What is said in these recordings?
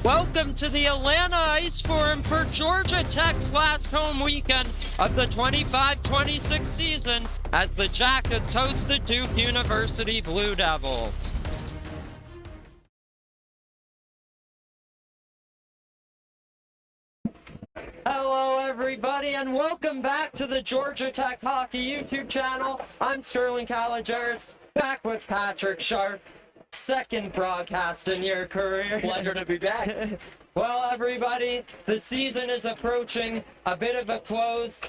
Welcome to the Atlanta Ice Forum for Georgia Tech's last home weekend of the 25-26 season as the Jackets host the Duke University Blue Devils. Hello everybody and welcome back to the Georgia Tech Hockey YouTube channel. I'm Sterling Caligeris, back with Patrick Sharp. Second broadcast in your career. Pleasure to be back. Well, everybody, the season is approaching a bit of a close.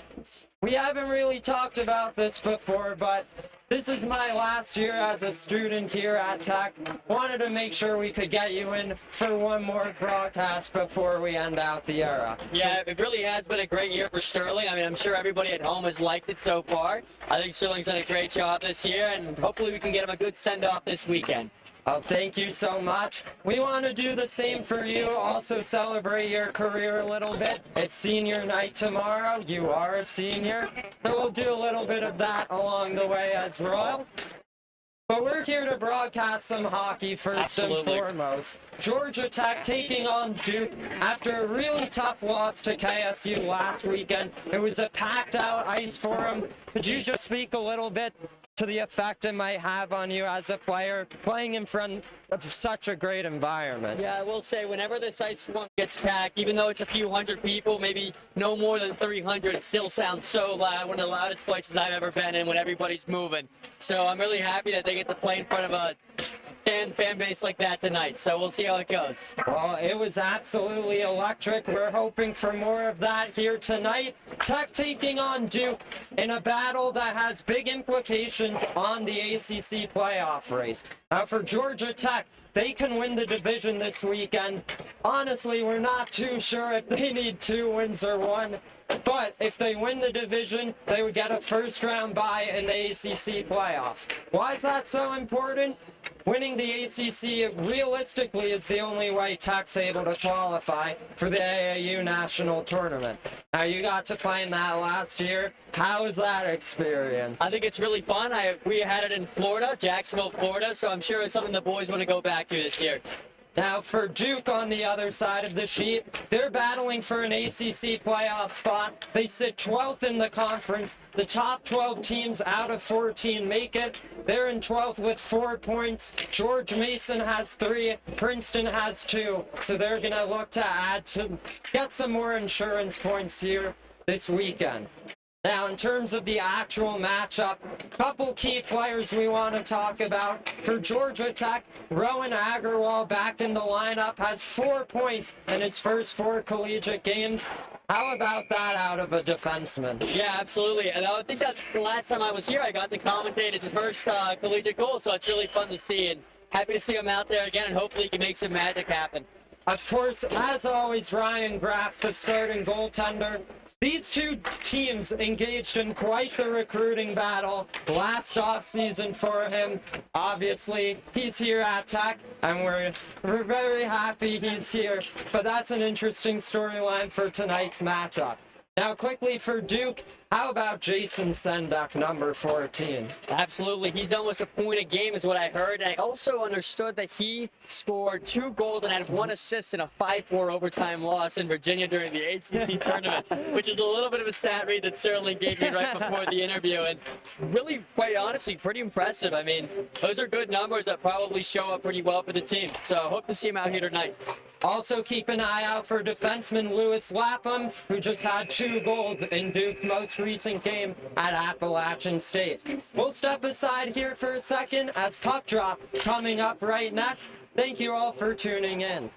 We haven't really talked about this before, but this is my last year as a student here at Tech. Wanted to make sure we could get you in for one more broadcast before we end out the era. Yeah, it really has been a great year for Sterling. I mean, I'm sure everybody at home has liked it so far. I think Sterling's done a great job this year, and hopefully we can get him a good send-off this weekend. Oh, thank you so much. We want to do the same for you. Also celebrate your career a little bit. It's senior night tomorrow. You are a senior. So we'll do a little bit of that along the way as well. But we're here to broadcast some hockey first Absolutely. and foremost. Georgia Tech taking on Duke after a really tough loss to KSU last weekend. It was a packed out ice forum. Could you just speak a little bit to the effect it might have on you as a player playing in front of such a great environment? Yeah, I will say, whenever this ice forum gets packed, even though it's a few hundred people, maybe no more than 300, it still sounds so loud. One of the loudest places I've ever been in when everybody's moving. So I'm really happy that they get to play in front of a fan base like that tonight. So we'll see how it goes. Well, it was absolutely electric. We're hoping for more of that here tonight. Tech taking on Duke in a battle that has big implications on the ACC playoff race. Now, for Georgia Tech, they can win the division this weekend. Honestly, we're not too sure if they need 2 wins or 1. But if they win the division, they would get a first-round bye in the ACC playoffs. Why is that so important? Winning the ACC realistically is the only way Tech's able to qualify for the AAU national tournament. Now, you got to play in that last year. How was that experience? I think it's really fun. We had it in Florida, Jacksonville, Florida, so I'm sure it's something the boys want to go back to this year. Now, for Duke on the other side of the sheet, they're battling for an ACC playoff spot. They sit 12th in the conference. The top 12 teams out of 14 make it. They're in 12th with 4 points. George Mason has 3. Princeton has 2. So they're going to look to get some more insurance points here this weekend. Now, in terms of the actual matchup, a couple key players we want to talk about. For Georgia Tech, Rowan Agarwal back in the lineup has 4 points in his first 4 collegiate games. How about that out of a defenseman? Yeah, absolutely. And I think that the last time I was here, I got to commentate his first collegiate goal, so it's really fun to see. And happy to see him out there again, and hopefully he can make some magic happen. Of course, as always, Ryan Graff, the starting goaltender. These two teams engaged in quite the recruiting battle last offseason for him. Obviously, he's here at Tech, and we're very happy he's here. But that's an interesting storyline for tonight's matchup. Now, quickly for Duke, how about Jason Sendek, number 14? Absolutely. He's almost a point a game is what I heard. And I also understood that he scored 2 goals and had 1 assist in a 5-4 overtime loss in Virginia during the ACC tournament, which is a little bit of a stat read that Sterling gave me right before the interview. And really, quite honestly, pretty impressive. I mean, those are good numbers that probably show up pretty well for the team. So hope to see him out here tonight. Also keep an eye out for defenseman Lewis Lapham, who just had 2 goals in Duke's most recent game at Appalachian State. We'll step aside here for a second as Puck Drop coming up right next. Thank you all for tuning in.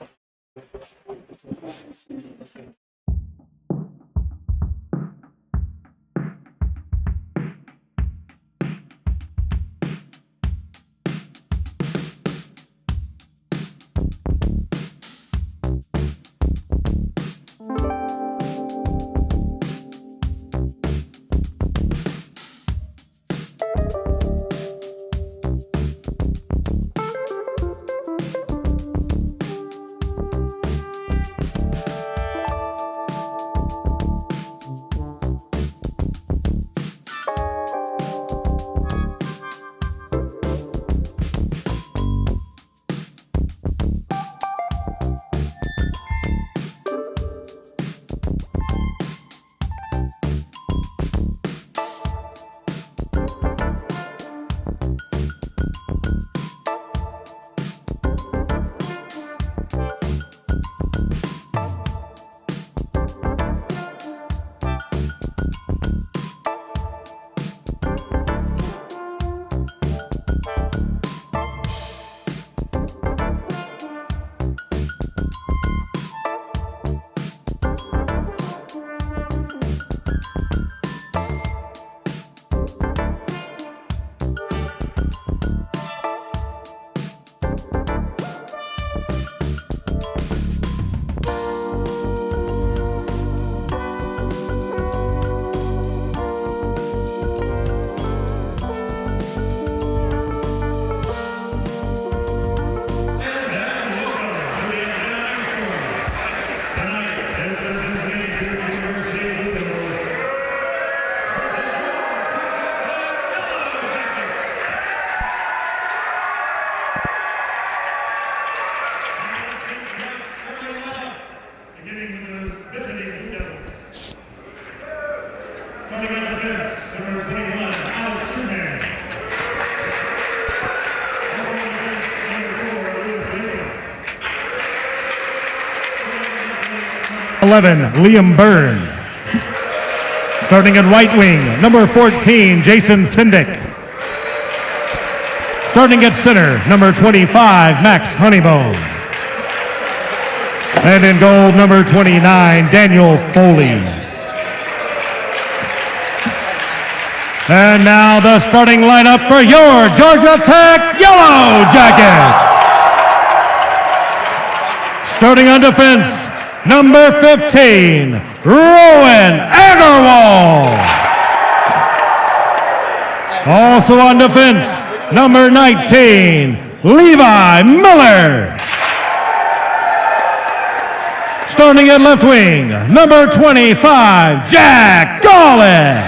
Liam Byrne. Starting at right wing, number 14, Jason Sindick. Starting at center, number 25, Max Honeybone. And in goal, number 29, Daniel Foley. And now the starting lineup for your Georgia Tech Yellow Jackets. Starting on defense, number 15, Rowan Agarwal. Also on defense, number 19, Levi Miller. Starting at left wing, number 25, Jack Gawley.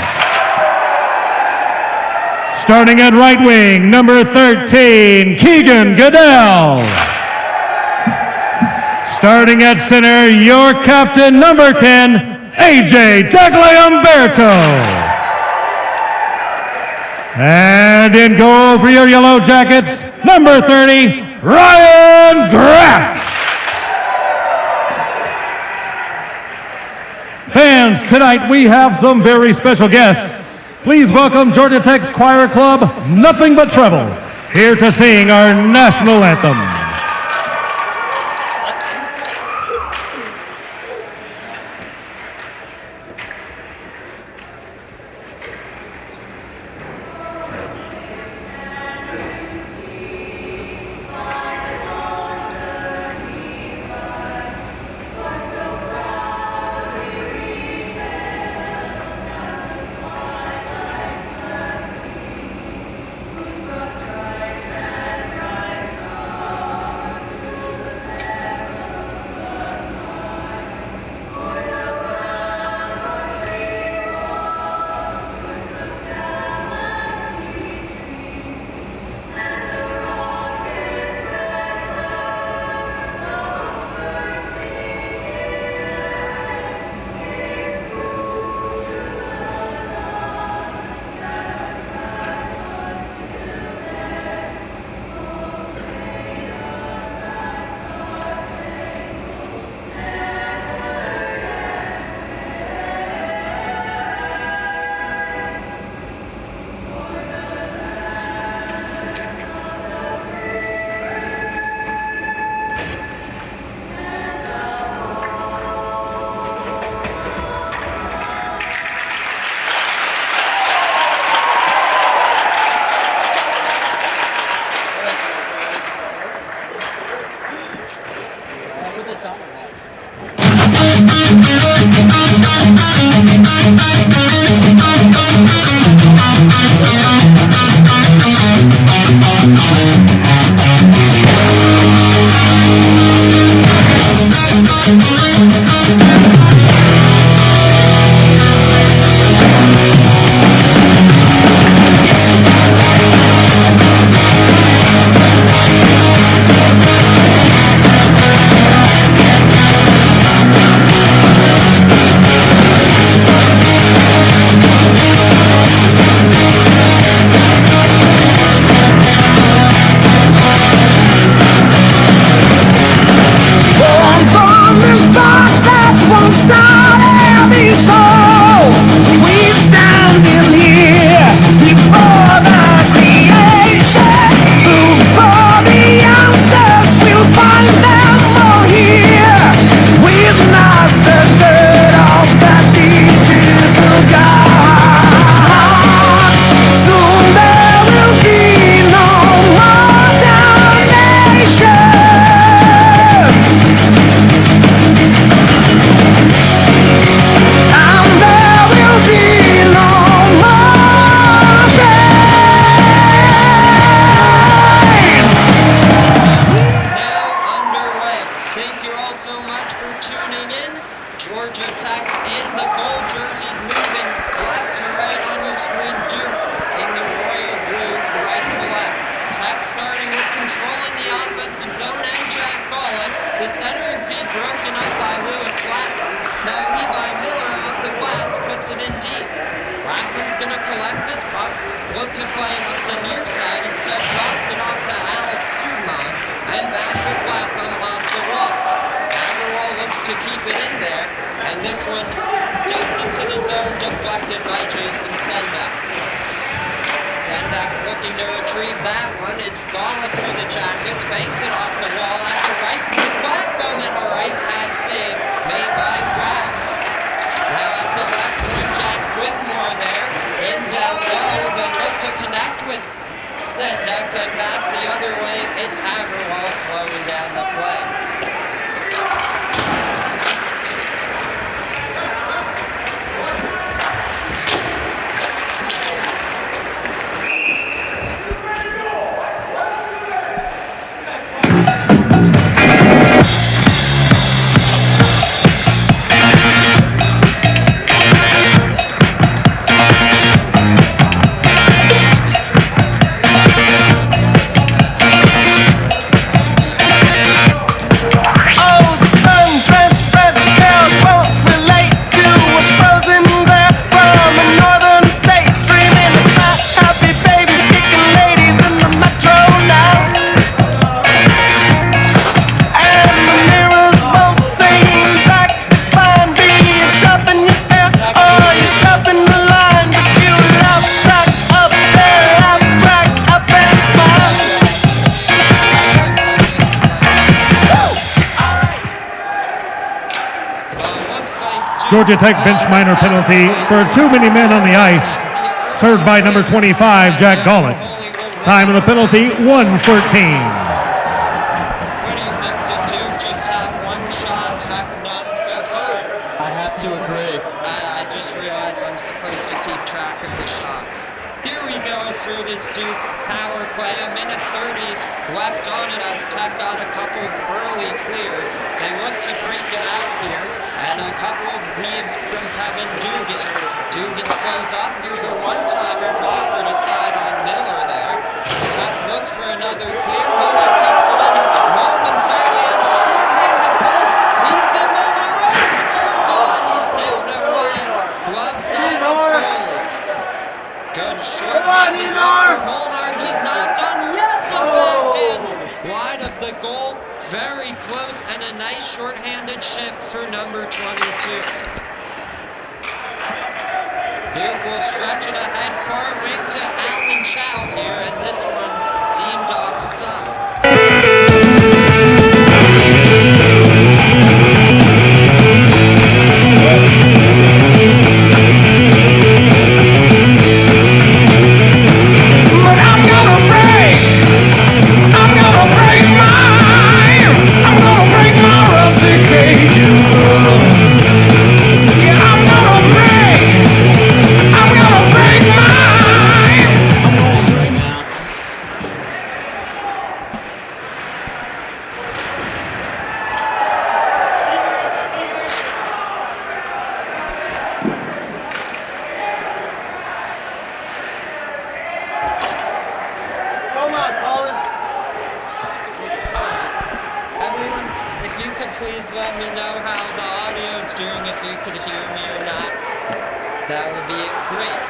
Starting at right wing, number 13, Keegan Goodell. Starting at center, your captain, number 10, AJ Tagliamberto. And in goal for your Yellow Jackets, number 30, Ryan Graff. Fans, tonight we have some very special guests. Please welcome Georgia Tech's choir club, Nothing But Trouble, here to sing our national anthem. collect this puck. Look to play up the near side. Instead, drops it off to Alex Suman. And back with Lapham off the wall. Agarwal looks to keep it in there. And this one dumped into the zone, deflected by Jason Sendak. Sendak looking to retrieve that one. It's Golick for the Jackets. Banks it off the wall at the right. Blackbone and a right-hand save made by Grab. Now at the left point, Jack Whitmore there. In down low, but look to connect with Sendak and back the other way. It's Agarwal slowing down the play. Georgia Tech bench minor penalty for too many men on the ice, served by number 25, Jack Golick. Time of the penalty, 1:14. What do you think? Did Duke just have one shot, Tech none so far? I have to agree. I just realized I'm supposed to keep track of the shots. Here we go for this Duke power play. A minute 30 left on it as Tech got a couple of early clears. They look to break it out here. And a couple of weaves from Kevin Dugan. Dugan slows up. Here's a one-timer blocker to side on Miller there. Tech looks for another clear. Miller takes it in momentarily and a short-handed ball. Ethan Miller on circle and he sailed it wide. Glove side of Foley. Good short-handed ball for Molnar. He's not done yet. The backhand wide of the goal. Very close and a nice short-handed shift for number 22. Duke will stretch it ahead far wing to Alan Chow here, and this one deemed offside. Please let me know how the audio's doing, if you could hear me or not. That would be great.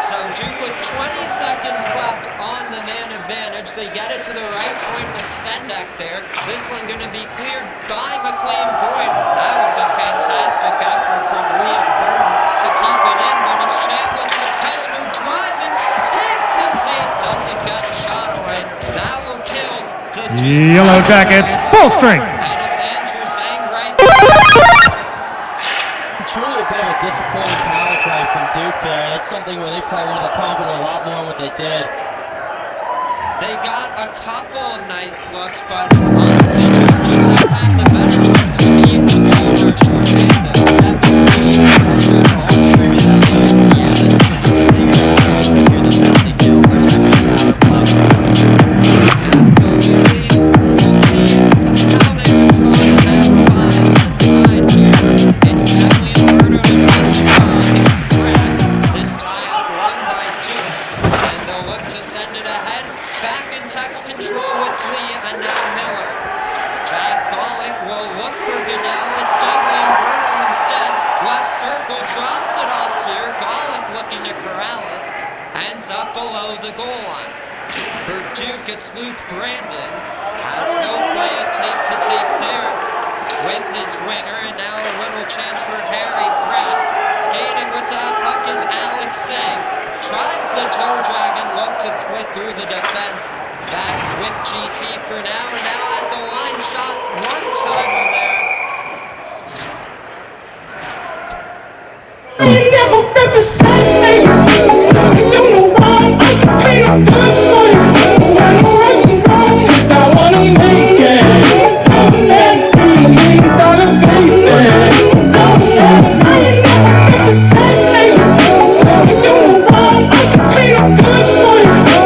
So Duke with 20 seconds left on the man advantage. They get it to the right point with Sendak there. This one going to be cleared by McLean Boyd. That was a fantastic effort from Liam Byrne to keep it in, but it's Chambliss with Peschner driving. Tape to tape, doesn't get a shot away. That will kill the Duke Yellow Jackets, full strength. And it's Andrew Zhang right. Truly a bit of a disappointing power play from Duke there. That's something where they probably would have accomplished a lot more than what they did. They got a couple of nice looks, but honestly, Georgia Tech had the better ones with even more short-handed. That's on streaming that news. Yeah, that's going to be a thing. Through the penalty kill, which I think power play. Absolutely. We'll see how they respond to that 5 on the side here. It's definitely Alberto to take the ball. It's Brett. This time run by Duke. And they'll look to send it ahead. Back in Tech's control with Lee and now Miller. Jack Golick will look for Goodell. It's Dudley Alberto instead. Left circle drops it off here. Golick looking to corral it. Ends up below the goal line. For Duke, it's Luke Brandon. Has no play at tape there with his winger, and now a little chance for Harry Pratt. Skating with that puck is Alex Singh. Tries the toe drag and look to split through the defense. Back with GT for now, and now at the line shot, one-timer there. I ain't never been the same. You don't know why I can be a good boy. When I'm racing wrong, 'cause I wanna make it. Someday, $1 million baby. I ain't never been the same. You don't know why I can be a good boy.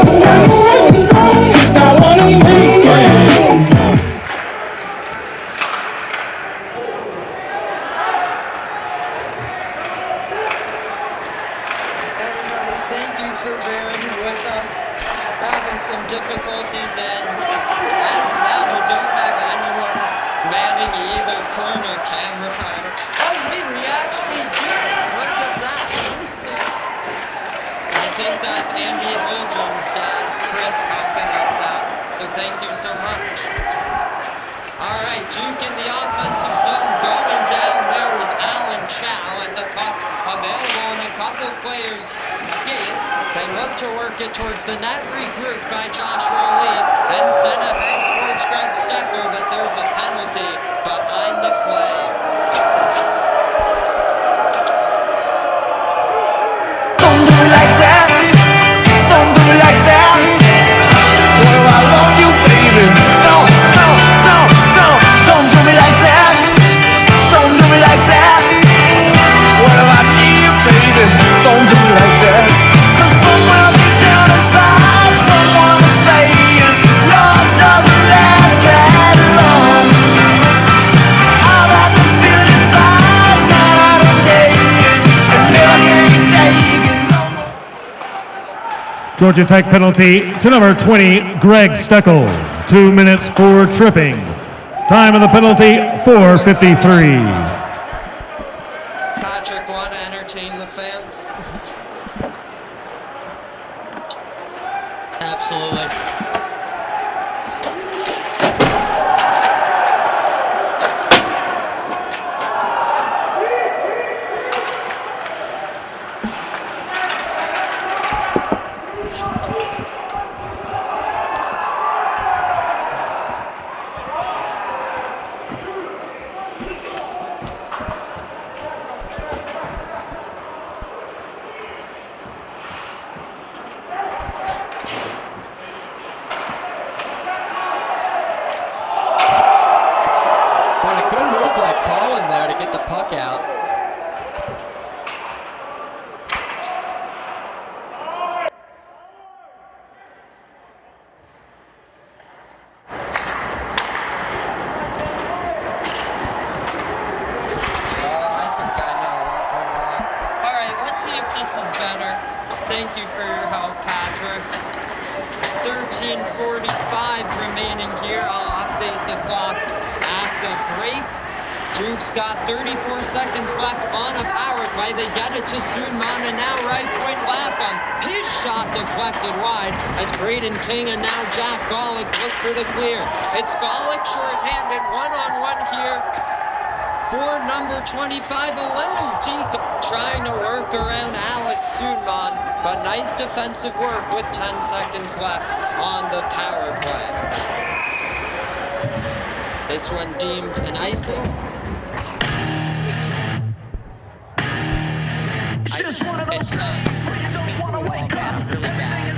When I'm racing wrong, 'cause I wanna make it. Thank you for bearing with us. Having some difficulties, and as of now, we don't have anyone manning either corner camera. Oh, wait, we actually do. Look at that. Who's there? I think that's Andy Oldham's dad, Chris, helping us out. So thank you so much. All right, Duke in the offensive zone, going down. There is Alan Chow, and the puck available, and a couple players skates. They look to work it towards the net, regrouped by Joshua Lee, and sent ahead towards Greg Stecker, but there's a penalty behind the play. Don't do it like that. Don't do it like that. Well, I love you, baby. Don't do me like that. Don't do me like that. Well, I need you, baby. Don't do me like that. 'Cause somewhere deep down inside, someone is saying love doesn't last that long. I've had this feeling inside, night and day, and never can take it no more. Georgia Tech penalty to number 20, Greg Steckel. 2 minutes for tripping. Time of the penalty, 4:53. Patrick, want to entertain the fans? Absolutely. Well, a good move by Colin there to get the puck out. I think I know what's going on. All right, let's see if this is better. Thank you for your help, Patrick. 13:45 remaining here. I'll update the clock at the break. Duke's got 34 seconds left on a power play. They get it to Sunman, and now right point Lapham. His shot deflected wide as Braden King and now Jack Golick look for the clear. It's Golick shorthanded, one-on-one here for number 25, a little deep, trying to work around Alex Sunman, but nice defensive work with 10 seconds left on the power play. This one deemed an icing. It's just one of those It's not. days where you don't wanna wake up. Really bad.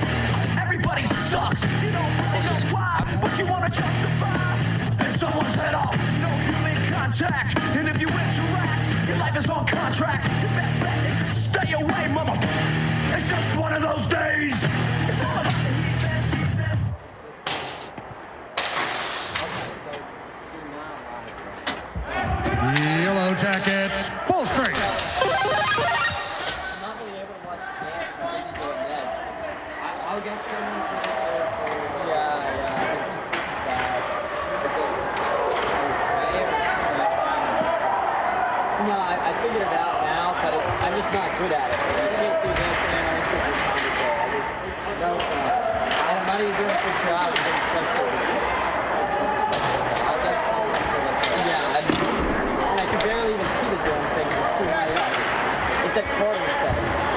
Everybody sucks. You don't really know why, but you wanna justify. And someone's head off. No human contact. And if you interact, your life is on contract. Your best bet is to stay away, mother. It's just one of those days. It's all about the he said, she said. Yellow Jackets, full strength. I'm not really able to watch the game. I'm busy doing this. I'll get someone for the third quarter. Yeah. This is bad. Is it okay, or should I try and mix this? No, I figured it out now, but I'm just not good good at it. You can't do this and then also do commentary. I just, no, I'm not even doing it for trials. I'm getting frustrated. I'll get something for the Yeah, and I can barely even see the damn thing. It's too high up. It's like corner setting.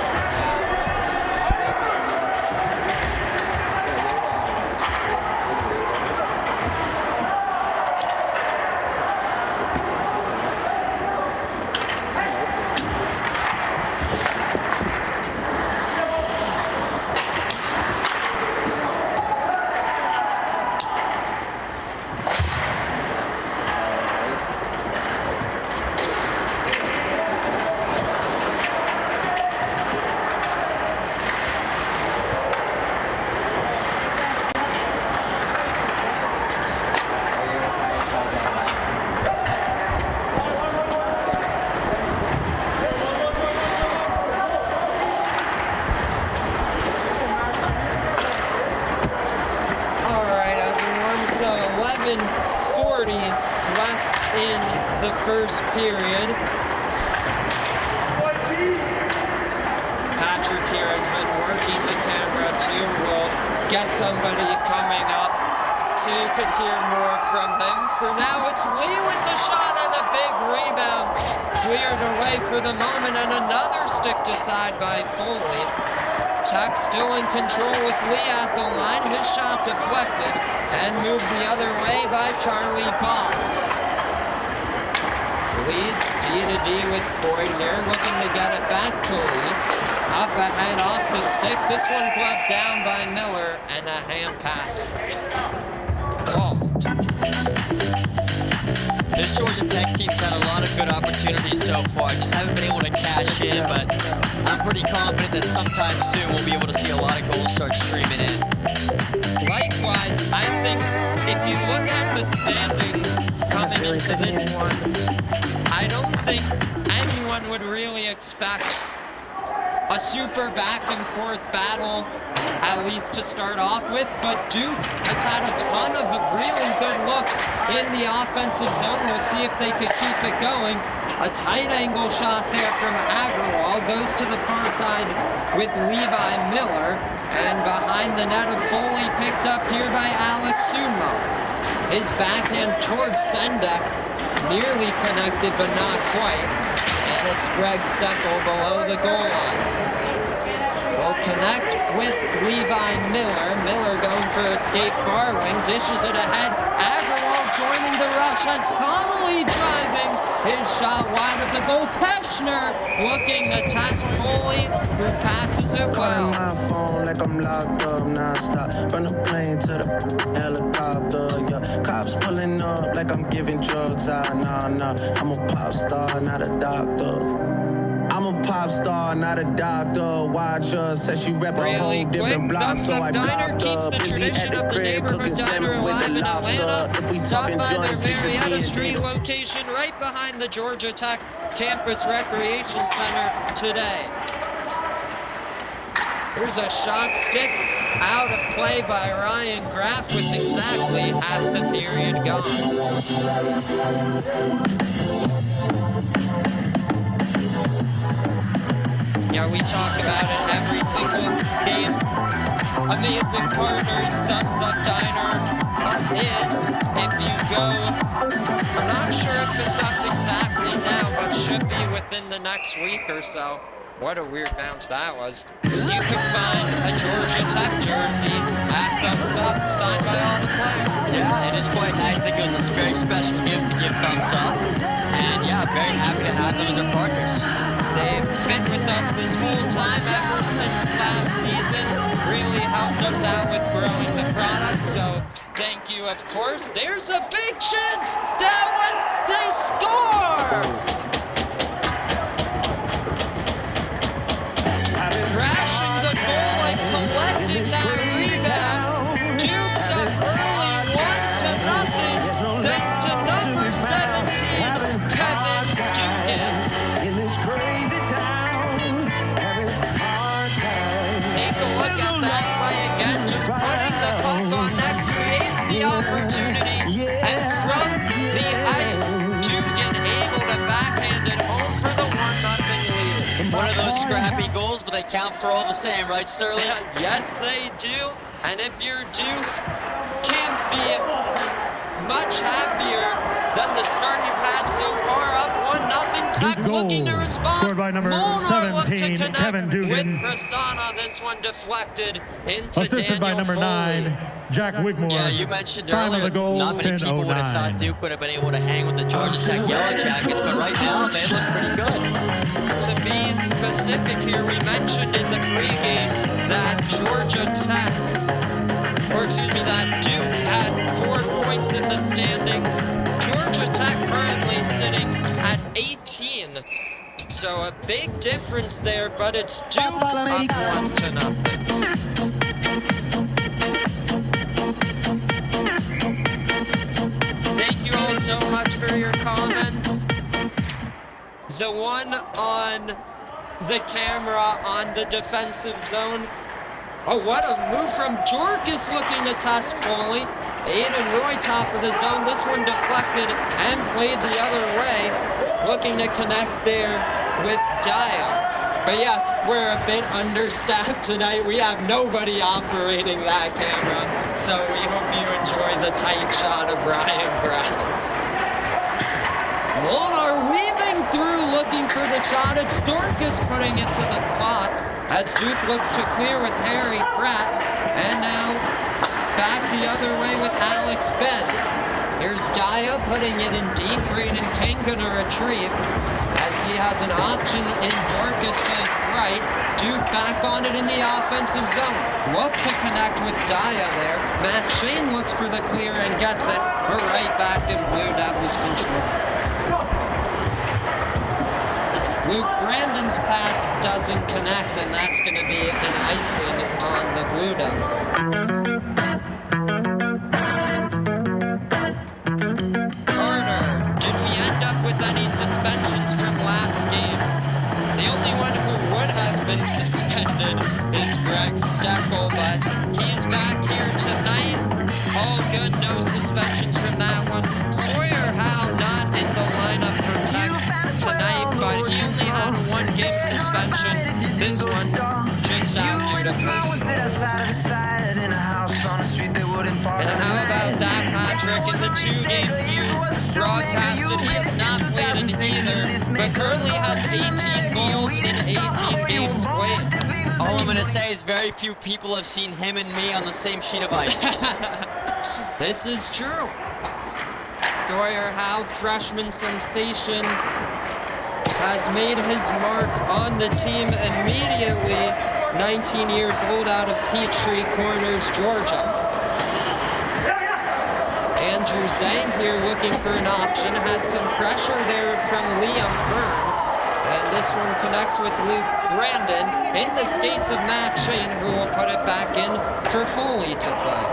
Alright, everyone, so 11:40 left in the first period. Patrick here has been working the camera too. We'll get somebody coming up so you could hear more from him. For now, it's Lee with the shot and a big rebound. Cleared away for the moment, and another stick to side by Foley. Tech still in control with Lee at the line. His shot deflected and moved the other way by Charlie Bonds. Lee D-to-D with Boyd here, looking to get it back to Lee. Up ahead off the stick. This one gloved down by Miller, and a hand pass called. This Georgia Tech team's had a lot of good opportunities so far. Just haven't been able to cash in, but I'm pretty confident that sometime soon we'll be able to see a lot of goals start streaming in. Likewise, I think if you look at the standings coming into this one, I don't think anyone would really expect a super back and forth battle, at least to start off with, but Duke has had a ton of really good looks in the offensive zone. We'll see if they could keep it going. A tight angle shot there from Agrawal goes to the far side with Levi Miller, and behind the net of Foley picked up here by Alex Sumo. His backhand towards Sendek, nearly connected but not quite. And it's Greg Steckel below the goal line. Will connect with Levi Miller. Miller going for a skate far wing, dishes it ahead. Agrawal joining the rush as Connolly driving. His shot wide of the goal. Teschner looking to test Foley, who passes it well. My phone like I'm locked up non-stop. From the plane to the helicopter, yeah. Cops pulling up like I'm giving drugs. Nah. I'm a pop star, not a doctor. I'm a pop star, not a doctor. Watch her, said she rep a whole different block, so I blocked her. Busy at the crib cooking salmon with the lobster. If we Stop talking by their joints, it's just Marietta me Street and location right behind the Georgia Tech Campus Recreation Center today. Here's a shot stick out of play by Ryan Graff with exactly half the period gone. Yeah, we talk about it every single game. Amazing partners, Thumbs Up Diner is, if you go, I'm not sure if it's up exactly now, but should be within the next week or so. What a weird bounce that was. You can find a Georgia Tech jersey at Thumbs Up, signed by all the players. Yeah, it is quite nice. I think it was a very special gift to give Thumbs Up. And yeah, very happy to have them as our partners. They've been with us this whole time ever since last season. Really helped us out with growing the product, so thank you, of course. There's a big chance that one, they score! Crashing the goal and collecting that rebound. Duke's up early, 1-0, thanks to number 17, Kevin Dugan. Take a look at that play again. Just putting the puck on net creates the opportunity. And from the ice, Dugan able to backhand it home for the 1-0 lead. One of those scrappy goals, but they count for all the same, right, Sterling? Yes, they do. And if you're Duke, can't be much happier than the start you've had so far. Up 1-0. Tech Duke goal, looking to respond. scored by number Molnar looked to 17, connect Kevin Dugan. with Prasanna. This one deflected into Assisted by Daniel number Foley. 9, Jack Wigmore. Yeah, you mentioned Time of earlier, the goal, not many people would have thought 10:09. Duke would have been able to hang with the Georgia Tech Yellow Jackets, but right now they look pretty good. To be specific here, we mentioned in the pregame that that Duke had 4 points in the standings. Georgia Tech currently sitting at 18. So a big difference there, but it's Duke up 1-0. Thank you all so much for your comments. The one on the camera on the defensive zone. Oh, what a move from Jorkus looking to test Foley. Aiden Roy top of the zone. This one deflected and played the other way. Looking to connect there with Daya. But yes, we're a bit understaffed tonight. We have nobody operating that camera. So we hope you enjoy the tight shot of Ryan Brown. Molnar weaving through, looking for the shot. It's Dorcas putting it to the slot as Duke looks to clear with Harry Pratt. And now back the other way with Alex Ben. Here's Daya putting it in deep. Braden King gonna retrieve as he has an option in Dorcas to his right. Duke back on it in the offensive zone. Look to connect with Daya there. Matt Shane looks for the clear and gets it. We're right back in Blue Devils control. Luke Brandon's pass doesn't connect, and that's going to be an icing on the Blue Devils. Carter, did we end up with any suspensions from last game? The only one who would have been suspended is Greg Steckel, but he's back here tonight. All good, no suspensions from that one. Sawyer Howe not in the lineup for tonight, but he only had a 1-game suspension. This one just out due to personal reasons. And how about that, Patrick? In the 2 games you broadcasted, he has not played in either, but currently has 18 goals in 18 games played. All I'm going to say is very few people have seen him and me on the same sheet of ice. This is true. Sawyer Howe, freshman sensation, has made his mark on the team immediately. 19 years old, out of Peachtree Corners, Georgia. Andrew Zhang here looking for an option, has some pressure there from Liam Byrne. And this one connects with Luke Brandon in the skates of Matt Shane, who will put it back in for Foley to play.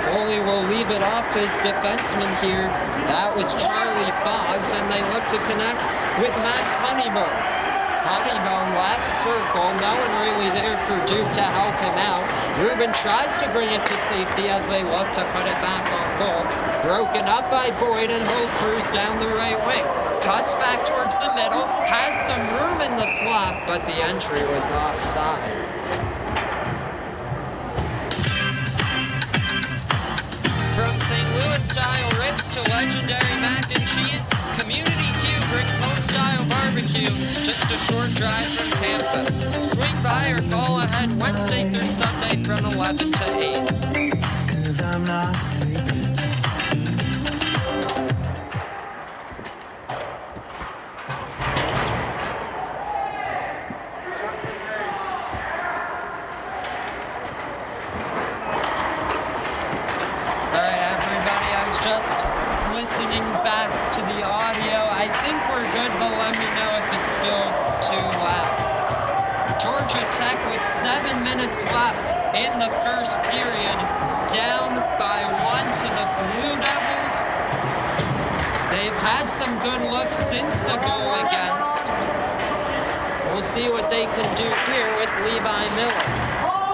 Foley will leave it off to its defenseman here. That was Charlie Boggs, and they look to connect with Max Honeybone. Honeybone left circle, no one really there for Duke to help him out. Ruben tries to bring it to safety as they look to put it back on goal. Broken up by Boyd, and he'll cruise down the right wing. Cuts back towards the middle, has some room in the slot, but the entry was offside. From St. Louis style ribs to legendary mac and cheese, Community Q brings home style barbecue, just a short drive from campus. Swing by or call ahead Wednesday through Sunday from 11 to 8. 'Cause I'm not sleeping. Just listening back to the audio. I think we're good, but let me know if it's still too loud. Georgia Tech with 7 minutes left in the first period, down by 1 to the Blue Devils. They've had some good looks since the goal against. We'll see what they can do here with Levi Miller.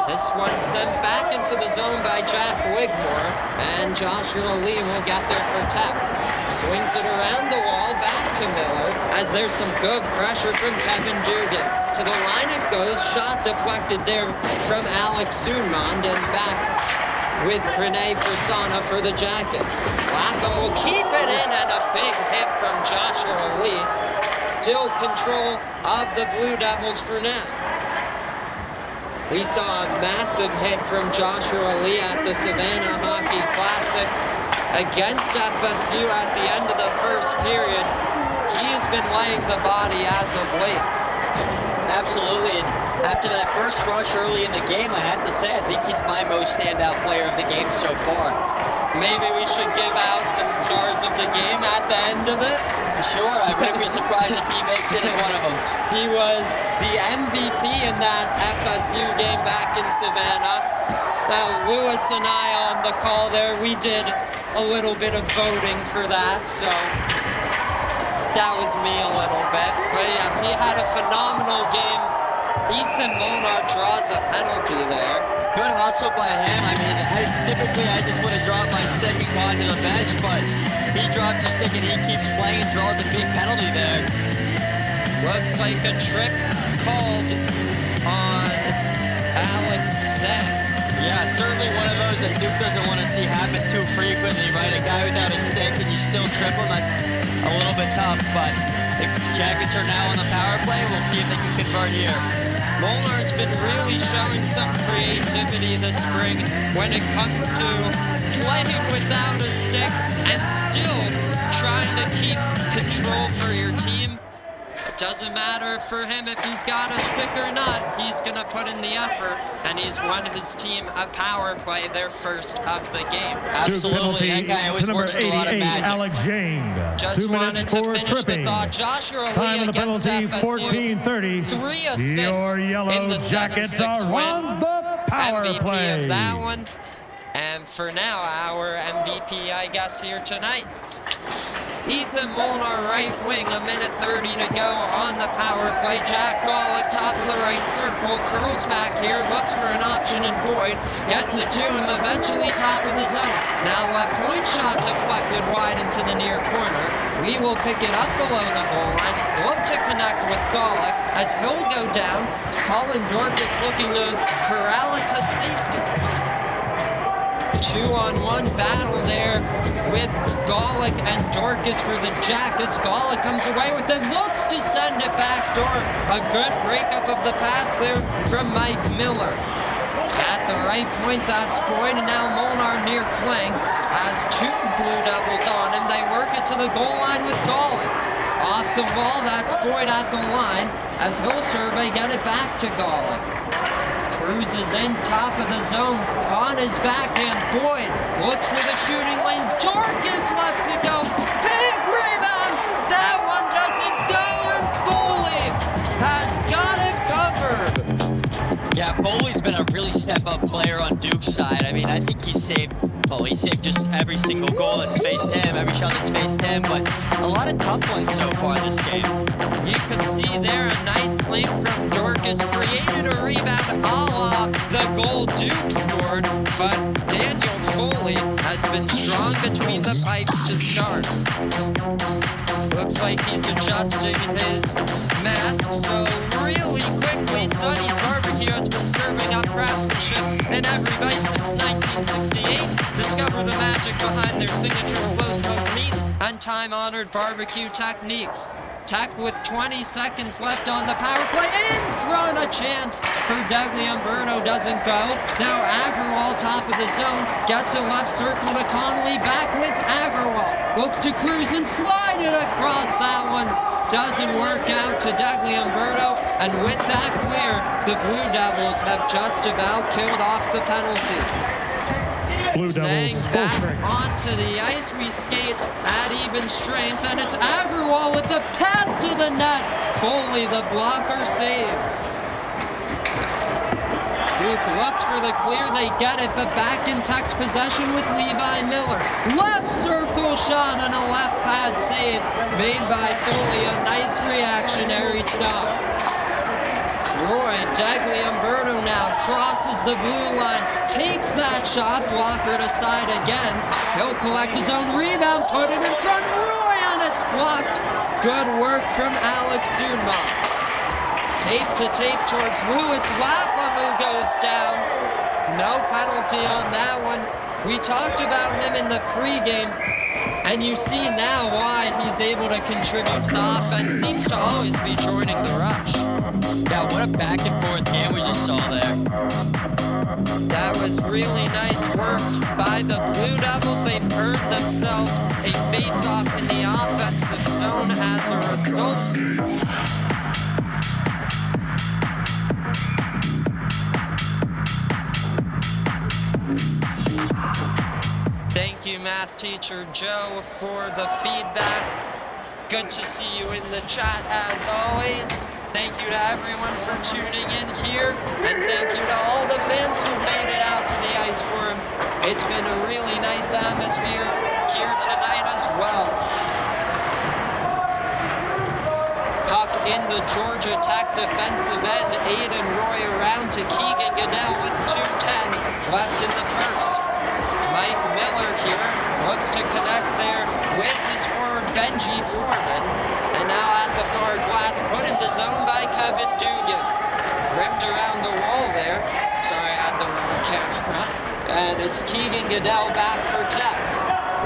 This one sent back into the zone by Jack Wigmore, and Joshua Lee will get there for Tech. Swings it around the wall, back to Miller, as there's some good pressure from Kevin Dugan. To the line it goes, shot deflected there from Alex Sunmond, and back with Rene Persona for the Jackets. Lapham will keep it in, and a big hit from Joshua Lee. Still control of the Blue Devils for now. We saw a massive hit from Joshua Lee at the Savannah Hockey Classic against FSU at the end of the first period. He's been laying the body as of late. Absolutely. And after that first rush early in the game, I have to say, I think he's my most standout player of the game so far. Maybe we should give out some stars of the game at the end of it. Sure, I wouldn't be surprised if he makes it as one of them. He was the MVP in that FSU game back in Savannah. Lewis and I on the call there, we did a little bit of voting for that, so that was me a little bit. But yes, he had a phenomenal game. Ethan Molnar draws a penalty there. Good hustle by him. I mean, typically I just would have dropped my stick and gone to the bench, but he drops his stick and he keeps playing and draws a big penalty there. Looks like a trick called on Alex Zek. Yeah, certainly one of those that Duke doesn't want to see happen too frequently, right? A guy without a stick and you still trip him, that's a little bit tough, but the Jackets are now on the power play. We'll see if they can convert here. Molnar's been really showing some creativity this spring when it comes to playing without a stick and still trying to keep control for your team. Doesn't matter for him if he's got a stick or not. He's going to put in the effort, and he's won his team a power play, their first of the game. Absolutely. That guy always works with a lot of magic. Alex Jane. Just wanted to finish the thought. Joshua Lee against FSU. 14:30. 3 assists Your yellow in the Jackets 7-6 are win. on the power MVP play. of that one. And for now, our MVP, I guess, here tonight. Ethan Molnar, right wing, 1:30 to go on the power play. Jack Golick, top of the right circle, curls back here, looks for an option, and Boyd gets it to him, eventually top of the zone. Now left point shot deflected wide into the near corner. Lee will pick it up below the goal line, look to connect with Golick as he'll go down. Colin Dorcas looking to corral it to safety. 2-on-1 battle there with Golick and Dorcas for the Jackets. Golick comes away with it, looks to send it back door. A good breakup of the pass there from Mike Miller. At the right point, that's Boyd, and now Molnar near flank has 2 Blue Devils on him. They work it to the goal line with Golick. Off the ball, that's Boyd at the line as he'll survey, get it back to Golick. Cruises in, top of the zone, on his backhand. Boyd looks for the shooting lane. Dorcas lets it go. Big rebound. That one doesn't go, and Foley has got it covered. Yeah, Foley's been a really step-up player on Duke's side. I mean, I think he saved just every single goal that's faced him, every shot that's faced him, but a lot of tough ones so far this game. You can see there a nice link from Dorcas, created a rebound a la the goal Duke scored, but Daniel Foley has been strong between the pipes to start. Looks like he's adjusting his mask, so really quickly, Sonny's Barbecue has been serving up craftsmanship in every bite since 1968. Discover the magic behind their signature slow smoked meats and time-honored barbecue techniques. Tech with 20 seconds left on the power play. In front, a chance for Degli. Umberto doesn't go. Now Agrawal, top of the zone, gets a left circle to Connolly. Back with Agrawal. Looks to Cruz and slide it across. That one doesn't work out to Degli Umberto. And with that clear, the Blue Devils have just about killed off the penalty. Blue Saying Devils, back full strength. onto the ice, we skate at even strength, and it's Agrawal with the path to the net. Foley, the blocker, save. Duke looks for the clear, they get it, but back in Tech's possession with Levi Miller. Left circle shot and a left pad save made by Foley, a nice reactionary stop. Roy Dagliamberto now crosses the blue line, takes that shot, blocker to side again. He'll collect his own rebound, put it in front, Roy, and it's blocked. Good work from Alex Sunma. Tape to tape towards Lewis Lapham, who goes down. No penalty on that one. We talked about him in the pregame, and you see now why he's able to contribute to the offense. Seems to always be joining the rush. Yeah, what a back and forth game we just saw there. That was really nice work by the Blue Devils. They've earned themselves a face-off in the offensive zone as a result. Thank you, math teacher Joe, for the feedback. Good to see you in the chat as always. Thank you to everyone for tuning in here, and thank you to all the fans who made it out to the ice for him. It's been a really nice atmosphere here tonight as well. Puck in the Georgia Tech defensive end. Aiden Roy around to Keegan Goodell with 2:10 left in the first. Mike Miller here looks to connect there with his forward Benji Foreman. And now at the far glass, put in the zone by Kevin Dugan. Rimmed around the wall there. Sorry, I had the wrong camera. And it's Keegan Goodell back for Tech.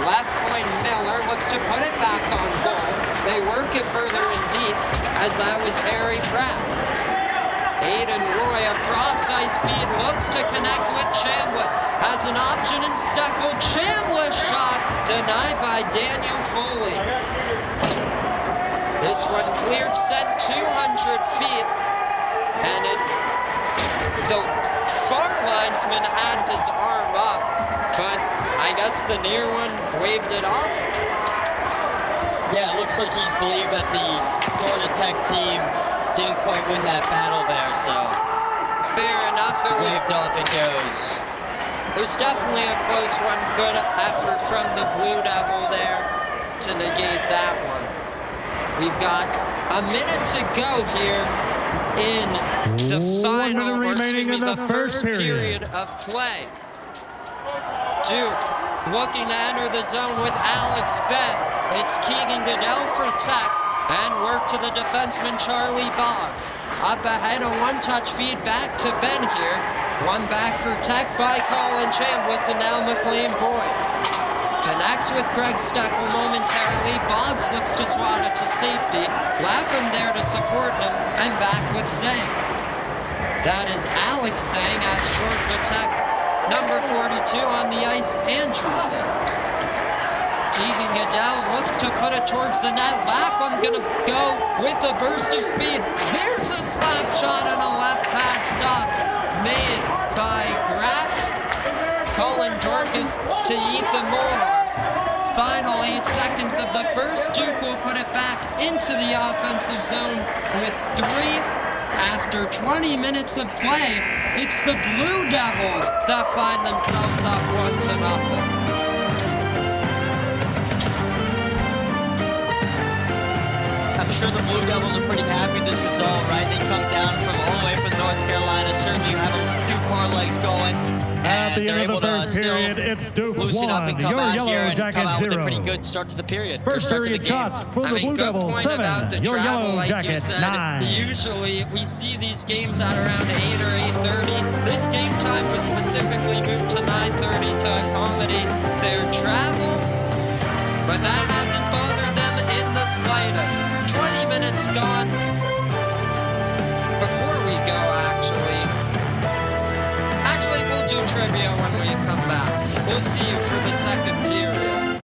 Left point Miller looks to put it back on goal. They work it further in deep as that was Harry Pratt. Aiden Roy across ice feed looks to connect with Chambliss. Has an option in Steckel. Chambliss shot denied by Daniel Foley. This one cleared, sent 200 feet, and the far linesman had his arm up, but I guess the near one waved it off. Yeah, it looks like he's believed that the Georgia Tech team didn't quite win that battle there, so fair enough. waved off it goes. It was definitely a close one. Good effort from the Blue Devil there to negate that one. We've got a minute to go here in the final, or excuse me, the first period of play. Duke looking to enter the zone with Alex Benn. It's Keegan Goodell for Tech. And work to the defenseman Charlie Boggs. Up ahead, a one-touch feed back to Ben here. One back for Tech by Colin Chambliss, and now McLean Boyd. Connects with Greg Steckel momentarily. Boggs looks to swat it to safety. Lapham there to support him, and back with Zhang. That is Alex Zhang as Georgia Tech, number 42 on the ice, Andrew Zhang. Keegan Goodell looks to put it towards the net. Lapham gonna go with a burst of speed. There's a slap shot and a left pad stop made by Graf. Colin Dorcas to Ethan Moore. Final 8 seconds of the first. Duke will put it back into the offensive zone with 3. After 20 minutes of play, it's the Blue Devils that find themselves up 1-0. I'm sure the Blue Devils are pretty happy this result, right? They come down from all the way from North Carolina. Certainly you have a few car legs going, and they're able to still loosen up and come out here and come out with a pretty good start to the period. First period shots for the Blue Devils, 7. Your Yellow Jackets, 9. Usually we see these games at around 8 or 8:30. This game time was specifically moved to 9:30 to accommodate their travel, but that hasn't bothered them in the slightest. 20 minutes gone. Before we go, actually we'll do trivia when we come back. We'll see you for the second period.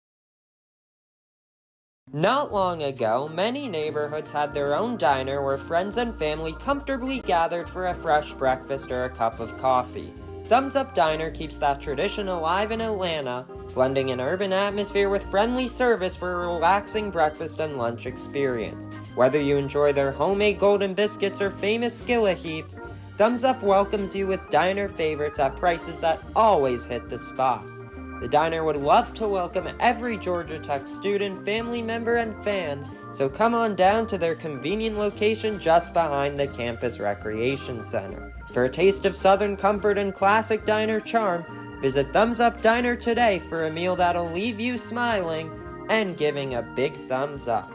Not long ago, many neighborhoods had their own diner where friends and family comfortably gathered for a fresh breakfast or a cup of coffee. Thumbs Up Diner keeps that tradition alive in Atlanta, blending an urban atmosphere with friendly service for a relaxing breakfast and lunch experience. Whether you enjoy their homemade golden biscuits or famous skillet heaps, Thumbs Up welcomes you with diner favorites at prices that always hit the spot. The diner would love to welcome every Georgia Tech student, family member, and fan, so come on down to their convenient location just behind the campus recreation center. For a taste of Southern comfort and classic diner charm, visit Thumbs Up Diner today for a meal that'll leave you smiling and giving a big thumbs up.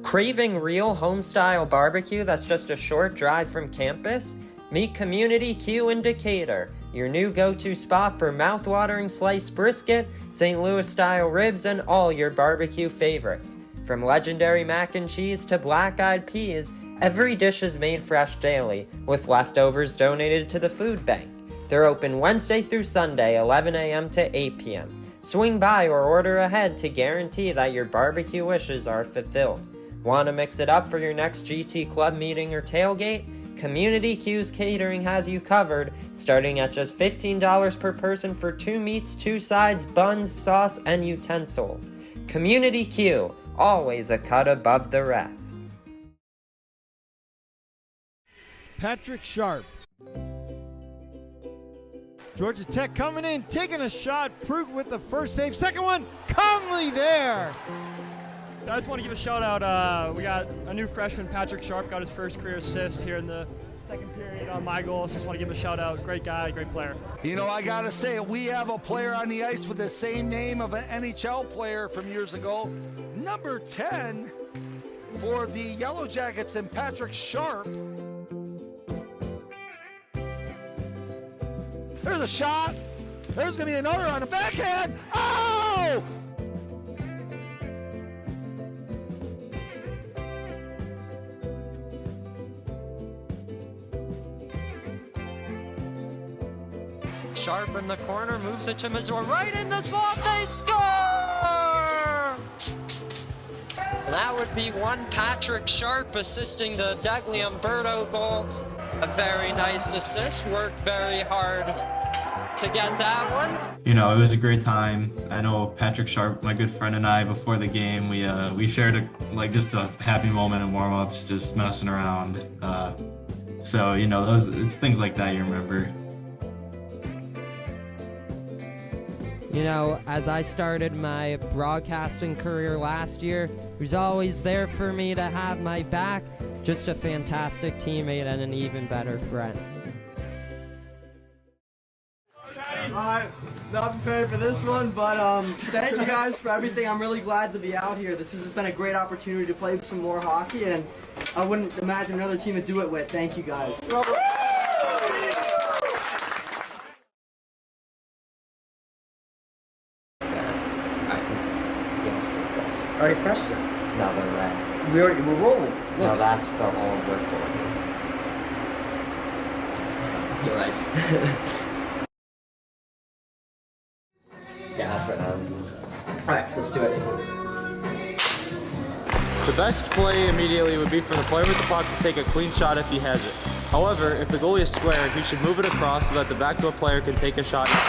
Craving real home-style barbecue that's just a short drive from campus? Meet Community Q in Decatur, your new go-to spot for mouth-watering sliced brisket, St. Louis-style ribs, and all your barbecue favorites. From legendary mac and cheese to black-eyed peas, every dish is made fresh daily, with leftovers donated to the food bank. They're open Wednesday through Sunday, 11 a.m. to 8 p.m. Swing by or order ahead to guarantee that your barbecue wishes are fulfilled. Want to mix it up for your next GT Club meeting or tailgate? Community Q's Catering has you covered, starting at just $15 per person for 2 meats, 2 sides, buns, sauce, and utensils. Community Q, always a cut above the rest. Patrick Sharp. Georgia Tech coming in, taking a shot. Pruitt with the first save. Second one, Conley there. I just want to give a shout out. We got a new freshman, Patrick Sharp, got his first career assist here in the second period on my goal. So just want to give him a shout out. Great guy, great player. You know, I got to say, we have a player on the ice with the same name of an NHL player from years ago. Number 10 for the Yellow Jackets and Patrick Sharp. There's a shot. There's going to be another on the backhand. Oh! Sharp in the corner, moves it to Missouri, right in the slot, they score! That would be one Patrick Sharp assisting the Degli Umberto goal. A very nice assist, worked very hard to get that one. You know, it was a great time. I know Patrick Sharp, my good friend, and I, before the game, we shared just a happy moment in warm-ups, just messing around. So, you know, it's things like that you remember. You know, as I started my broadcasting career last year, he was always there for me to have my back. Just a fantastic teammate and an even better friend. Alright, not prepared for this one, but thank you guys for everything. I'm really glad to be out here. This has been a great opportunity to play some more hockey, and I wouldn't imagine another team to do it with. Thank you guys. Already pressed it. No, they're red. We're rolling. Look. No, that's the whole recording. You're right. Yeah, that's what I'm doing. Alright, let's do it. The best play immediately would be for the player with the puck to take a clean shot if he has it. However, if the goalie is square, he should move it across so that the backdoor player can take a shot and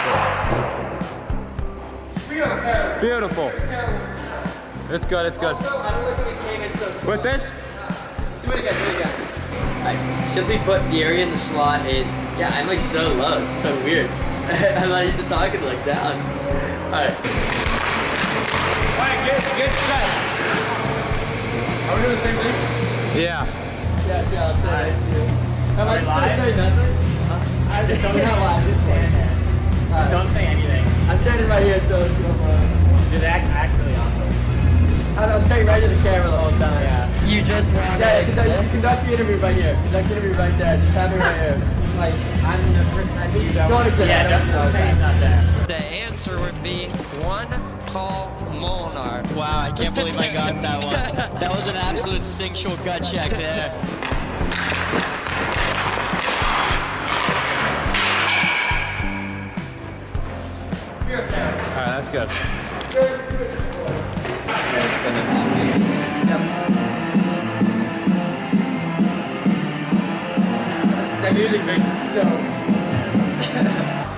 score. Beautiful. It's good, it's good. Also, I don't like when we came in so slow. With this? Do it again. I simply put the area in the slot and yeah, I'm like so low, it's so weird. I'm not used to talking like down. Alright. Alright, get set. Are we doing the same thing? Yeah. Yes, yeah, I'll say it to you. Am I just gonna say nothing? I just don't have live, just stand there. Right. Don't say anything. I'm standing right here, so if you don't mind. Just act really awkward. I'm saying right to the camera the whole time. Yeah. You just want to just conduct the interview right here. Conduct the interview right there. Just have me right here. Like, I'm the first time you don't accept yeah, don't say it's not there. The answer would be one Paul Molnar. Wow, I can't believe I got that one. That was an absolute instinctual gut check there. Alright, that's good. That music makes it so...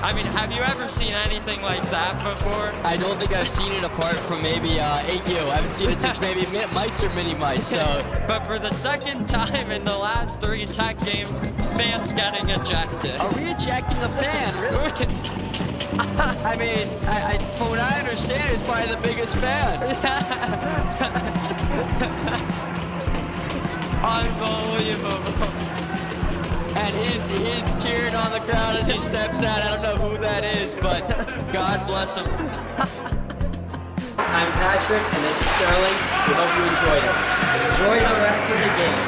I mean, have you ever seen anything like that before? I don't think I've seen it apart from maybe AQ. I haven't seen it since maybe Mites or Mini Mites, so... But for the second time in the last 3 Tech games, fans getting ejected. Are we ejecting a fan? Really? I mean, from what I understand, he's probably the biggest fan. Unbelievable. And he's cheering on the crowd as he steps out. I don't know who that is, but God bless him. I'm Patrick, and this is Sterling. We hope you enjoyed it. Enjoy the rest of the game.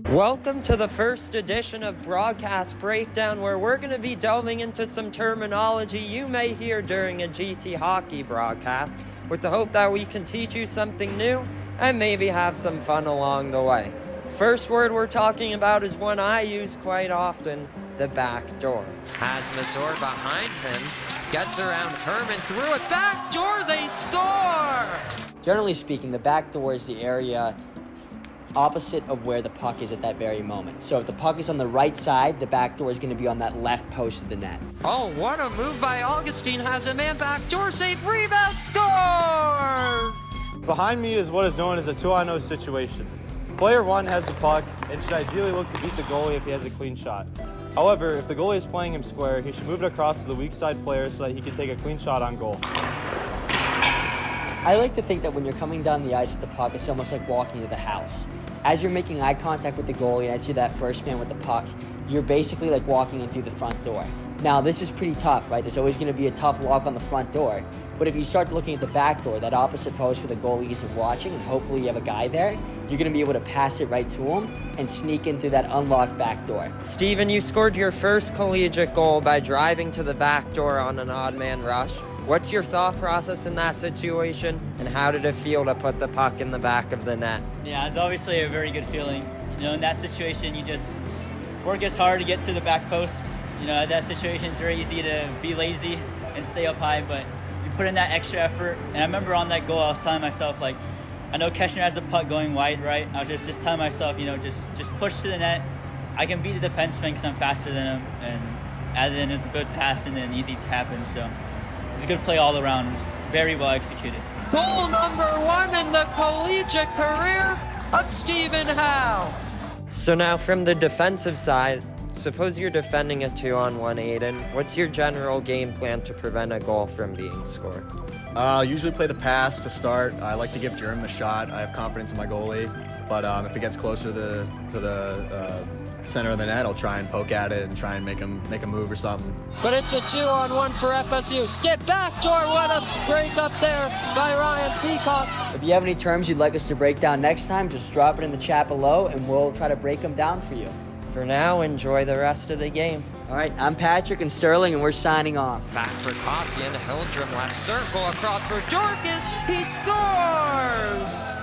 Welcome to the first edition of Broadcast Breakdown, where we're going to be delving into some terminology you may hear during a GT hockey broadcast, with the hope that we can teach you something new and maybe have some fun along the way. First word we're talking about is one I use quite often, the back door. Has Mazur behind him, gets around Herman, through it, back door, they score! Generally speaking, the back door is the area opposite of where the puck is at that very moment. So if the puck is on the right side, the back door is going to be on that left post of the net. Oh, what a move by Augustine. Has a man back door save, rebound, scores! Behind me is what is known as a 2-on-0 situation. Player 1 has the puck and should ideally look to beat the goalie if he has a clean shot. However, if the goalie is playing him square, he should move it across to the weak side player so that he can take a clean shot on goal. I like to think that when you're coming down the ice with the puck, it's almost like walking to the house. As you're making eye contact with the goalie and as you're that first man with the puck, you're basically like walking in through the front door. Now, this is pretty tough, right? There's always going to be a tough lock on the front door. But if you start looking at the back door, that opposite post where the goalie isn't watching, and hopefully you have a guy there, you're going to be able to pass it right to him and sneak in through that unlocked back door. Steven, you scored your first collegiate goal by driving to the back door on an odd man rush. What's your thought process in that situation, and how did it feel to put the puck in the back of the net? Yeah, it's obviously a very good feeling. You know, in that situation, you just work as hard to get to the back post. You know, at that situation, it's very easy to be lazy and stay up high, but you put in that extra effort. And I remember on that goal, I was telling myself, like, I know Keshner has the puck going wide, right? I was just telling myself, you know, just push to the net. I can beat the defenseman because I'm faster than him. And then it was a good pass and an easy tap in, so it's a good play all around. It was very well executed. Goal number 1 in the collegiate career of Stephen Howe. So now from the defensive side, suppose you're defending a 2-on-1, Aiden. What's your general game plan to prevent a goal from being scored? Usually play the pass to start. I like to give Jerm the shot. I have confidence in my goalie, but if it gets closer to the center of the net, I'll try and poke at it and try and make a move or something. But it's a 2-on-1 for FSU. Skip back door, what a break up there by Ryan Peacock. If you have any terms you'd like us to break down next time, just drop it in the chat below and we'll try to break them down for you. For now, enjoy the rest of the game. All right, I'm Patrick and Sterling, and we're signing off. Back for Kotian, Hildrum left circle, across for Dorcas, he scores!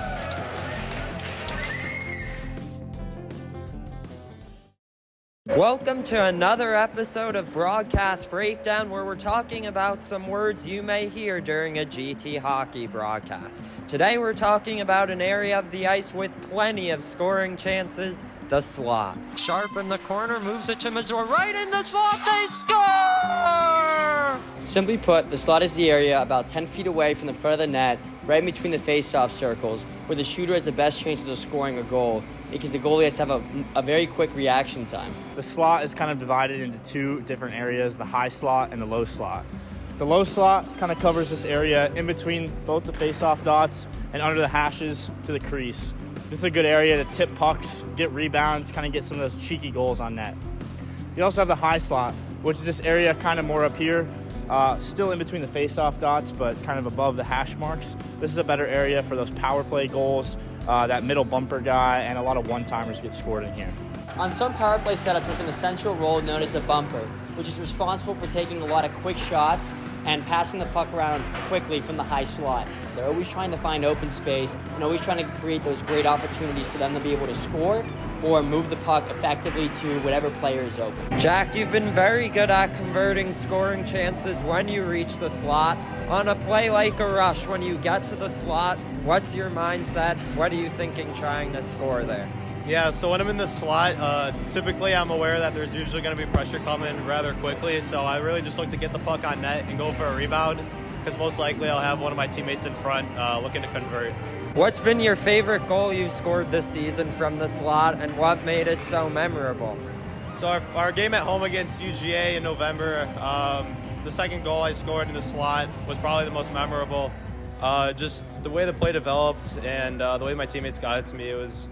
Welcome to another episode of Broadcast Breakdown, where we're talking about some words you may hear during a GT hockey broadcast. Today we're talking about an area of the ice with plenty of scoring chances, the slot. Sharp in the corner, moves it to Mazur, right in the slot, they score! Simply put, the slot is the area about 10 feet away from the front of the net, right in between the face-off circles, where the shooter has the best chances of scoring a goal, because the goalie has to have a very quick reaction time. The slot is kind of divided into two different areas, the high slot and the low slot. The low slot kind of covers this area in between both the face-off dots and under the hashes to the crease. This is a good area to tip pucks, get rebounds, kind of get some of those cheeky goals on net. You also have the high slot, which is this area kind of more up here, still in between the face-off dots, but kind of above the hash marks. This is a better area for those power play goals, that middle bumper guy, and a lot of one-timers get scored in here. On some power play setups, there's an essential role known as the bumper, which is responsible for taking a lot of quick shots and passing the puck around quickly from the high slot. They're always trying to find open space and always trying to create those great opportunities for them to be able to score or move the puck effectively to whatever player is open. Jack, you've been very good at converting scoring chances when you reach the slot. On a play like a rush, when you get to the slot, what's your mindset? What are you thinking trying to score there? Yeah, so when I'm in the slot, typically I'm aware that there's usually going to be pressure coming rather quickly, so I really just look to get the puck on net and go for a rebound. because most likely I'll have one of my teammates in front looking to convert. What's been your favorite goal you've scored this season from the slot, and what made it so memorable? So our game at home against UGA in November, the second goal I scored in the slot was probably the most memorable. Just the way the play developed and the way my teammates got it to me, it was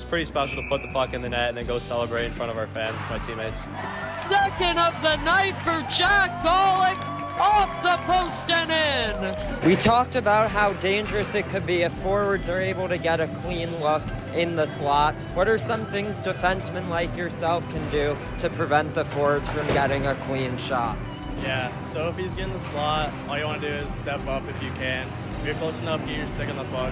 pretty special to put the puck in the net and then go celebrate in front of our fans with my teammates. Second of the night for Jack Golick, off the post and in. We talked about how dangerous it could be if forwards are able to get a clean look in the slot. What are some things defensemen like yourself can do to prevent the forwards from getting a clean shot? Yeah, so if he's getting the slot, all you want to do is step up if you can. If you're close enough, get your stick on the puck.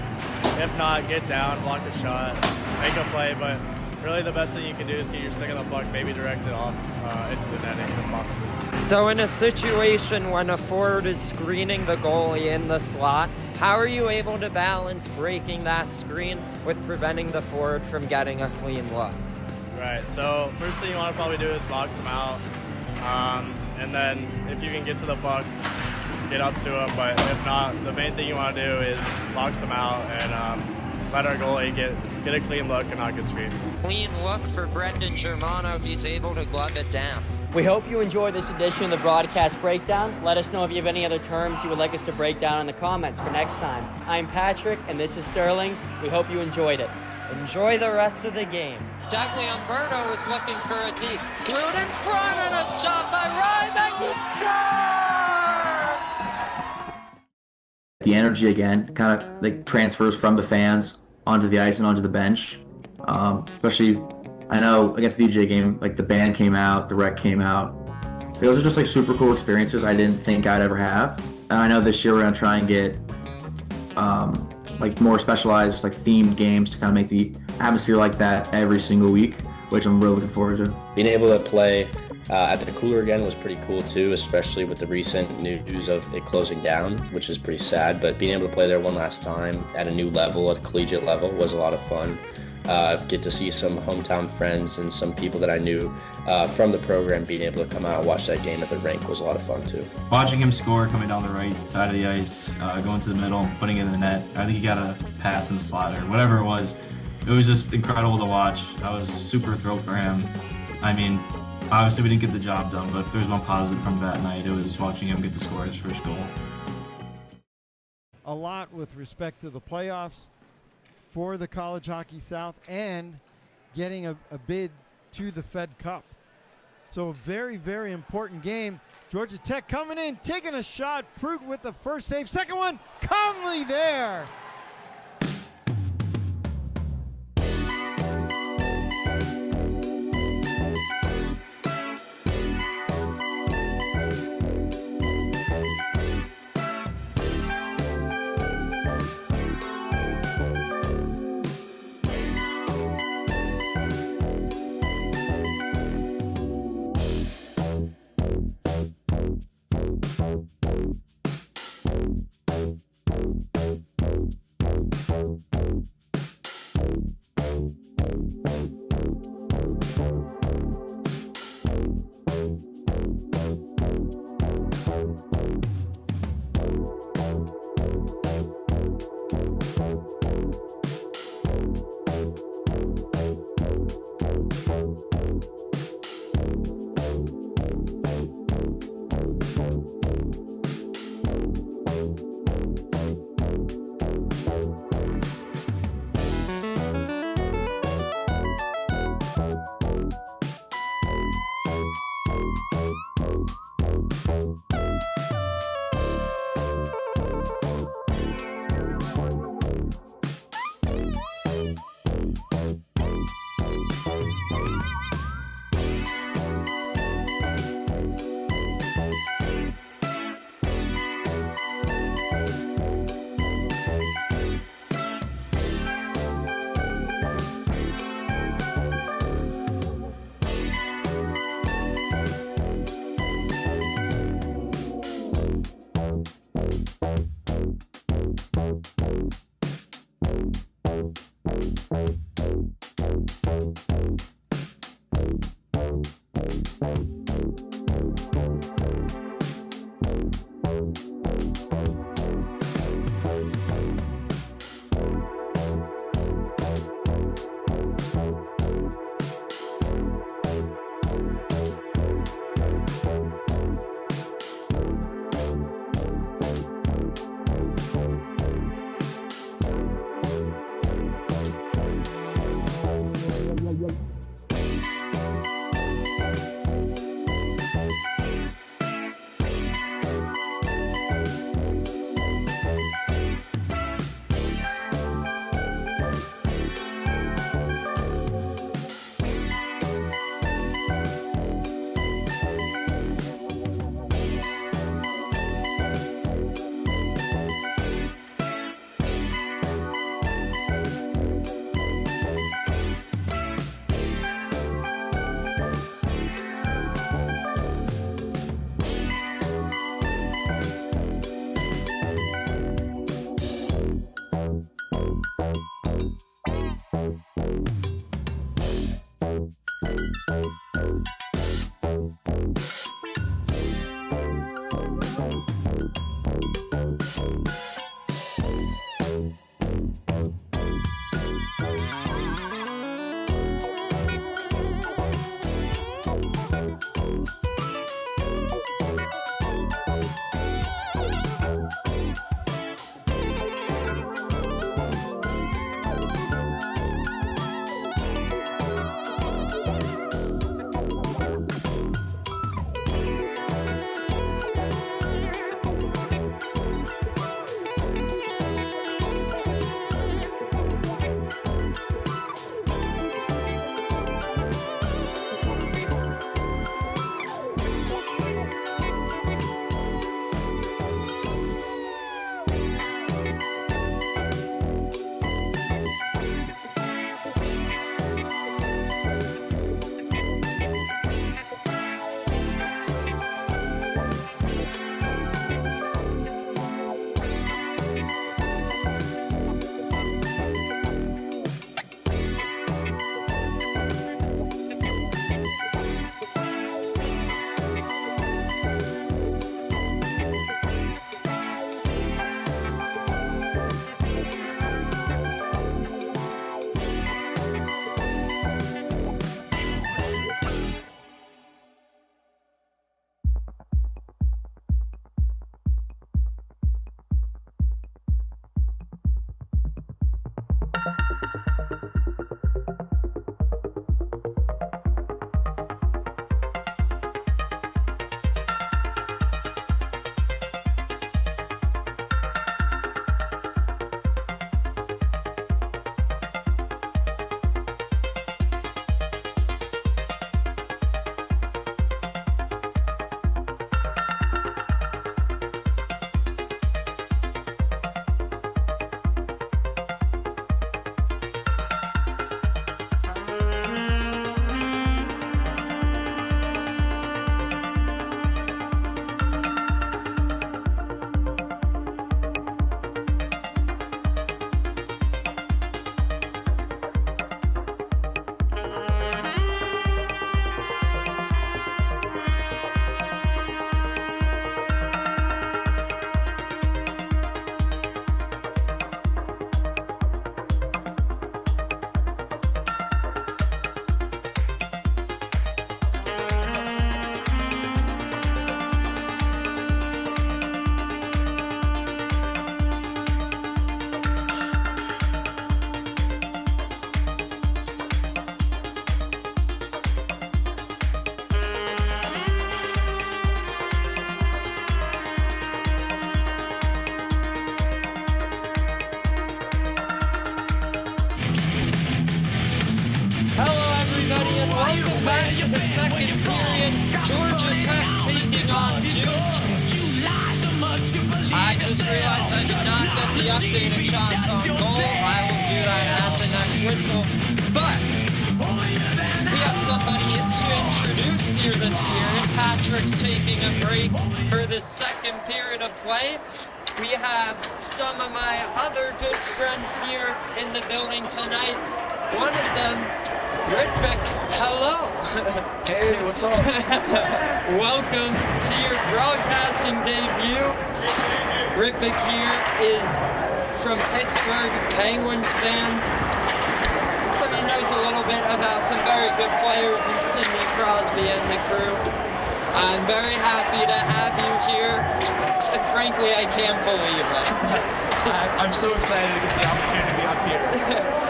If not, get down, block a shot, make a play. But really the best thing you can do is get your stick on the puck, maybe direct it off into the netting if possible. So in a situation when a forward is screening the goalie in the slot, how are you able to balance breaking that screen with preventing the forward from getting a clean look? Right, so first thing you want to probably do is box him out. And then if you can get to the puck, get up to him. But if not, the main thing you want to do is box him out and let our goalie get a clean look and not get screened. Clean look for Brendan Germano. He's able to glove it down. We hope you enjoyed this edition of the Broadcast Breakdown. Let us know if you have any other terms you would like us to break down in the comments for next time. I'm Patrick, and this is Sterling. We hope you enjoyed it. Enjoy the rest of the game. Douglas Umberto is looking for a deep. Root in front and a stop by Ryback. He scores! The energy again kind of like transfers from the fans onto the ice and onto the bench. Especially, I know against the DJ game, like the band came out, the rec came out. Those are just like super cool experiences I didn't think I'd ever have. And I know this year we're gonna try and get like more specialized, like themed games to kind of make the atmosphere like that every single week, which I'm really looking forward to. Being able to play at the Cooler again was pretty cool too, especially with the recent news of it closing down, which is pretty sad. But being able to play there one last time at a new level, at a collegiate level, was a lot of fun. Get to see some hometown friends and some people that I knew from the program being able to come out and watch that game at the rink was a lot of fun too. Watching him score coming down the right side of the ice, going to the middle, putting it in the net. I think he got a pass in the slot or whatever it was. It was just incredible to watch. I was super thrilled for him. I mean, obviously we didn't get the job done, but if there's one positive from that night, it was watching him get to score his first goal. A lot with respect to the playoffs for the College Hockey South and getting a bid to the Fed Cup. So a very, very important game. Georgia Tech coming in, taking a shot. Pruitt with the first save. Second one, Conley there. to the second period. Georgia Tech taking on Duke. I just realized I did not get the updated shots on goal. I will do that at the next whistle. But we have somebody to introduce here this period. Patrick's taking a break for the second period of play. We have some of my other good friends here in the building tonight. One of them, Ritvic, hello. Hey, what's up? Welcome to your broadcasting debut. Ritvic here is from Pittsburgh, Penguins fan. So he knows a little bit about some very good players in Sidney Crosby and the crew. I'm very happy to have you here. And frankly, I can't believe it. I'm so excited to get the opportunity to be up here.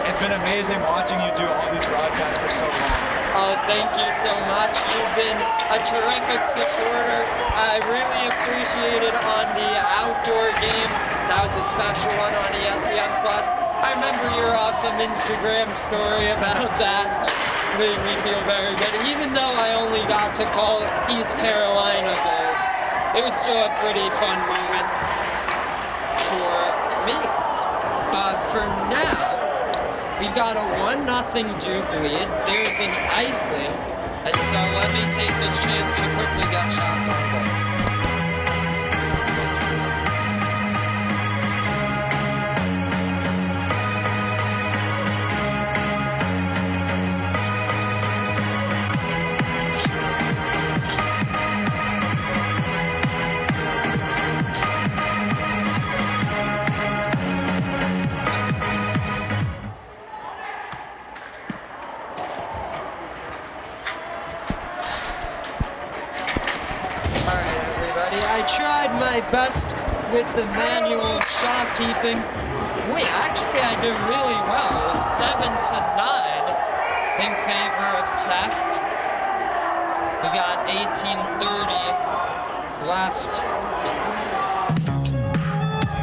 It's been amazing watching you do all these broadcasts for so long. Oh, thank you so much. You've been a terrific supporter. I really appreciate it on the outdoor game. That was a special one on ESPN+. I remember your awesome Instagram story about that. Made me feel very good. Even though I only got to call East Carolina goals, it was still a pretty fun moment for me. But for now, we've got a 1-0 Duke lead. There's an icing. And so let me take this chance to quickly get shots on goal. my best with the manual shot keeping. Wait, actually I did really well. It was 7-9 in favor of Tech. We got 18:30 left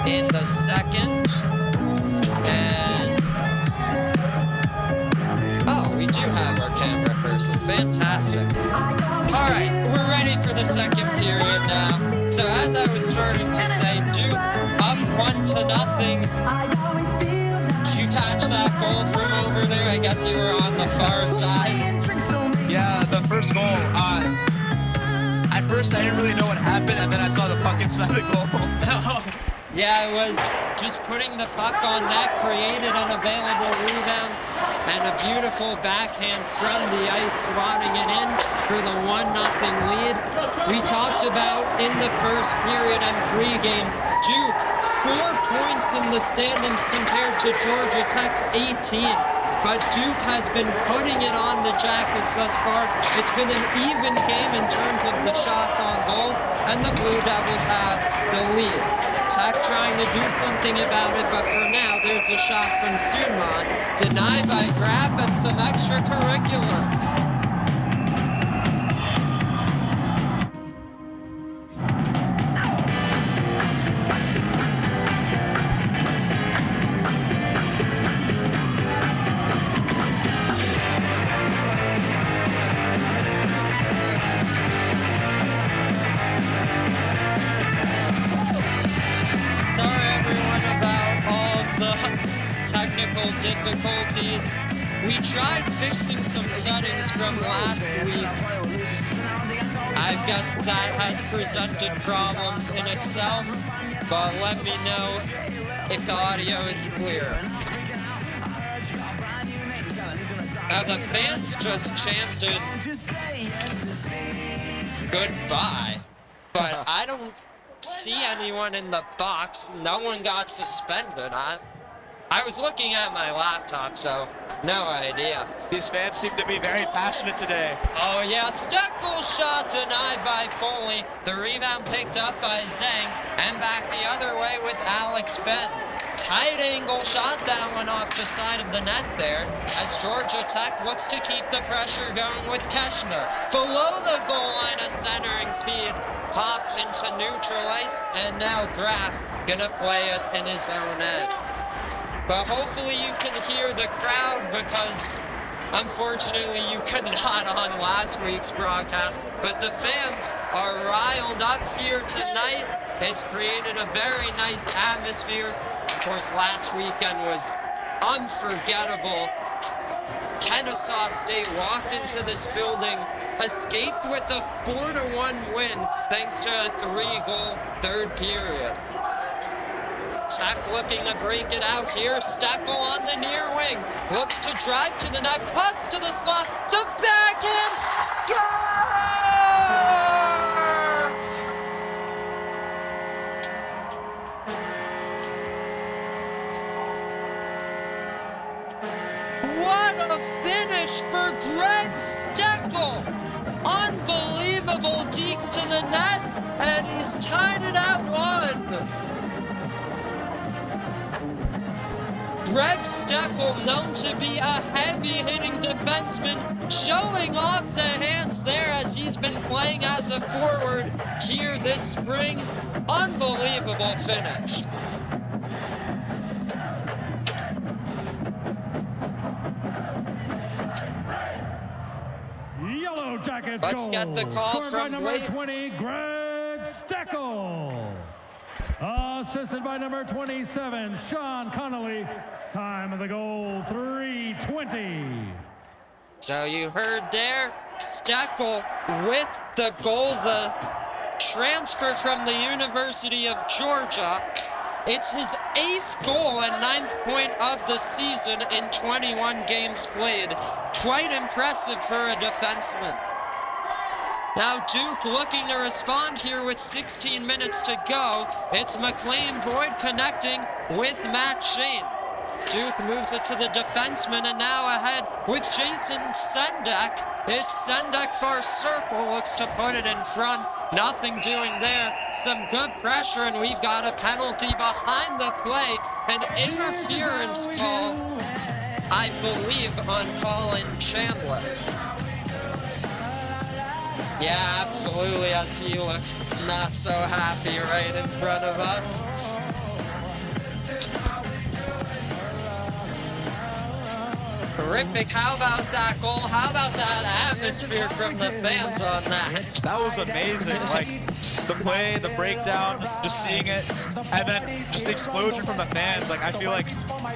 in the second. And oh, we do have our camera person. Fantastic. All right, we're ready for the second period now. So as I was starting to say, Duke up 1-0. Did you catch that goal from over there? I guess you were on the far side. Yeah, the first goal. At first, I didn't really know what happened, and then I saw the puck inside the goal. Yeah, it was just putting the puck on net, created an available rebound, and a beautiful backhand from the ice, swatting it in for the 1-0 lead. We talked about in the first period and pregame, Duke, 4 points in the standings compared to Georgia Tech's 18. But Duke has been putting it on the Jackets thus far. It's been an even game in terms of the shots on goal, and the Blue Devils have the lead. Tech trying to do something about it, but for now, there's a shot from Sunman, denied by Graff and some extracurriculars. Difficulties. We tried fixing some settings from last week. I guess that has presented problems in itself, but let me know if the audio is clear. Now the fans just chanted goodbye, but I don't see anyone in the box. No one got suspended. I was looking at my laptop, so no idea. These fans seem to be very passionate today. Oh yeah, Steckel's shot denied by Foley. The rebound picked up by Zhang, and back the other way with Alex Ben. Tight angle shot, that one off the side of the net there, as Georgia Tech looks to keep the pressure going with Keshner. Below the goal line, a centering feed pops into neutral ice, and now Graff gonna play it in his own end. But hopefully you can hear the crowd, because unfortunately you could not on last week's broadcast. But the fans are riled up here tonight. It's created a very nice atmosphere. Of course, last weekend was unforgettable. Kennesaw State walked into this building, escaped with a 4-1 win thanks to a 3-goal third period. Tech looking to break it out here. Steckel on the near wing. Looks to drive to the net. Cuts to the slot. The backhand. Scores! What a finish for Greg Steckel. Unbelievable dekes to the net. And he's tied it at 1. Greg Steckel, known to be a heavy-hitting defenseman, showing off the hands there as he's been playing as a forward here this spring. Unbelievable finish. Yellow Jackets Let's goal. get the call Scored from by number Blake. 20, Greg Steckel. Assisted by number 27, Sean Connolly. Time of the goal, 3:20. So you heard there, Steckel with the goal, the transfer from the University of Georgia. It's his 8th goal and 9th point of the season in 21 games played. Quite impressive for a defenseman. Now Duke looking to respond here with 16 minutes to go. It's McLean Boyd connecting with Matt Shane. Duke moves it to the defenseman, and now ahead with Jason Sendek. It's Sendek far circle, looks to put it in front. Nothing doing there. Some good pressure, and we've got a penalty behind the play. An interference call, I believe, on Colin Chambliss. Yeah, absolutely, as he looks not so happy right in front of us. Terrific. How about that goal? How about that atmosphere from the fans on that? That was amazing. Like the play, the breakdown, just seeing it, and then just the explosion from the fans. Like I feel like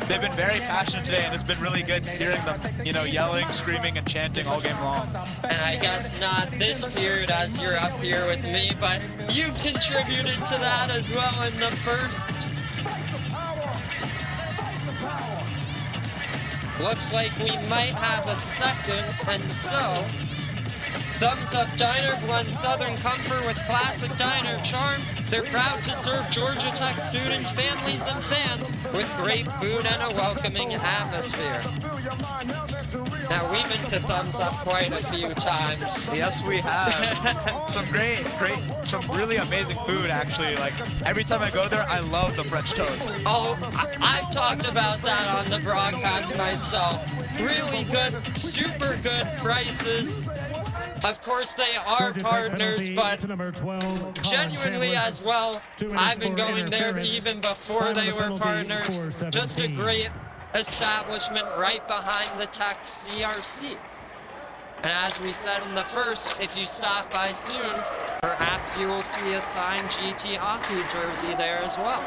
they've been very passionate today, and it's been really good hearing them, you know, yelling, screaming, and chanting all game long. And I guess not this period as you're up here with me, but you've contributed to that as well in the first. Looks like we might have a second, and so Thumbs Up Diner blends Southern comfort with classic diner charm. They're proud to serve Georgia Tech students, families, and fans with great food and a welcoming atmosphere. Now, we've been to Thumbs Up quite a few times. Yes, we have. Some some really amazing food, actually. Like, every time I go there, I love the French toast. Oh, I've talked about that on the broadcast myself. Really good, super good prices. Of course, they are partners, but genuinely as well, I've been going there even before they were partners. Just a great establishment right behind the Tech CRC. And as we said in the first, if you stop by soon, perhaps you will see a signed GT hockey jersey there as well.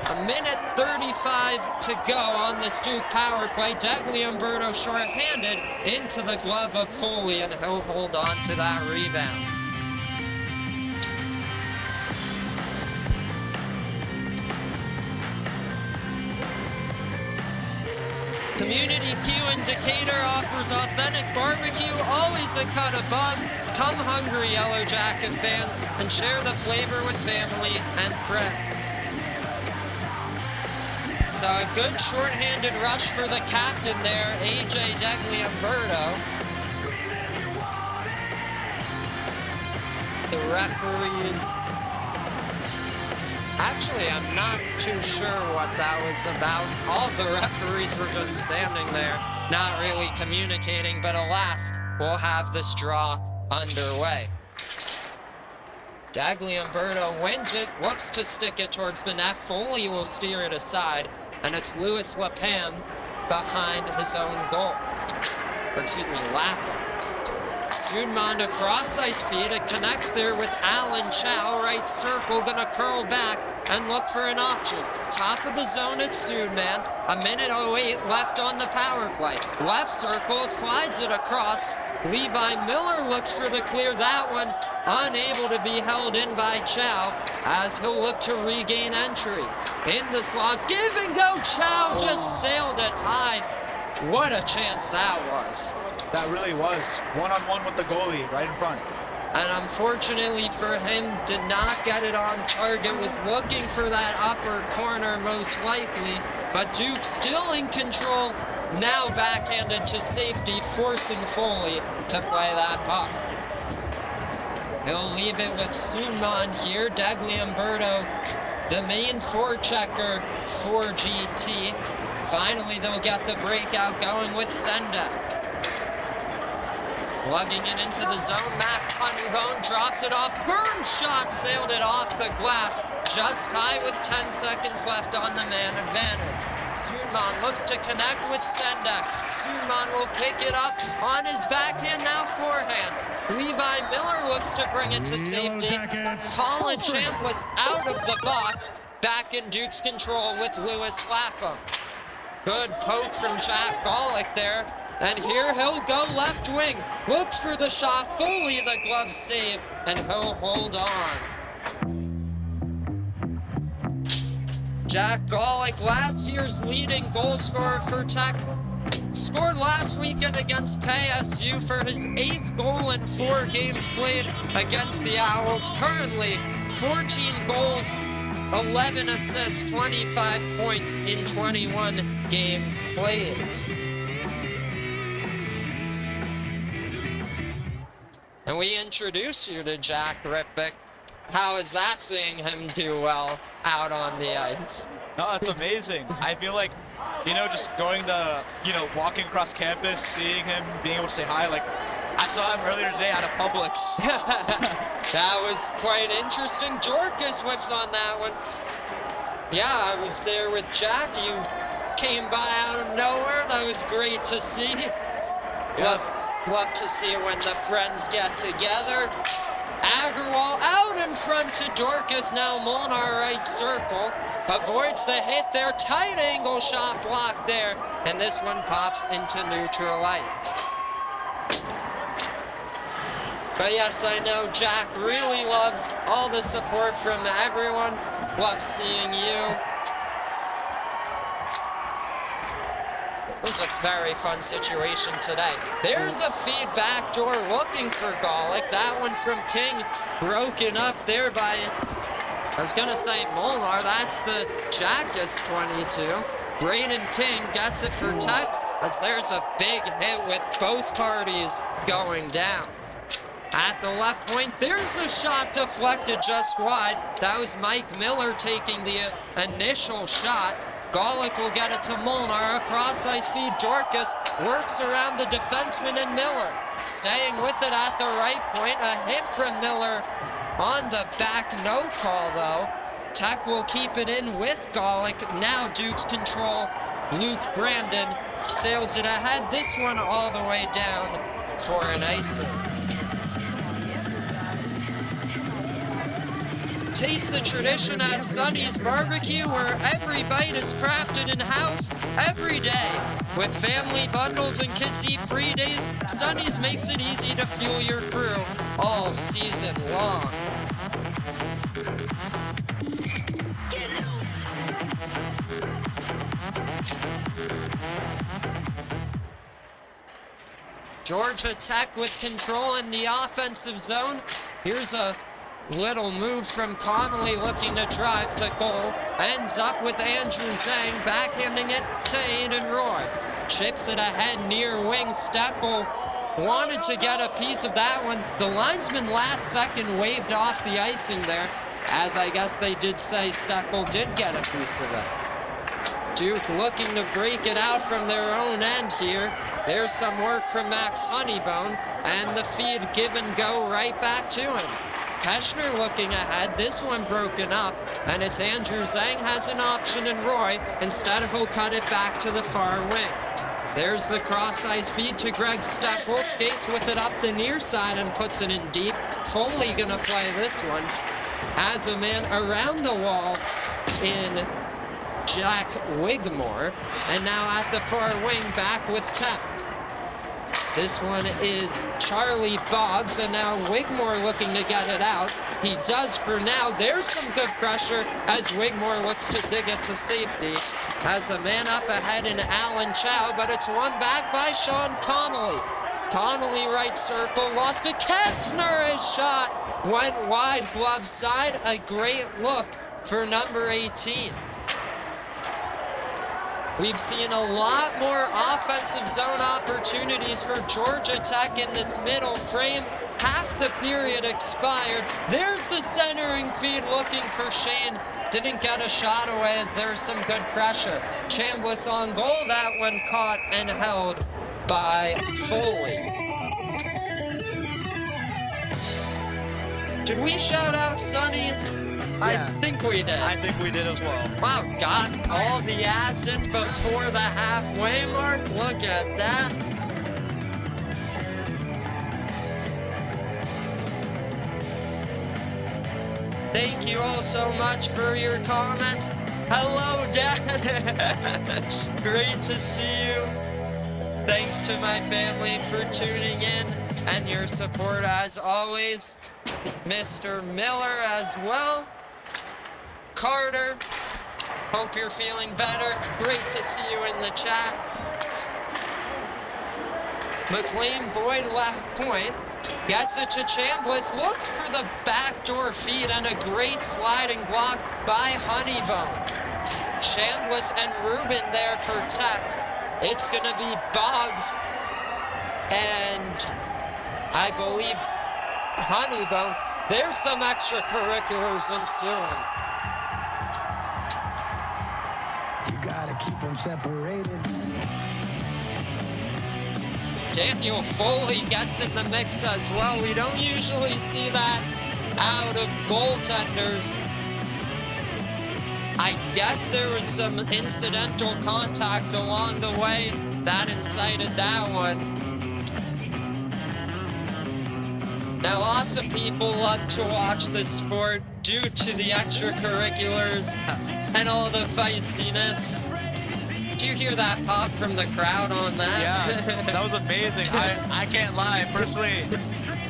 A minute 35 to go on this Duke power play. Umberto shorthanded into the glove of Foley, and he'll hold on to that rebound. Community Q in Decatur offers authentic barbecue, always a cut above. Come hungry, Yellow Jacket fans, and share the flavor with family and friends. So a good shorthanded rush for the captain there, AJ Umberto. The referees. Actually, I'm not too sure what that was about. All the referees were just standing there, not really communicating, but alas, we'll have this draw underway. Umberto wins it, looks to stick it towards the net. Foley will steer it aside, and it's Louis Lapam behind his own goal. Or excuse me, Lapham. Sudmond across ice feed. It connects there with Alan Chow. Right circle, gonna curl back and look for an option. Top of the zone, it's Sudman. A minute 08 left on the power play. Left circle, slides it across. Levi Miller looks for the clear. That one unable to be held in by Chow as he'll look to regain entry. In the slot, give and go. Chow just sailed it high. What a chance that was. That really was. One-on-one with the goalie right in front. And unfortunately for him, did not get it on target. Was looking for that upper corner most likely. But Duke still in control. Now backhanded to safety, forcing Foley to play that puck. He'll leave it with Sudman here. Umberto, the main forechecker for GT. Finally, they'll get the breakout going with Sendak. Lugging it into the zone, Max Honeybone drops it off. Burns shot, sailed it off the glass. Just high with 10 seconds left on the man advantage. Sudman looks to connect with Sendak. Sudman will pick it up on his backhand, now forehand. Levi Miller looks to bring it to safety. Colin Chambliss out of the box. Back in Duke's control with Louis Lapham. Good poke from Jack Golick there. And here he'll go left wing. Looks for the shot. Foley the glove save. And he'll hold on. Jack Golick, last year's leading goal scorer for Tech, scored last weekend against KSU for his 8th goal in 4 games played against the Owls. Currently, 14 goals, 11 assists, 25 points in 21 games played. And we introduced you to Jack Rippick. How is that seeing him do well out on the ice? No, that's amazing. I feel like, just going walking across campus, seeing him, being able to say hi, like, I saw him earlier today out of Publix. That was quite interesting. Dorcas whiffs on that one. Yeah, I was there with Jack. You came by out of nowhere. That was great to see. Love to see when the friends get together. Agarwal out in front to Dorcas. Now Molnar right circle. Avoids the hit there. Tight angle shot blocked there. And this one pops into neutral ice. But yes, I know Jack really loves all the support from everyone. Love seeing you. It was a very fun situation today. There's a feed backdoor looking for Golick. That one from King broken up there by, I was going to say Molnar. That's the Jackets 22. Braden King gets it for Tech as there's a big hit with both parties going down. At the left point, there's a shot deflected just wide. That was Mike Miller taking the initial shot. Golick will get it to Molnar. A cross-ice feed. Dorcas works around the defenseman and Miller. Staying with it at the right point. A hit from Miller on the back. No call, though. Tech will keep it in with Golick. Now Duke's control. Luke Brandon sails it ahead. This one all the way down for an icing. Taste the tradition at Sonny's Barbecue, where every bite is crafted in-house every day. With family bundles and kids eat free days, Sonny's makes it easy to fuel your crew all season long. Georgia Tech with control in the offensive zone. Here's a little move from Connolly looking to drive the goal. Ends up with Andrew Zhang backhanding it to Aiden Roy. Chips it ahead near wing. Steckel wanted to get a piece of that one. The linesman last second waved off the icing there, as I guess they did say Steckel did get a piece of it. Duke looking to break it out from their own end here. There's some work from Max Honeybone, and the feed give and go right back to him. Keschner looking ahead, this one broken up, and it's Andrew Zhang has an option in Roy. Instead, he'll cut it back to the far wing. There's the cross-ice feed to Greg Steckel, skates with it up the near side and puts it in deep. Foley gonna play this one. Has a man around the wall in Jack Wigmore, and now at the far wing back with Tech. This one is Charlie Boggs, and now Wigmore looking to get it out. He does for now. There's some good pressure as Wigmore looks to dig it to safety. Has a man up ahead in Alan Chow, but it's won back by Sean Connolly. Connolly right circle, lost to Ketzner. His shot went wide glove side. A great look for number 18. We've seen a lot more offensive zone opportunities for Georgia Tech in this middle frame. Half the period expired. There's the centering feed looking for Shane. Didn't get a shot away as there's some good pressure. Chambliss on goal. That one caught and held by Foley. Did we shout out Sonny's? I think we did. I think we did as well. Wow, got all the ads in before the halfway mark. Look at that. Thank you all so much for your comments. Hello, Dad. Great to see you. Thanks to my family for tuning in and your support as always. Mr. Miller as well. Carter, hope you're feeling better. Great to see you in the chat. McLean Boyd left point, gets it to Chambliss, looks for the backdoor feed and a great sliding block by Honeybone. Chambliss and Rubin there for Tech. It's gonna be Boggs and I believe Honeybone. There's some extracurriculars ensuing. You gotta keep them separated. Daniel Foley gets in the mix as well. We don't usually see that out of goaltenders. I guess there was some incidental contact along the way that incited that one. Now, lots of people love to watch this sport due to the extracurriculars and all the feistiness. Did you hear that pop from the crowd on that? Yeah, that was amazing. I can't lie. Personally,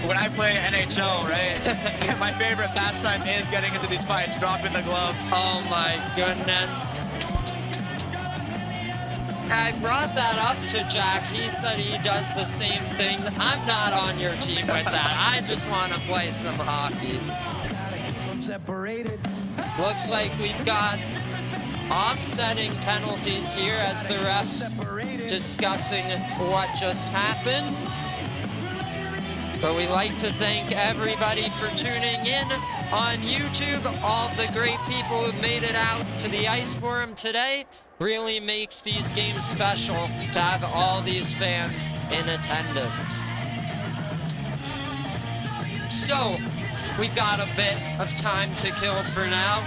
when I play NHL, right, my favorite pastime is getting into these fights, dropping the gloves. Oh my goodness. I brought that up to Jack. He said he does the same thing. I'm not on your team with that. I just want to play some hockey. Looks like we've got offsetting penalties here as the refs discussing what just happened. But we like to thank everybody for tuning in on YouTube. All the great people who made it out to the ice for him today. Really makes these games special to have all these fans in attendance. So, we've got a bit of time to kill for now.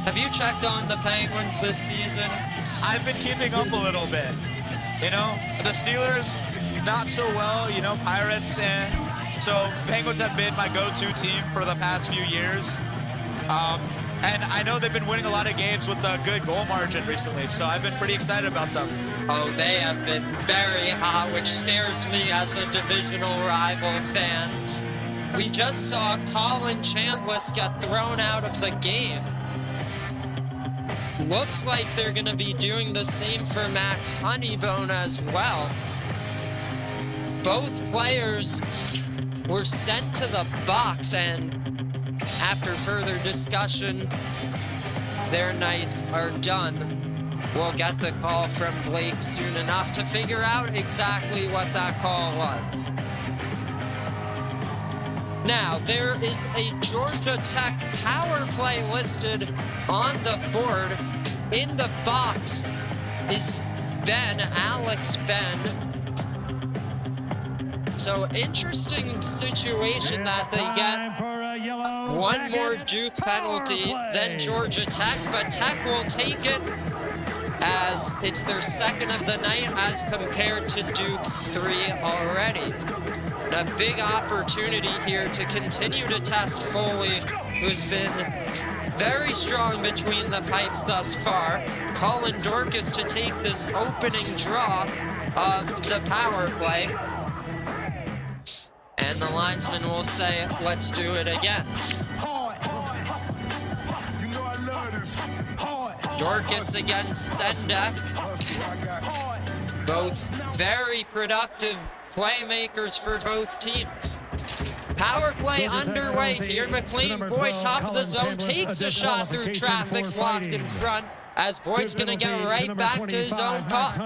Have you checked on the Penguins this season? I've been keeping up a little bit. You know, the Steelers, not so well, you know, Pirates, so Penguins have been my go-to team for the past few years. And I know they've been winning a lot of games with a good goal margin recently, so I've been pretty excited about them. Oh, they have been very hot, which scares me as a divisional rival fan. We just saw Colin Chambliss get thrown out of the game. Looks like they're going to be doing the same for Max Honeybone as well. Both players were sent to the box, and after further discussion, their nights are done. We'll get the call from Blake soon enough to figure out exactly what that call was. Now, there is a Georgia Tech power play listed on the board. In the box is Alex Ben. So, interesting situation that they get one more Duke penalty than Georgia Tech, but Tech will take it as it's their second of the night as compared to Duke's 3 already. A big opportunity here to continue to test Foley, who's been very strong between the pipes thus far. Colin Dorcas to take this opening draw of the power play. And the linesman will say, let's do it again. Dorcas against Sendek. Both very productive playmakers for both teams. Power play underway here. McLean Boyd, top of the zone, takes a shot through traffic, blocked in front. As Boyd's gonna get right back to his own puck.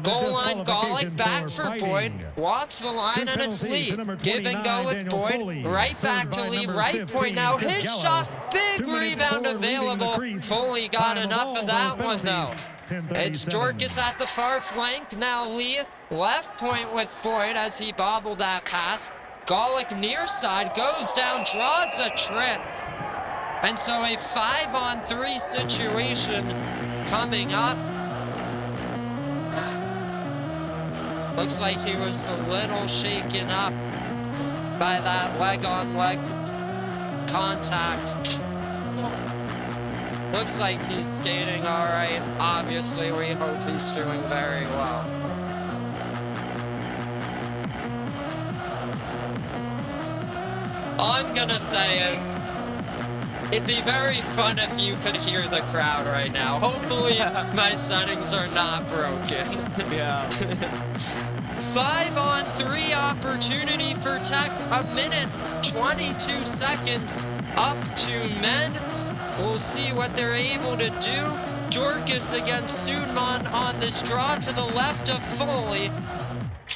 Goal line, Golick back for Boyd. Walks the line and it's Lee. Give and go with Boyd. Right back to Lee, right point now. Hit shot, big rebound available. Foley got enough of that one though. It's Dorcas at the far flank. Now Lee, left point with Boyd as he bobbled that pass. Golick near side, goes down, draws a trip. And so a 5-on-3 situation coming up. Looks like he was a little shaken up by that leg-on-leg contact. Looks like he's skating all right. Obviously, we hope he's doing very well. All I'm gonna say is, it'd be very fun if you could hear the crowd right now. Hopefully, my settings are not broken. Yeah. 5-on-3 opportunity for Tech. 1 minute, 22 seconds up to men. We'll see what they're able to do. Dorcas against Sudman on this draw to the left of Foley.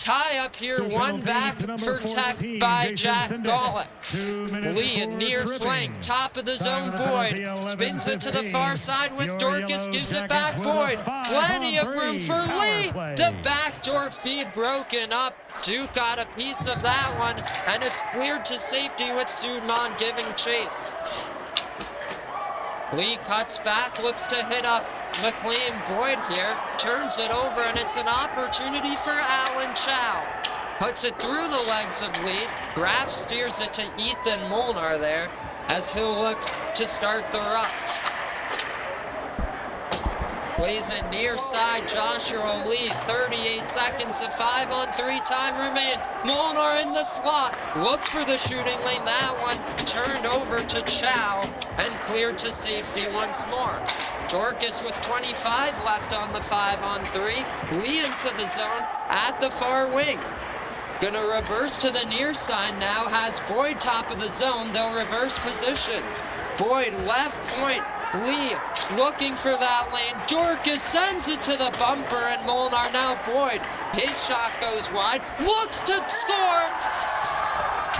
Tie up here, one back for Tech by Jack Golick. Lee, near flank, top of the zone, Boyd. Spins it to the far side with Dorcas, gives it back, Boyd. Plenty of room for Lee. The backdoor feed broken up. Duke got a piece of that one, and it's cleared to safety with Sudman giving chase. Lee cuts back, looks to hit up McLean. Boyd here, turns it over, and it's an opportunity for Alan Chow. Puts it through the legs of Lee. Graf steers it to Ethan Molnar there, as he'll look to start the rush. Plays it near side, Joshua Lee, 38 seconds of 5-on-3 time remain. Molnar in the slot, looks for the shooting lane, that one turned over to Chow and cleared to safety once more. Dorcas with 25 left on the 5-on-3, Lee into the zone at the far wing. Gonna reverse to the near side now, has Boyd top of the zone, they'll reverse positions. Boyd left point, Lee looking for that lane. Dorcas sends it to the bumper, and Molnar now Boyd. His shot goes wide, looks to score.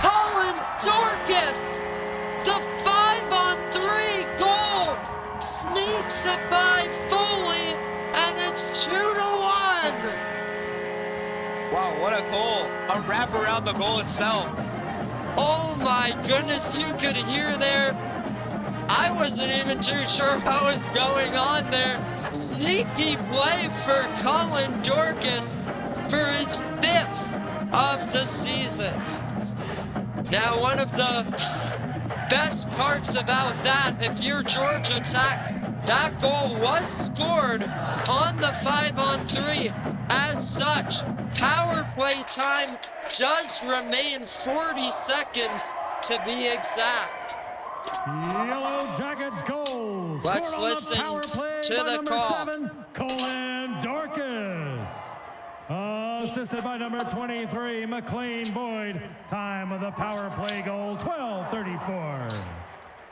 Colin Dorcas, the 5-on-3 goal, sneaks it by Foley, and it's 2-1. Wow, what a goal. A wrap around the goal itself. Oh my goodness, you could hear there. I wasn't even too sure what was going on there. Sneaky play for Colin Dorcas for his 5th of the season. Now, one of the best parts about that, if you're Georgia Tech, that goal was scored on the 5-on-3. As such, power play time does remain 40 seconds to be exact. Yellow Jackets goals. Let's listen to the call. 7, Colin Dorcas. Assisted by number 23, McLean Boyd. Time of the power play goal, 12:34.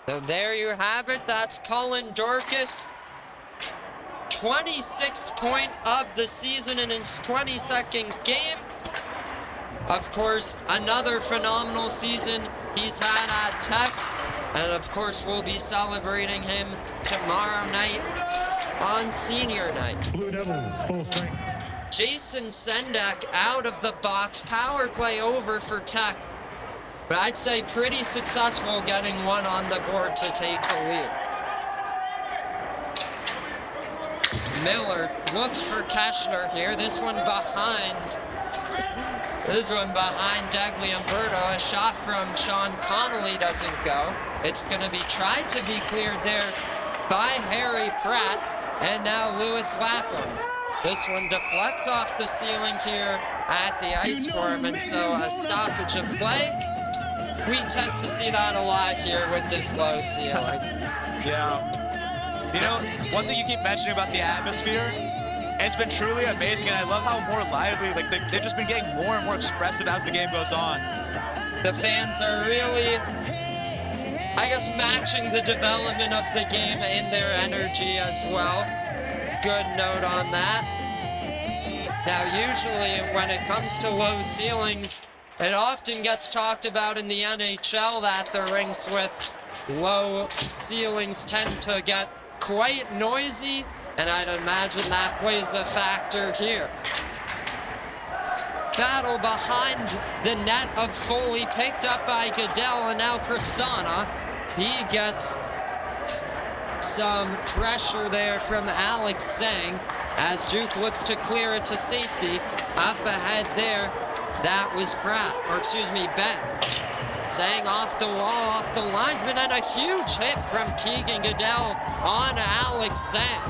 So there you have it. That's Colin Dorcas. 26th point of the season in his 22nd game. Of course, another phenomenal season he's had at Tech. And of course, we'll be celebrating him tomorrow night on senior night. Blue Devils, full strength. Jason Sendek out of the box. Power play over for Tech. But I'd say pretty successful getting one on the board to take the lead. Miller looks for Keshner here. This one behind Degli Umberto. A shot from Sean Connolly doesn't go. It's going to be tried to be cleared there by Harry Pratt. And now Lewis Lapham. This one deflects off the ceiling here at the ice for him, and so a stoppage of play. We tend to see that a lot here with this low ceiling. Yeah. You know, one thing you keep mentioning about the atmosphere, it's been truly amazing, and I love how more lively, like they've just been getting more and more expressive as the game goes on. The fans are really, I guess, matching the development of the game in their energy as well. Good note on that. Now, usually when it comes to low ceilings, it often gets talked about in the NHL that the rinks with low ceilings tend to get quite noisy, and I'd imagine that plays a factor here. Battle behind the net of Foley, picked up by Goodell, and now Prasanna. He gets some pressure there from Alex Zhang as Duke looks to clear it to safety. Up ahead there, that was Ben. Zhang off the wall, off the linesman, and a huge hit from Keegan Goodell on Alex Zhang.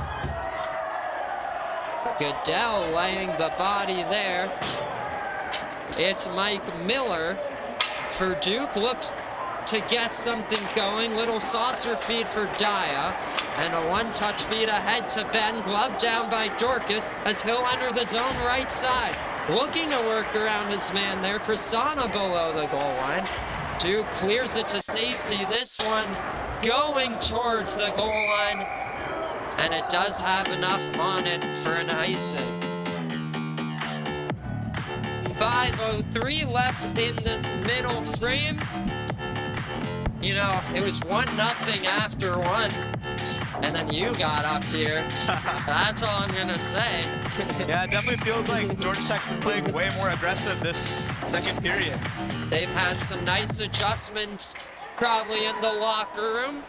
Goodell laying the body there. It's Mike Miller for Duke. Looks to get something going. Little saucer feed for Daya. And a one-touch feed ahead to Ben. Glove down by Dorcas as he'll enter the zone right side. Looking to work around his man there. Prasanna below the goal line. Duke clears it to safety. This one going towards the goal line. And it does have enough on it for an icing. 5:03 left in this middle frame. You know, it was 1-0 after one, and then you got up here. That's all I'm gonna say. Yeah, it definitely feels like Georgia Tech's been playing way more aggressive this second period. They've had some nice adjustments, probably in the locker room,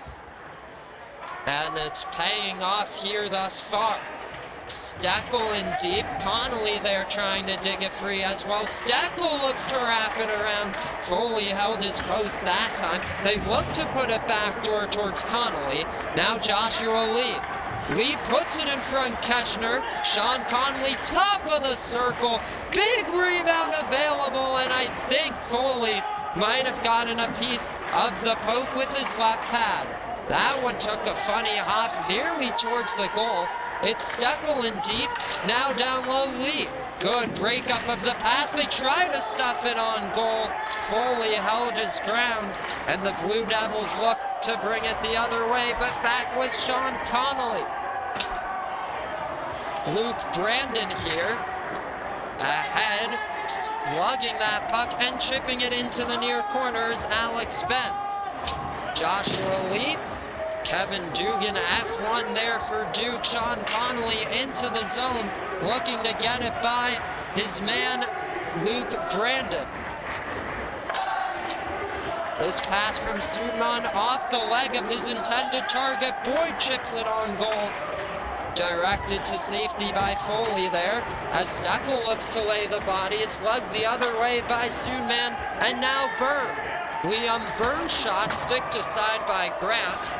and it's paying off here thus far. Steckel in deep. Connolly there trying to dig it free as well. Steckel looks to wrap it around. Foley held his post that time. They look to put it backdoor towards Connolly. Now Joshua Lee. Lee puts it in front, Keshner. Sean Connolly, top of the circle. Big rebound available, and I think Foley might have gotten a piece of the poke with his left pad. That one took a funny hop nearly towards the goal. It's Steckel in deep, now down low Lee. Good breakup of the pass. They try to stuff it on goal. Foley held his ground, and the Blue Devils look to bring it the other way, but back with Sean Connolly. Luke Brandon here, ahead, slugging that puck and chipping it into the near corner is Alex Ben. Joshua Lee. Kevin Dugan, F1 there for Duke. Sean Connolly into the zone, looking to get it by his man, Luke Brandon. This pass from Sudman off the leg of his intended target. Boyd chips it on goal. Directed to safety by Foley there. As Steckel looks to lay the body, it's lugged the other way by Sudman, and now Byrne. Liam Byrne's shot sticked aside by Graff.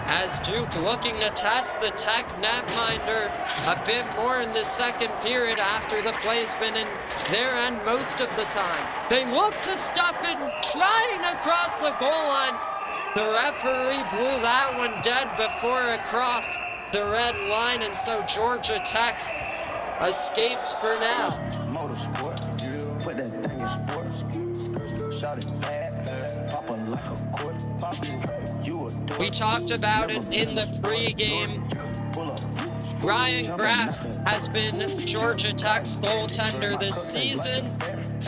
As Duke looking to test the Tech netminder a bit more in the second period after the play's been in their end most of the time. They look to stuff it, trying to cross the goal line. The referee blew that one dead before it crossed the red line, and so Georgia Tech escapes for now. Motorsport, put that thing in sports. Shot it bad, pop it like a court. We talked about it in the pregame. Ryan Graff has been Georgia Tech's goaltender this season.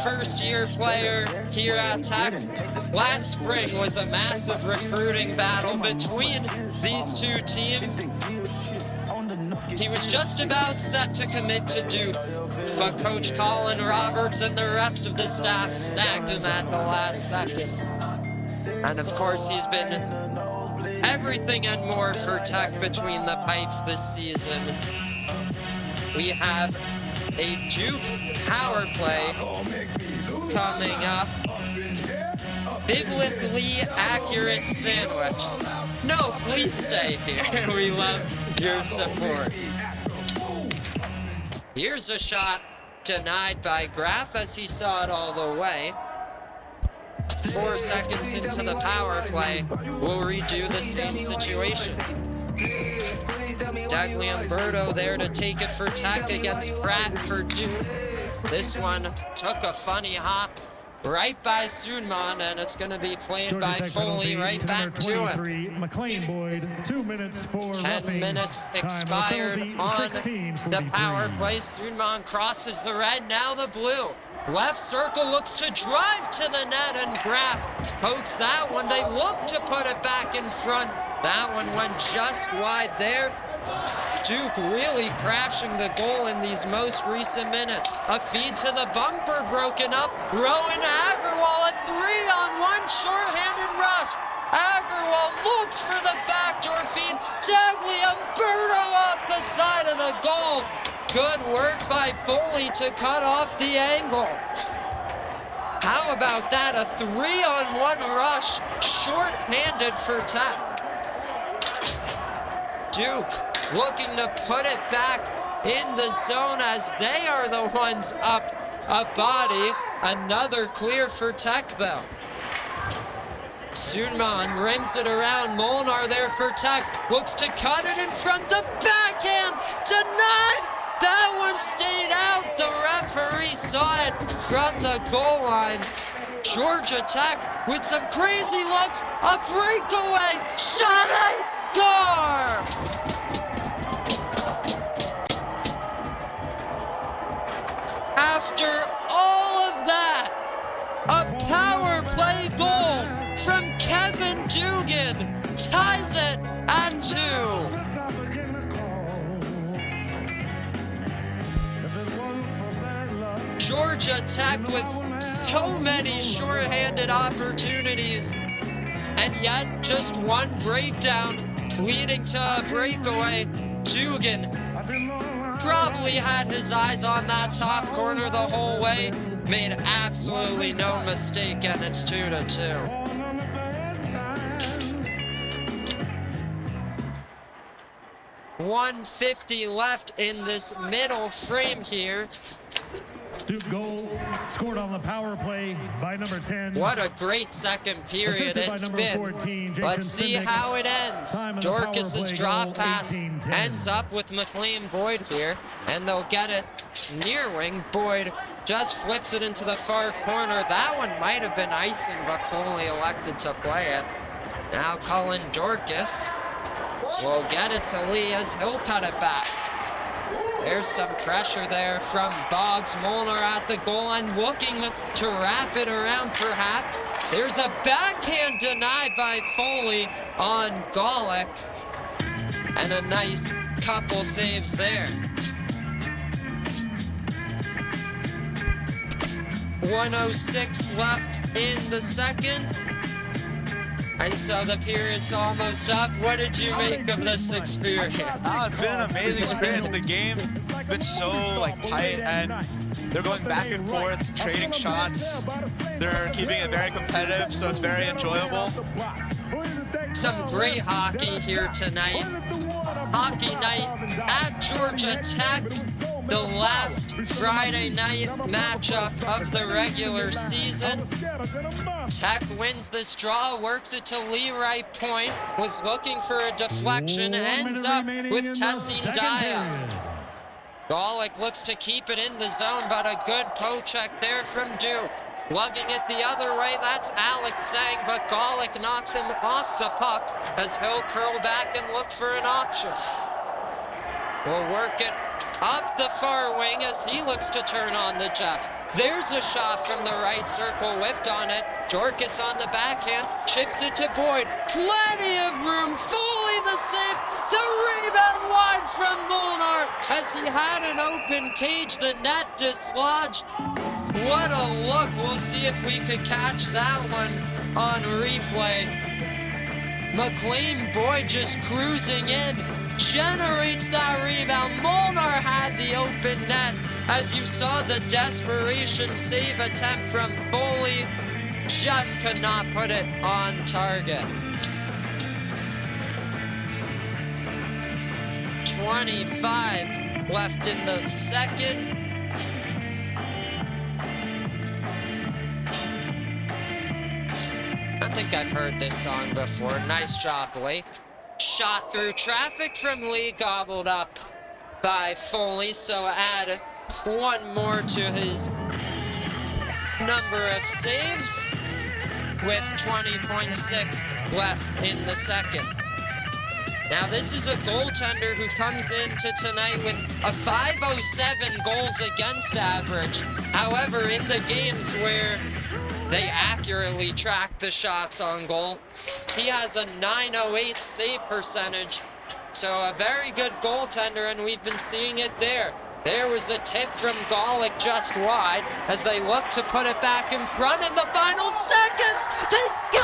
First-year player here at Tech. Last spring was a massive recruiting battle between these two teams. He was just about set to commit to Duke, but Coach Colin Roberts and the rest of the staff snagged him at the last second. And of course, he's been everything and more for Tech between the pipes this season. We have a Duke power play coming up. Biblically accurate sandwich. No, please stay here. We love your support. Here's a shot denied by Graff as he saw it all the way. 4 seconds into the power play, we'll redo the same situation. Dagliamberto there to take it for Tech against Pratt for Duke. This one took a funny hop right by Sunman, and it's going to be played Georgia by Tech Foley right back to him. McLean Boyd, 2 minutes for 10 minutes expired on the power play. Sunman crosses the red, now the blue. Left circle looks to drive to the net, and Graff pokes that one. They look to put it back in front. That one went just wide there. Duke really crashing the goal in these most recent minutes. A feed to the bumper broken up. Rowan Agarwal, a 3-on-1 short-handed rush. Agarwal looks for the backdoor feed. Dagliamberto off the side of the goal. Good work by Foley to cut off the angle. How about that? A 3-on-1 rush, short-handed for Tech. Duke looking to put it back in the zone as they are the ones up a body. Another clear for Tech though. Sunman rims it around. Molnar there for Tech. Looks to cut it in front. The backhand denied. That one stayed out. The referee saw it from the goal line. Georgia Tech with some crazy looks. A breakaway. Shot and score! After all Georgia Tech with so many shorthanded opportunities, and yet just one breakdown leading to a breakaway. Dugan probably had his eyes on that top corner the whole way, made absolutely no mistake, and it's 2-2. 150 left in this middle frame here. Duke goal scored on the power play by number 10. What a great second period it's been. 14, Let's see how it ends. Dorcas's drop pass ends up with McLean Boyd here, and they'll get it near wing. Boyd just flips it into the far corner. That one might have been icing, but Foley elected to play it. Now Cullen Dorcas will get it to Lee as he'll cut it back. There's some pressure there from Boggs. Molnar at the goal line looking to wrap it around perhaps. There's a backhand denied by Foley on Golick. And a nice couple saves there. 1:06 left in the second. And so the period's almost up. What did you make of this experience? Oh, it's been an amazing experience. The game's been so tight, and they're going back and forth, trading shots. They're keeping it very competitive, so it's very enjoyable. Some great hockey here tonight. Hockey night at Georgia Tech. The last Friday night matchup of the regular season. Tech wins this draw, works it to Leroy Point, was looking for a deflection, ends up with Tessin Daya. Golick looks to keep it in the zone, but a good poke check there from Duke. Lugging it the other way, that's Alex Sang, but Golick knocks him off the puck as he'll curl back and look for an option. We'll work it up the far wing as he looks to turn on the Jets. There's a shot from the right circle, whiffed on it. Dorcas on the backhand, chips it to Boyd. Plenty of room, Foley the save, the rebound wide from Molnar as he had an open cage, the net dislodged. What a look, we'll see if we could catch that one on replay. McLean Boyd just cruising in, generates that rebound. Molnar had the open net. As you saw, the desperation save attempt from Foley just could not put it on target. 25 left in the second. I think I've heard this song before. Nice job, Blake. Shot through traffic from Lee, gobbled up by Foley, so add one more to his number of saves with 20.6 left in the second. Now this is a goaltender who comes into tonight with a .507 goals against average. However, in the games where they accurately track the shots on goal, he has a .908 save percentage. So a very good goaltender, and we've been seeing it there. There was a tip from Golick just wide as they look to put it back in front in the final seconds. They score!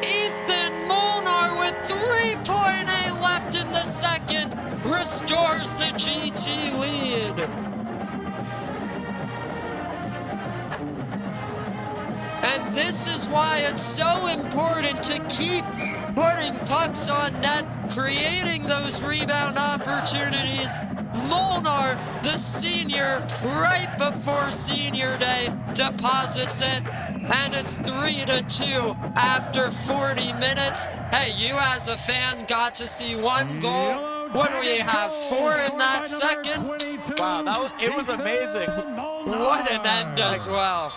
Ethan Molnar with 3.8 left in the second restores the GT lead. And this is why it's so important to keep putting pucks on net, creating those rebound opportunities. Molnar, the senior, right before senior day, deposits it, and it's 3-2 after 40 minutes. Hey, you as a fan got to see one goal. What do we have, 4 in that second? Wow, it was amazing. What an end as well.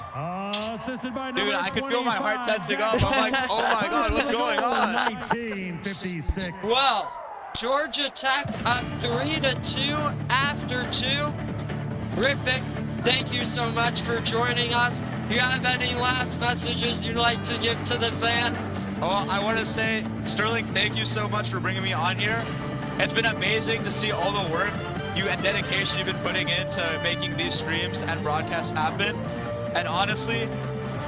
Dude, I could feel my heart tensing up. I'm like, oh my God, what's going on? 1956. Well, Georgia Tech up 3-2 after 2. Riffick, thank you so much for joining us. you have any last messages you'd like to give to the fans? Well, I want to say, Sterling, thank you so much for bringing me on here. It's been amazing to see all the work and dedication you've been putting into making these streams and broadcasts happen. And honestly,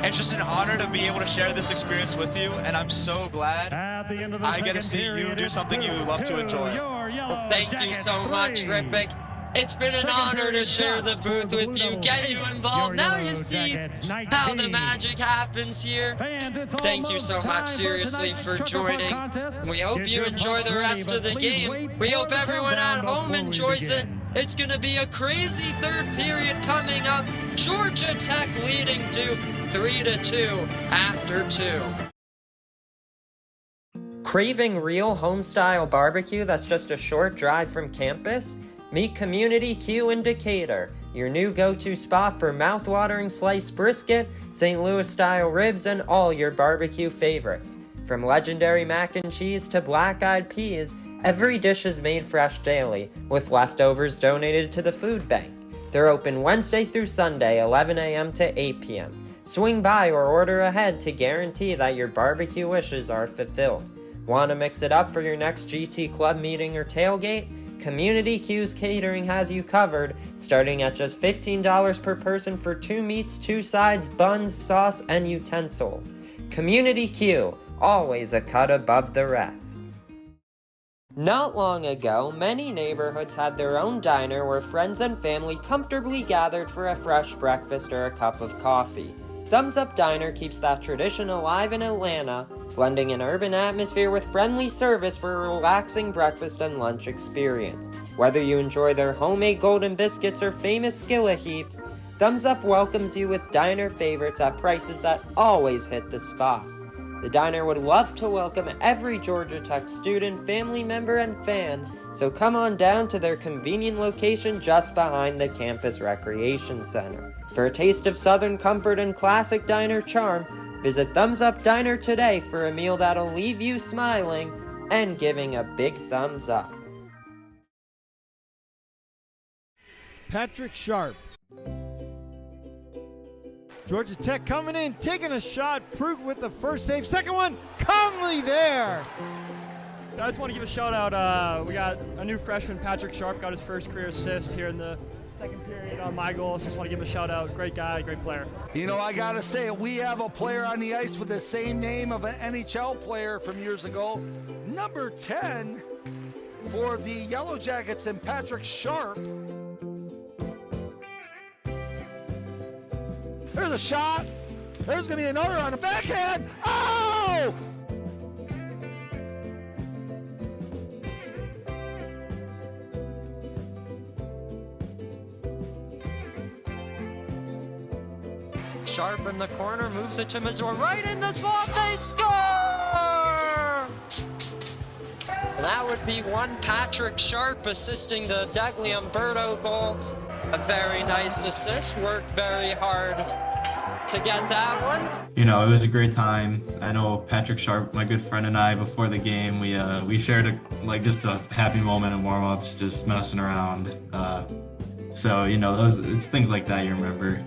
it's just an honor to be able to share this experience with you, and I'm so glad I get to see you do something you love to enjoy. Well, thank you so much, Rippick. It's been an honor to share the booth with you, get you involved. Now you see how the magic happens here. Thank you so much, seriously, for joining. We hope you enjoy the rest of the game. We hope everyone at home enjoys it. It's going to be a crazy third period coming up. Georgia Tech leading Duke 3-2 after 2. Craving real home-style barbecue that's just a short drive from campus? Meet Community Q in Decatur, your new go-to spot for mouth-watering sliced brisket, St. Louis-style ribs, and all your barbecue favorites. From legendary mac and cheese to black-eyed peas, every dish is made fresh daily, with leftovers donated to the food bank. They're open Wednesday through Sunday, 11 a.m. to 8 p.m. Swing by or order ahead to guarantee that your barbecue wishes are fulfilled. Want to mix it up for your next GT Club meeting or tailgate? Community Q's Catering has you covered, starting at just $15 per person for 2 meats, 2 sides, buns, sauce, and utensils. Community Q, always a cut above the rest. Not long ago, many neighborhoods had their own diner where friends and family comfortably gathered for a fresh breakfast or a cup of coffee. Thumbs Up Diner keeps that tradition alive in Atlanta, blending an urban atmosphere with friendly service for a relaxing breakfast and lunch experience. Whether you enjoy their homemade golden biscuits or famous skillet heaps, Thumbs Up welcomes you with diner favorites at prices that always hit the spot. The diner would love to welcome every Georgia Tech student, family member, and fan, so come on down to their convenient location just behind the campus recreation center. For a taste of Southern comfort and classic diner charm, visit Thumbs Up Diner today for a meal that'll leave you smiling and giving a big thumbs up. Patrick Sharp. Georgia Tech coming in, taking a shot. Pruitt with the first save. Second one, Conley there. I just want to give a shout out. We got a new freshman, Patrick Sharp, got his first career assist here in the second period on my goal. So just want to give him a shout out. Great guy, great player. You know, I got to say, we have a player on the ice with the same name of an NHL player from years ago. Number 10 for the Yellow Jackets and Patrick Sharp. There's a shot. There's going to be another on the backhand. Oh! Sharp in the corner, moves it to Missouri, right in the slot, they score! That would be one Patrick Sharp assisting the Degli Umberto goal. A very nice assist, worked very hard to get that one. You know, it was a great time. I know Patrick Sharp, my good friend, and I, before the game, we shared just a happy moment in warm-ups, just messing around. So, you know, it's things like that you remember.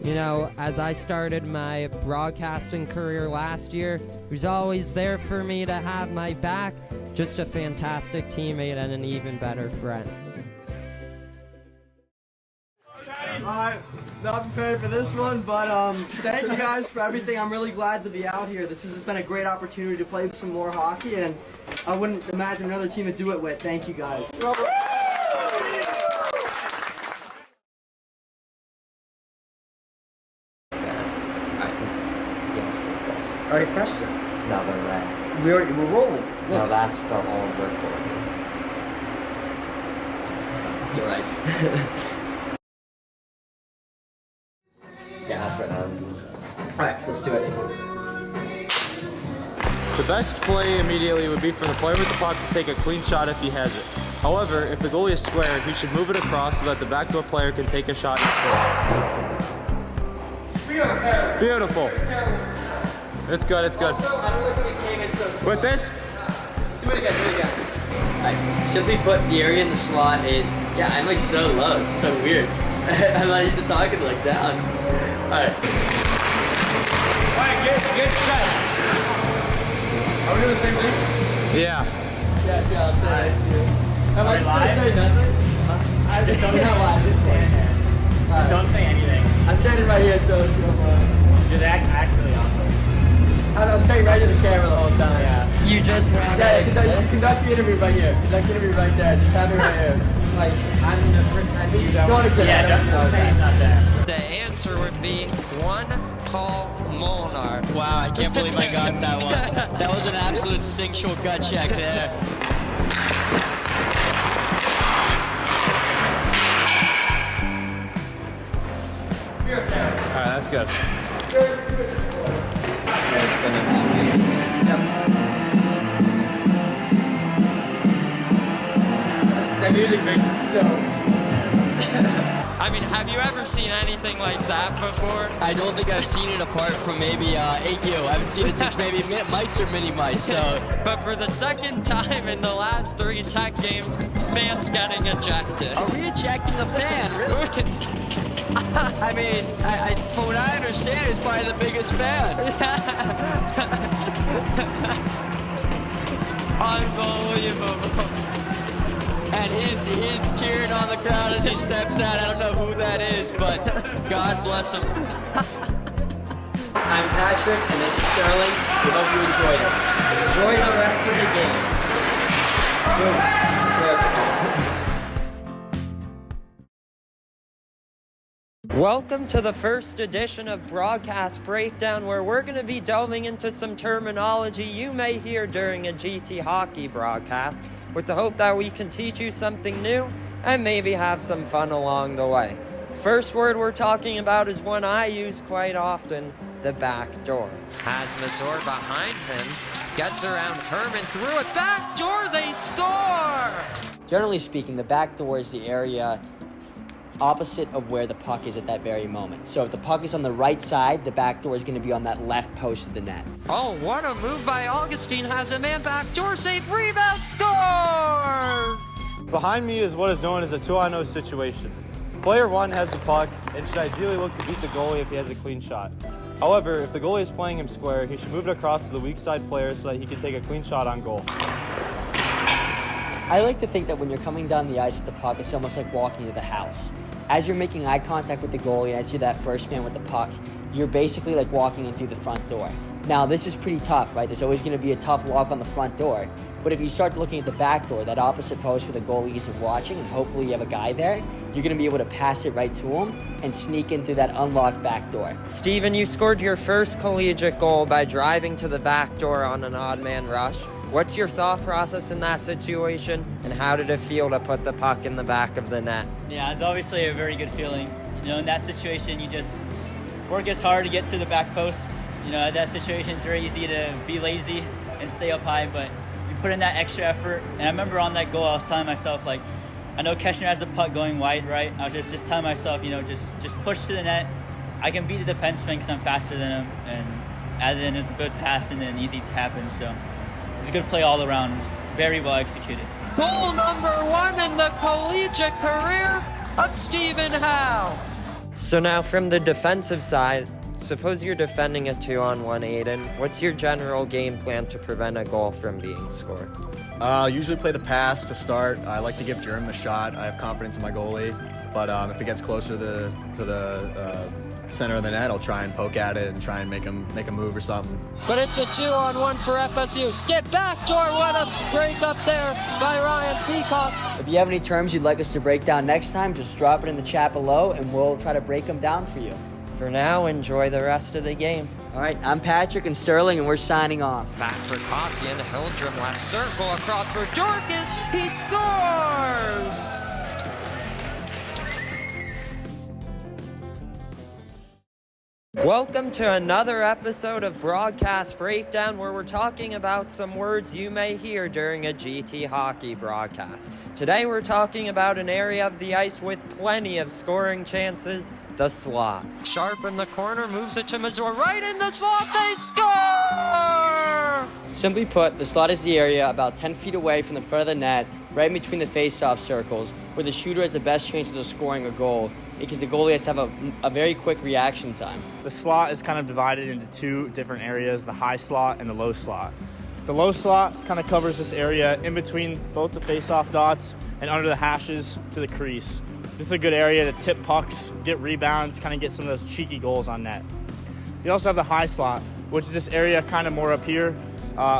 You know, as I started my broadcasting career last year, he was always there for me to have my back. Just a fantastic teammate and an even better friend. Alright, not prepared for this one, but thank you guys for everything. I'm really glad to be out here. This has been a great opportunity to play some more hockey, and I wouldn't imagine another team to do it with. Thank you guys. Already pressed it. No, they're red. We're rolling. No, Look. that's the whole recording. You're right. Yeah, that's right now. Alright, let's do it. The best play immediately would be for the player with the puck to take a clean shot if he has it. However, if the goalie is square, he should move it across so that the backdoor player can take a shot and score. Beautiful. It's good, it's good. Also, I don't know if we came in so slow. With this? Do it again. I simply put the area in the slot is, yeah, I'm like so low. It's so weird. I'm not used to talking like that. Alright. Alright, get set. Are we doing the same thing? Yeah. Yeah, I'll say that to you. Am I just gonna say nothing? I just don't not live, just stand there. Don't say anything. I'm standing right here, so if you don't mind. Just act really awkward. I'm saying right to the camera the whole time. Yeah. You just want Yeah, conduct the interview right here. Conduct the interview right there. Just have it right here. Like, I'm gonna pretend you don't. Don't accept Yeah, that. don't say it's not there. The answer would be one Paul Molnar. Wow, I can't believe I got that one. That was an absolute instinctual gut check there. Alright, that's good. That music makes it so. I mean, have you ever seen anything like that before? I don't think I've seen it apart from maybe AQ. I haven't seen it since maybe mites or mini mites. So, But for the second time in the last 3 Tech games, fans getting ejected. are we ejecting a fan? Really? I mean, from what I understand, it's probably the biggest fan. Unbelievable. And he's cheering on the crowd as he steps out. I don't know who that is, but God bless him. I'm Patrick, and this is Sterling. We hope you enjoy it. Enjoy the rest of the game. Welcome to the first edition of Broadcast Breakdown, where we're going to be delving into some terminology you may hear during a GT hockey broadcast, with the hope that we can teach you something new and maybe have some fun along the way. First word we're talking about is one I use quite often, the back door. Has Mazur behind him, gets around Herman through it, back door, they score! Generally speaking, the back door is the area opposite of where the puck is at that very moment. So if the puck is on the right side, the back door is going to be on that left post of the net. Oh, what a move by Augustine, has a man back door save, rebound, scores! Behind me is what is known as a 2-on-0 situation. Player 1 has the puck and should ideally look to beat the goalie if he has a clean shot. However, if the goalie is playing him square, he should move it across to the weak side player so that he can take a clean shot on goal. I like to think that when you're coming down the ice with the puck, it's almost like walking to the house. As you're making eye contact with the goalie and as you're that first man with the puck, you're basically like walking in through the front door. Now, this is pretty tough, right? There's always going to be a tough lock on the front door. But if you start looking at the back door, that opposite post where the goalie isn't watching, and hopefully you have a guy there, you're going to be able to pass it right to him and sneak in through that unlocked back door. Steven, you scored your first collegiate goal by driving to the back door on an odd man rush. What's your thought process in that situation, and how did it feel to put the puck in the back of the net? Yeah, it's obviously a very good feeling. You know, in that situation, you just work as hard to get to the back post. You know, at that situation, it's very easy to be lazy and stay up high, but you put in that extra effort. And I remember on that goal, I was telling myself, like, I know Keshner has the puck going wide, right? I was just telling myself, you know, just push to the net. I can beat the defenseman because I'm faster than him. And then it was a good pass and an easy tap in, so it's a good play all around. It's very well executed. Goal number 1 in the collegiate career of Stephen Howe. So now from the defensive side, suppose you're defending a 2-on-1, Aiden. What's your general game plan to prevent a goal from being scored? I'll usually play the pass to start. I like to give Germ the shot. I have confidence in my goalie. But if it gets closer to the center of the net, I'll try and poke at it and try and make a move or something. But it's a 2-on-1 for FSU. Skip back door, what a break up there by Ryan Peacock. If you have any terms you'd like us to break down next time, just drop it in the chat below and we'll try to break them down for you. For now, enjoy the rest of the game. All right, I'm Patrick and Sterling, and we're signing off. Back for Kotian, Hildrum left circle, across for Dorcas, he scores! Welcome to another episode of Broadcast Breakdown, where we're talking about some words you may hear during a GT hockey broadcast. Today we're talking about an area of the ice with plenty of scoring chances, the slot. Sharp in the corner, moves it to Mazur, right in the slot, they score! Simply put, the slot is the area about 10 feet away from the front of the net right in between the face-off circles, where the shooter has the best chances of scoring a goal, because the goalie has to have a very quick reaction time. The slot is kind of divided into two different areas, the high slot and the low slot. The low slot kind of covers this area in between both the face-off dots and under the hashes to the crease. This is a good area to tip pucks, get rebounds, kind of get some of those cheeky goals on net. You also have the high slot, which is this area kind of more up here,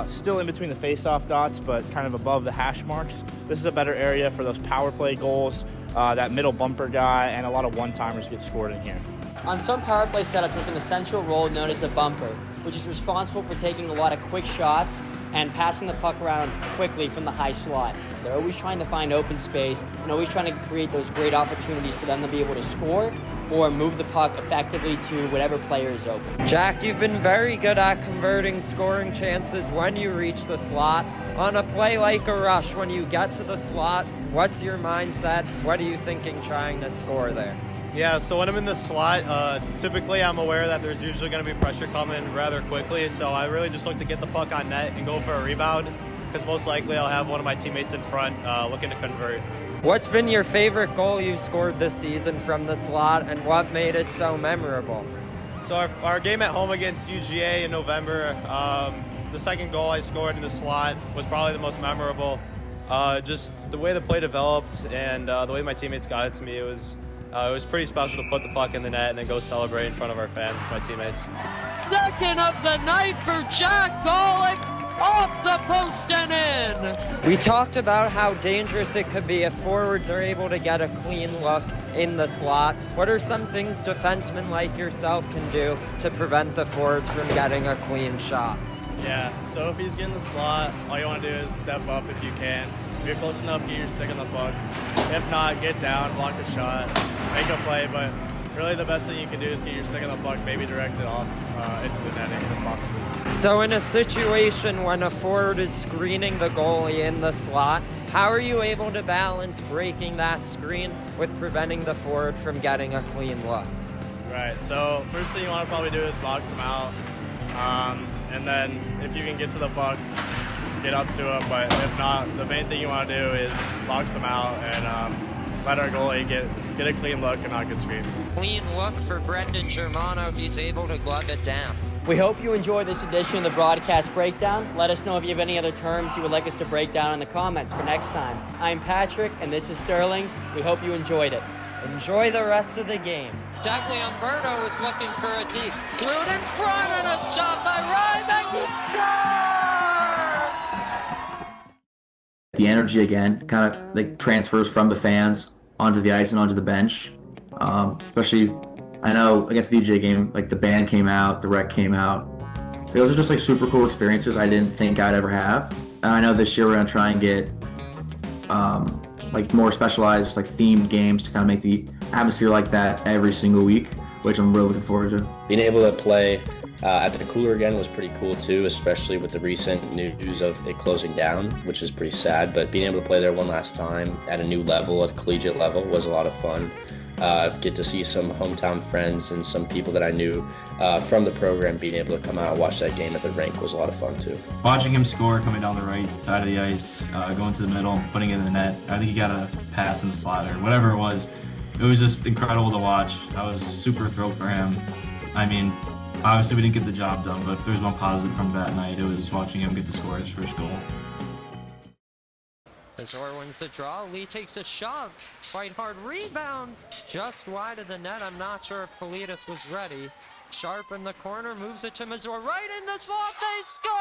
still in between the face-off dots, but kind of above the hash marks. This is a better area for those power play goals, that middle bumper guy, and a lot of one-timers get scored in here. On some power play setups, there's an essential role known as the bumper, which is responsible for taking a lot of quick shots and passing the puck around quickly from the high slot. They're always trying to find open space and always trying to create those great opportunities for them to be able to score or move the puck effectively to whatever player is open. Jack, you've been very good at converting scoring chances when you reach the slot. On a play like a rush, when you get to the slot, what's your mindset? What are you thinking trying to score there? Yeah, so when I'm in the slot, typically I'm aware that there's usually going to be pressure coming rather quickly, so I really just look to get the puck on net and go for a rebound, because most likely I'll have one of my teammates in front looking to convert. What's been your favorite goal you've scored this season from the slot, and what made it so memorable? So our game at home against UGA in November, the second goal I scored in the slot was probably the most memorable. Just the way the play developed and the way my teammates got it to me, it was pretty special to put the puck in the net and then go celebrate in front of our fans with my teammates. Second of the night for Jack Golick, off the post and in. We talked about how dangerous it could be if forwards are able to get a clean look in the slot. What are some things defensemen like yourself can do to prevent the forwards from getting a clean shot? Yeah, so if he's getting the slot, all you want to do is step up if you can. If you're close enough, get your stick on the puck. If not, get down, block a shot, make a play, but really the best thing you can do is get your stick on the puck, maybe direct it off into the netting if possible. So in a situation when a forward is screening the goalie in the slot, how are you able to balance breaking that screen with preventing the forward from getting a clean look? Right, so first thing you want to probably do is box them out, and then if you can get to the puck, get up to him, but if not, the main thing you want to do is box them out and let our goalie get a clean look and not get screened. Clean look for Brendan Germano. He's able to glove it down. We hope you enjoyed this edition of the Broadcast Breakdown. Let us know if you have any other terms you would like us to break down in the comments for next time. I'm Patrick, and this is Sterling. We hope you enjoyed it. Enjoy the rest of the game. Douglas Umberto is looking for a deep. Thrown in front and a stop by Ryback. The energy again kind of like transfers from the fans onto the ice and onto the bench. Especially, I know against the DJ game, like the band came out, the rec came out. Those are just like super cool experiences I didn't think I'd ever have. And I know this year we're gonna try and get like more specialized, like themed games to kind of make the atmosphere like that every single week, which I'm really looking forward to. Being able to play at the Cooler again was pretty cool too, especially with the recent news of it closing down, which is pretty sad, but being able to play there one last time at a new level, at a collegiate level, was a lot of fun. Get to see some hometown friends and some people that I knew from the program being able to come out and watch that game at the rink was a lot of fun too. Watching him score coming down the right side of the ice, going to the middle, putting it in the net. I think he got a pass in the slot or whatever it was. It was just incredible to watch. I was super thrilled for him. I mean, obviously we didn't get the job done, but if there's one positive from that night, it was watching him get to score his first goal. Azor wins the draw. Lee takes a shove. Quite hard rebound. Just wide of the net. I'm not sure if Politis was ready. Sharp in the corner. Moves it to Mazur. Right in the slot. They score!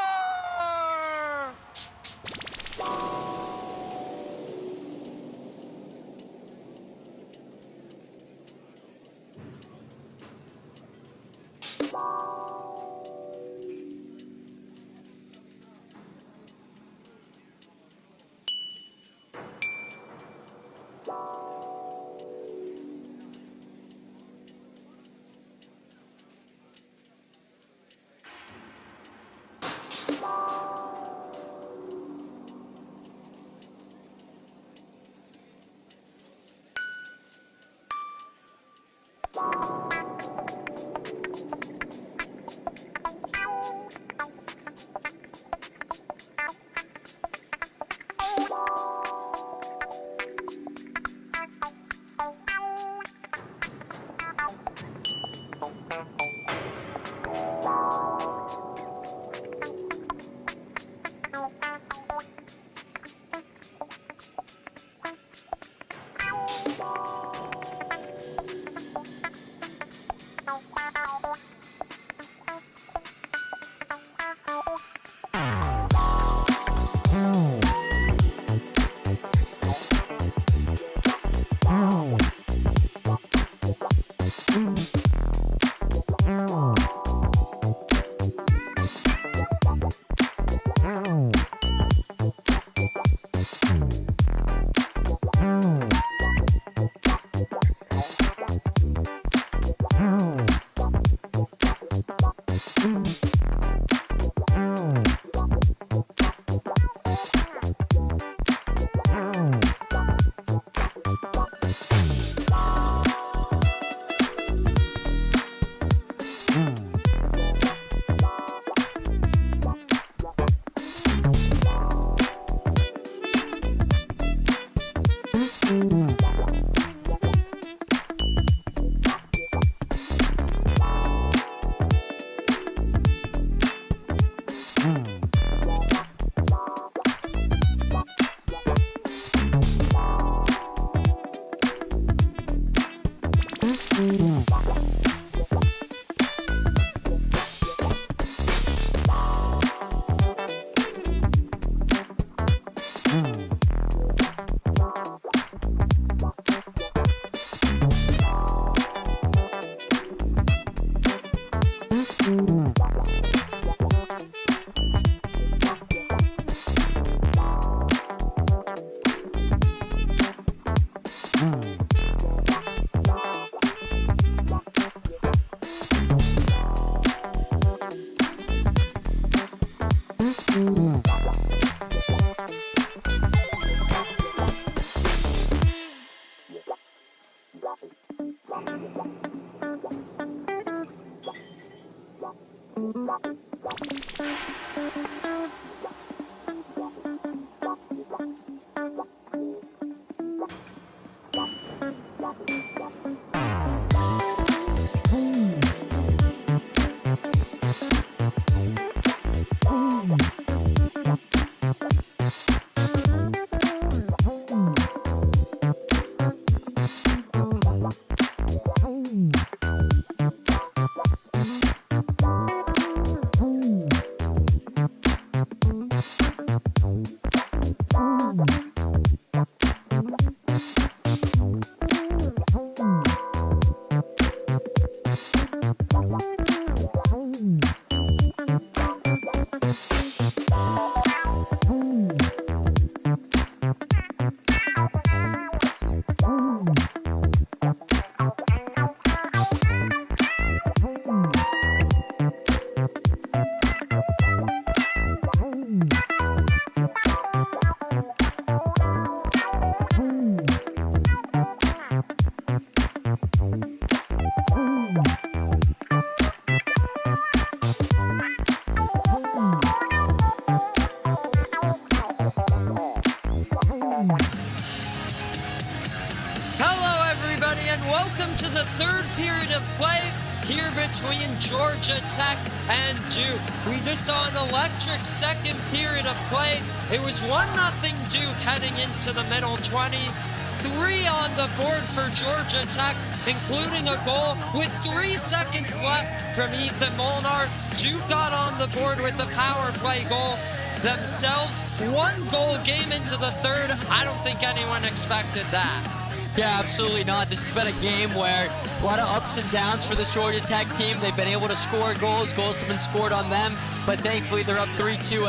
third period of play here between Georgia Tech and Duke. We just saw an electric second period of play. It was 1-0 Duke heading into the middle 20. 3 on the board for Georgia Tech, including a goal with 3 seconds left from Ethan Molnar. Duke got on the board with a power play goal themselves. 1-goal game into the third. I don't think anyone expected that. Yeah, absolutely not. This has been a game where a lot of ups and downs for this Georgia Tech team. They've been able to score goals. Goals have been scored on them, but thankfully they're up 3-2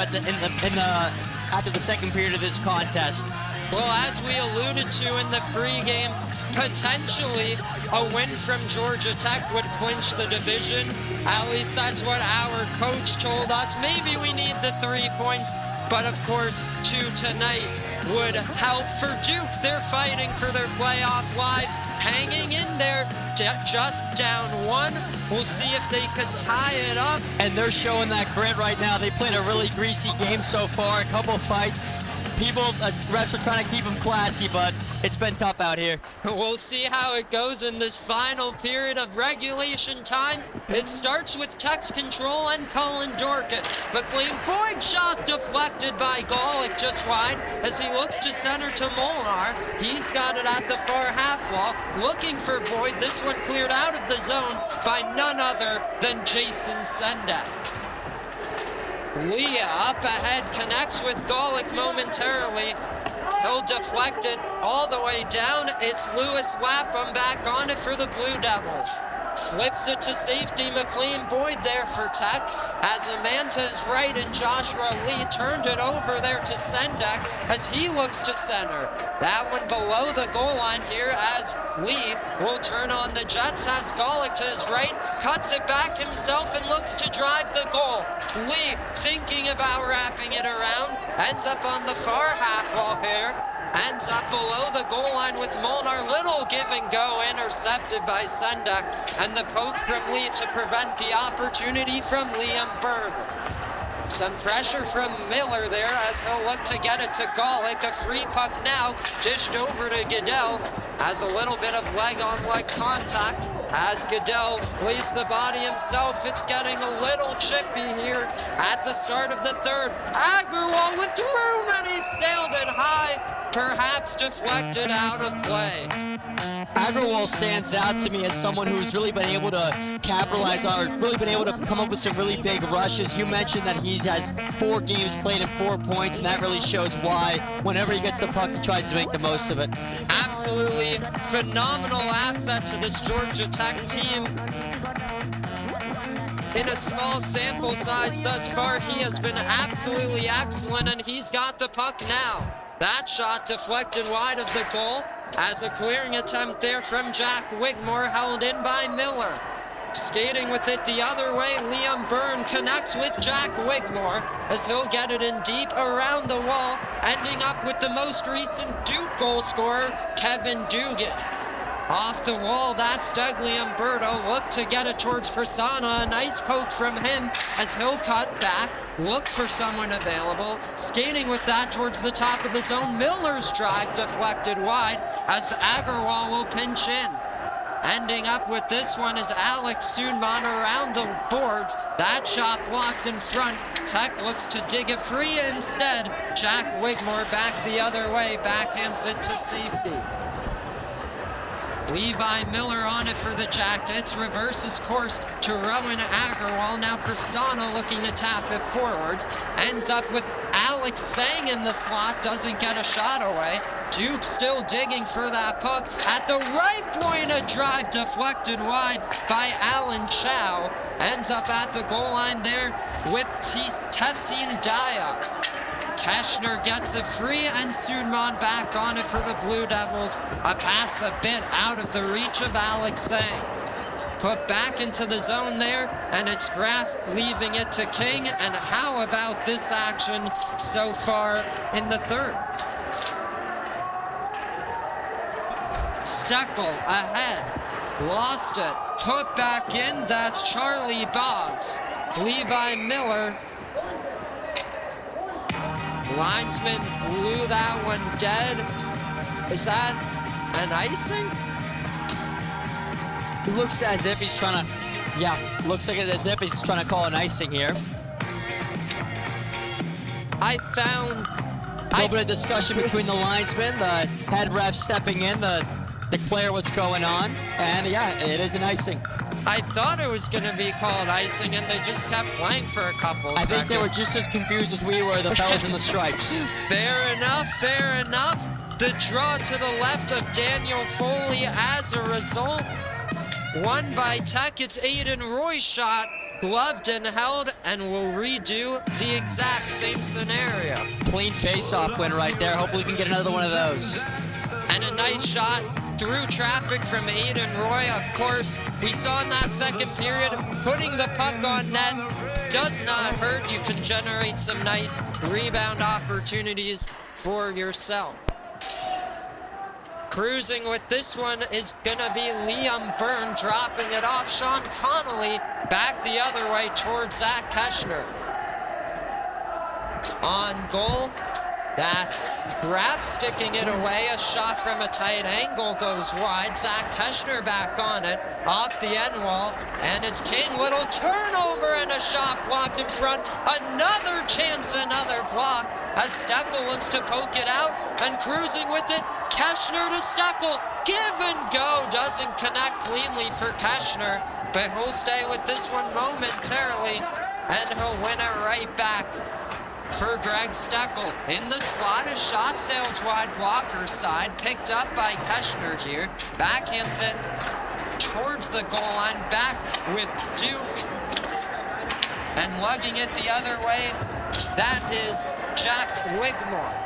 after the second period of this contest. Well, as we alluded to in the pregame, potentially a win from Georgia Tech would clinch the division. At least that's what our coach told us. Maybe we need the 3 points, but of course, 2 tonight would help for Duke. They're fighting for their playoff lives, hanging in there, just down 1. We'll see if they could tie it up. And they're showing that grit right now. They played a really greasy game so far, a couple fights. People, refs are trying to keep them classy, but it's been tough out here. We'll see how it goes in this final period of regulation time. It starts with Tech's control and Colin Dorcas. McLean Boyd shot deflected by Golick just wide as he looks to center to Molnar. He's got it at the far half wall. Looking for Boyd. This one cleared out of the zone by none other than Jason Sendak. Leah up ahead connects with Golick momentarily. He'll deflect it all the way down. It's Lewis Lapham back on it for the Blue Devils. Flips it to safety. McLean Boyd there for Tech. As Amanta is right and Joshua Lee turned it over there to Sendak as he looks to center. That one below the goal line here as Lee will turn on the Jets. Has Golick to his right, cuts it back himself and looks to drive the goal. Lee thinking about wrapping it around, ends up on the far half wall here. Ends up below the goal line with Molnar. Little give and go, intercepted by Sendak, and the poke from Lee to prevent the opportunity from Liam Byrne. Some pressure from Miller there as he'll look to get it to Golick. A free puck now, dished over to Goodell. Has a little bit of leg-on-leg contact as Goodell leads the body himself. It's getting a little chippy here at the start of the third. Agarwal with room and he sailed it high, perhaps deflected out of play. Agarwal stands out to me as someone who's really been able to capitalize on, or really been able to come up with some really big rushes. You mentioned that he has 4 games played and 4 points, and that really shows why whenever he gets the puck, he tries to make the most of it. Absolutely phenomenal asset to this Georgia Tech team. In a small sample size thus far, he has been absolutely excellent, and he's got the puck now. That shot deflected wide of the goal as a clearing attempt there from Jack Wigmore, held in by Miller. Skating with it the other way, Liam Byrne connects with Jack Wigmore as he'll get it in deep around the wall, ending up with the most recent Duke goal scorer, Kevin Dugan. Off the wall, that's Dougley Umberto. Look to get it towards Prasanna. A nice poke from him as he'll cut back. Look for someone available. Skating with that towards the top of the zone. Miller's drive deflected wide as Agarwal will pinch in. Ending up with this one is Alex Sundman around the boards. That shot blocked in front. Tech looks to dig it free instead. Jack Wigmore back the other way. Backhands it to safety. Levi Miller on it for the Jackets, reverses course to Rowan Agarwal. Now Prasanna looking to tap it forwards. Ends up with Alex Sang in the slot, doesn't get a shot away. Duke still digging for that puck. At the right point, a drive deflected wide by Alan Chow. Ends up at the goal line there with Tessin Daya. Keschner gets it free and Sundman back on it for the Blue Devils. A pass a bit out of the reach of Alex Sang. Put back into the zone there, and it's Graff leaving it to King. And how about this action so far in the third? Steckel ahead, lost it, put back in, that's Charlie Boggs. Levi Miller. Linesman blew that one dead. Is that an icing? It looks as if he's trying to, looks like as if he's trying to call an icing here. I found a little bit of discussion between the linesmen, the head ref stepping in to declare what's going on, and yeah, it is an icing. I thought it was going to be called icing, and they just kept playing for a couple seconds. I think they were just as confused as we were, the fellas in the stripes. Fair enough, fair enough. The draw to the left of Daniel Foley as a result. Won by Tech, it's Aiden Roy's shot, gloved and held, and we'll redo the exact same scenario. Clean face-off win right there. Hopefully we can get another one of those. And a nice shot through traffic from Aiden Roy, of course. We saw in that second period, putting the puck on net does not hurt. You can generate some nice rebound opportunities for yourself. Cruising with this one is gonna be Liam Byrne, dropping it off. Sean Connolly back the other way towards Zach Keschner. On goal, That's Graf sticking it away. A shot from a tight angle goes wide. Zach Keschner back on it, off the end wall, and it's King. Little turnover and a shot blocked in front. Another chance, another block, as Steckel looks to poke it out, and cruising with it, Keschner to Steckel. Give and go, doesn't connect cleanly for Keschner, but he'll stay with this one momentarily, and he'll win it right back for Greg Steckel. In the slot, a shot sails wide, blocker side, picked up by Keschner here. Backhands it towards the goal line, back with Duke. And lugging it the other way, that is Jack Wigmore.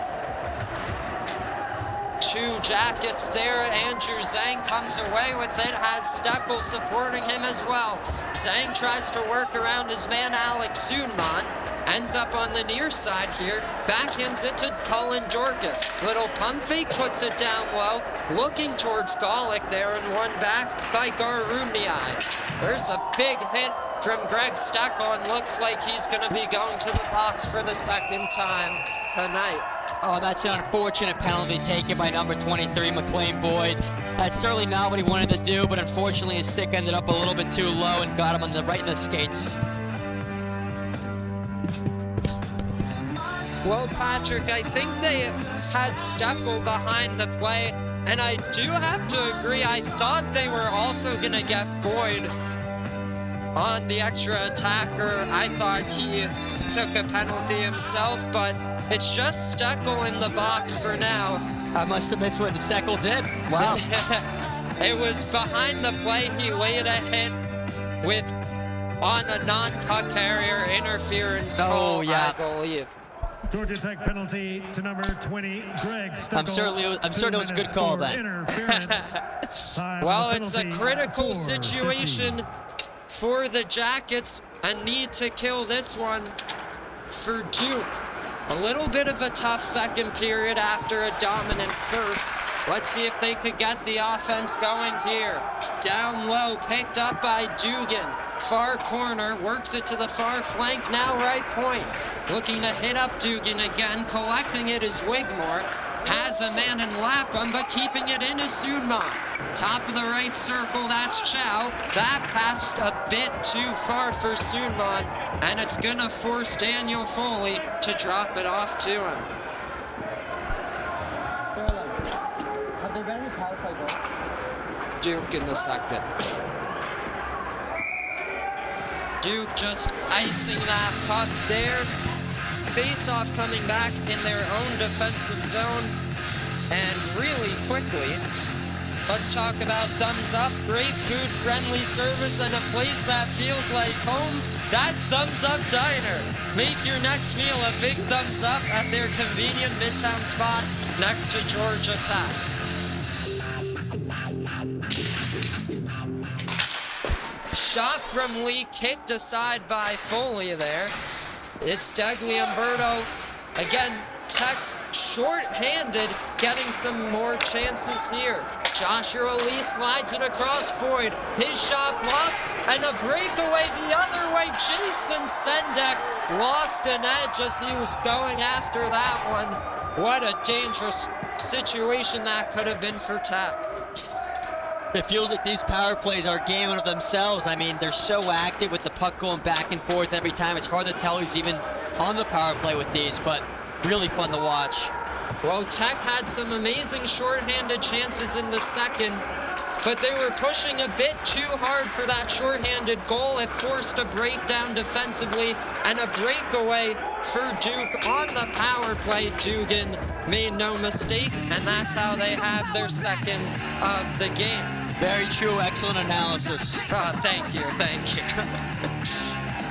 2 Jackets there. Andrew Zhang comes away with it, has Steckel supporting him as well. Zhang tries to work around his man Alex Sudman. Ends up on the near side here, backhands it to Cullen Dorcas. Little pump fake, puts it down low, looking towards Golick there, and won back by Garumniai. There's a big hit from Greg Steckel, and looks like he's going to be going to the box for the second time tonight. Oh, that's an unfortunate penalty taken by number 23, McLean Boyd. That's certainly not what he wanted to do, but unfortunately his stick ended up a little bit too low and got him on right in the skates. Well, Patrick, I think they had Steckel behind the play, and I do have to agree, I thought they were also going to get Boyd on the extra attacker. I thought he took a penalty himself, but it's just Steckel in the box for now. I must have missed what Steckel did. Wow. It was behind the play. He laid a hit with on a non-puck carrier interference call, I believe. Georgia Tech penalty to number 20, Greg Steckel. I'm certain it was a good call then. Well, it's a critical situation for the Jackets. A need to kill this one for Duke. A little bit of a tough second period after a dominant first. Let's see if they could get the offense going here. Down low, picked up by Dugan. Far corner, works it to the far flank, now right point. Looking to hit up Dugan again, collecting it is Wigmore. Has a man in Lapham, but keeping it in is Sudman. Top of the right circle, that's Chow. That passed a bit too far for Sudman, and it's gonna force Daniel Foley to drop it off to him. Have there been any power play goals? Duke in the second. Duke just icing that puck there. Face-off coming back in their own defensive zone, and really quickly, let's talk about Thumbs Up. Great food, friendly service, and a place that feels like home. That's Thumbs Up Diner. Make your next meal a big thumbs up at their convenient Midtown spot next to Georgia Tech. Shot from Lee, kicked aside by Foley there. It's Degli Umberto. Again, Tech short-handed, getting some more chances here. Joshua Lee slides it across Boyd. His shot blocked, and a breakaway the other way. Jason Sendek lost an edge as he was going after that one. What a dangerous situation that could have been for Tech. It feels like these power plays are a game of themselves. I mean, they're so active with the puck going back and forth every time. It's hard to tell who's even on the power play with these, but really fun to watch. Well, Tech had some amazing shorthanded chances in the second, but they were pushing a bit too hard for that shorthanded goal. It forced a breakdown defensively and a breakaway for Duke on the power play. Dugan made no mistake, and that's how they have their second of the game. Very true, excellent analysis. Thank you.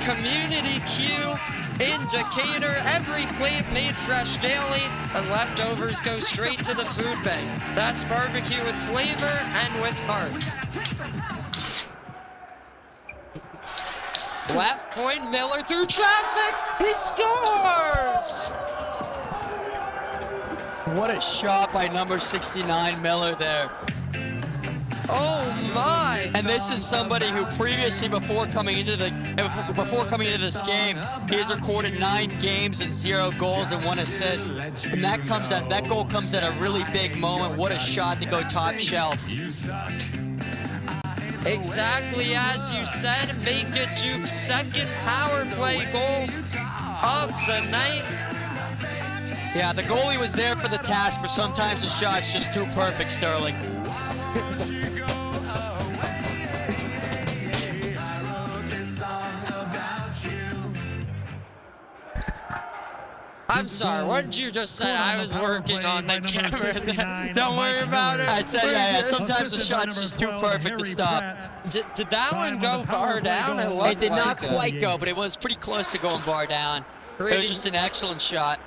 Community Q indicator, every plate made fresh daily, and leftovers go straight to the food bank. That's barbecue with flavor and with heart. Left point, Miller through traffic, he scores! What a shot by number 69, Miller there. Oh my! And this is somebody who previously, before coming into this game, he has recorded 9 games and 0 goals and 1 assist. And that goal comes at a really big moment. What a shot to go top shelf. Exactly as you said, make it Duke's second power play goal of the night. Yeah, the goalie was there for the task, but sometimes the shot's just too perfect, Sterling. I'm sorry, what did you just say? I was working on the camera. Don't worry about it. I said, yeah, sometimes the shot's just too perfect to stop. Did that one go bar down? It did not quite go, but it was pretty close to going bar down. It was just an excellent shot.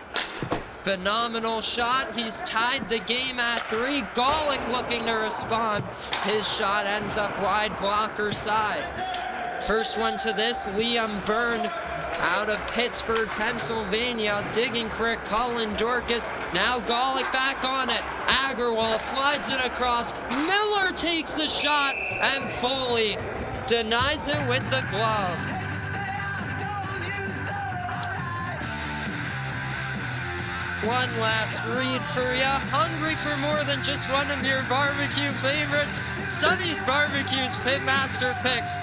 Phenomenal shot. He's tied the game at 3. Golick looking to respond. His shot ends up wide blocker side. First one to this, Liam Byrne out of Pittsburgh, Pennsylvania, digging for it. Colin Dorcas. Now Golick back on it. Agarwal slides it across. Miller takes the shot, and Foley denies it with the glove. One last read for you. Hungry for more than just one of your barbecue favorites? Sonny's Barbecue's Pitmaster Picks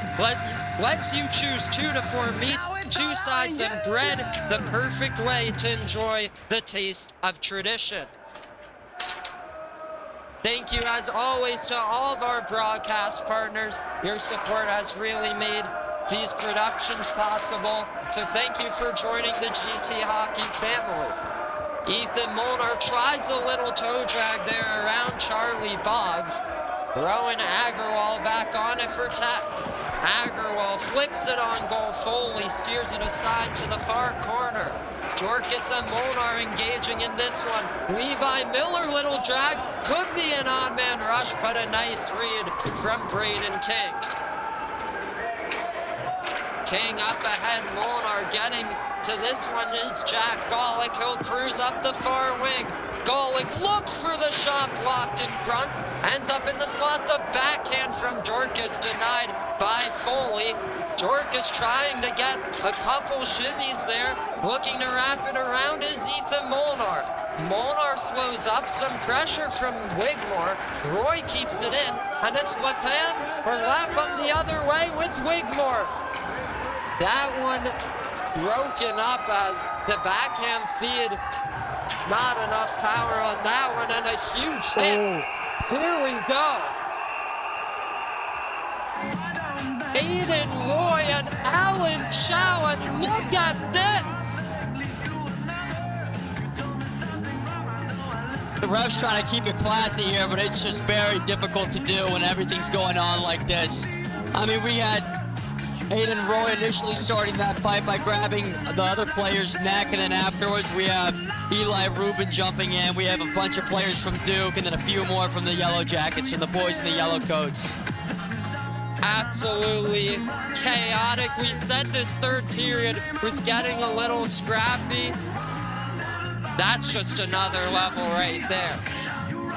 lets you choose 2 to 4 meats, 2 sides, and bread, the perfect way to enjoy the taste of tradition. Thank you, as always, to all of our broadcast partners. Your support has really made these productions possible, so thank you for joining the GT Hockey family. Ethan Molnar tries a little toe drag there around Charlie Boggs. Rowan Agarwal back on it for Tech. Agarwal flips it on goal. Foley steers it aside to the far corner. Dorcas and Molnar engaging in this one. Levi Miller, little drag. Could be an odd man rush, but a nice read from Braden King. King up ahead, Molnar getting to this one is Jack Golick. He'll cruise up the far wing. Golick looks for the shot, blocked in front. Ends up in the slot. The backhand from Dorcas denied by Foley. Dorcas trying to get a couple shimmies there. Looking to wrap it around is Ethan Molnar. Molnar slows up, some pressure from Wigmore. Roy keeps it in, and it's Lapan or Lapham the other way with Wigmore. That one broken up as the backhand feed. Not enough power on that one, and a huge hit. Here we go. Aiden Roy and Alan Chow, and look at this. The ref's trying to keep it classy here, but it's just very difficult to do when everything's going on like this. I mean, we had Aiden Roy initially starting that fight by grabbing the other player's neck, and then afterwards we have Eli Rubin jumping in. We have a bunch of players from Duke, and then a few more from the Yellow Jackets, from the boys in the yellow coats. Absolutely chaotic. We said this third period was getting a little scrappy. That's just another level right there.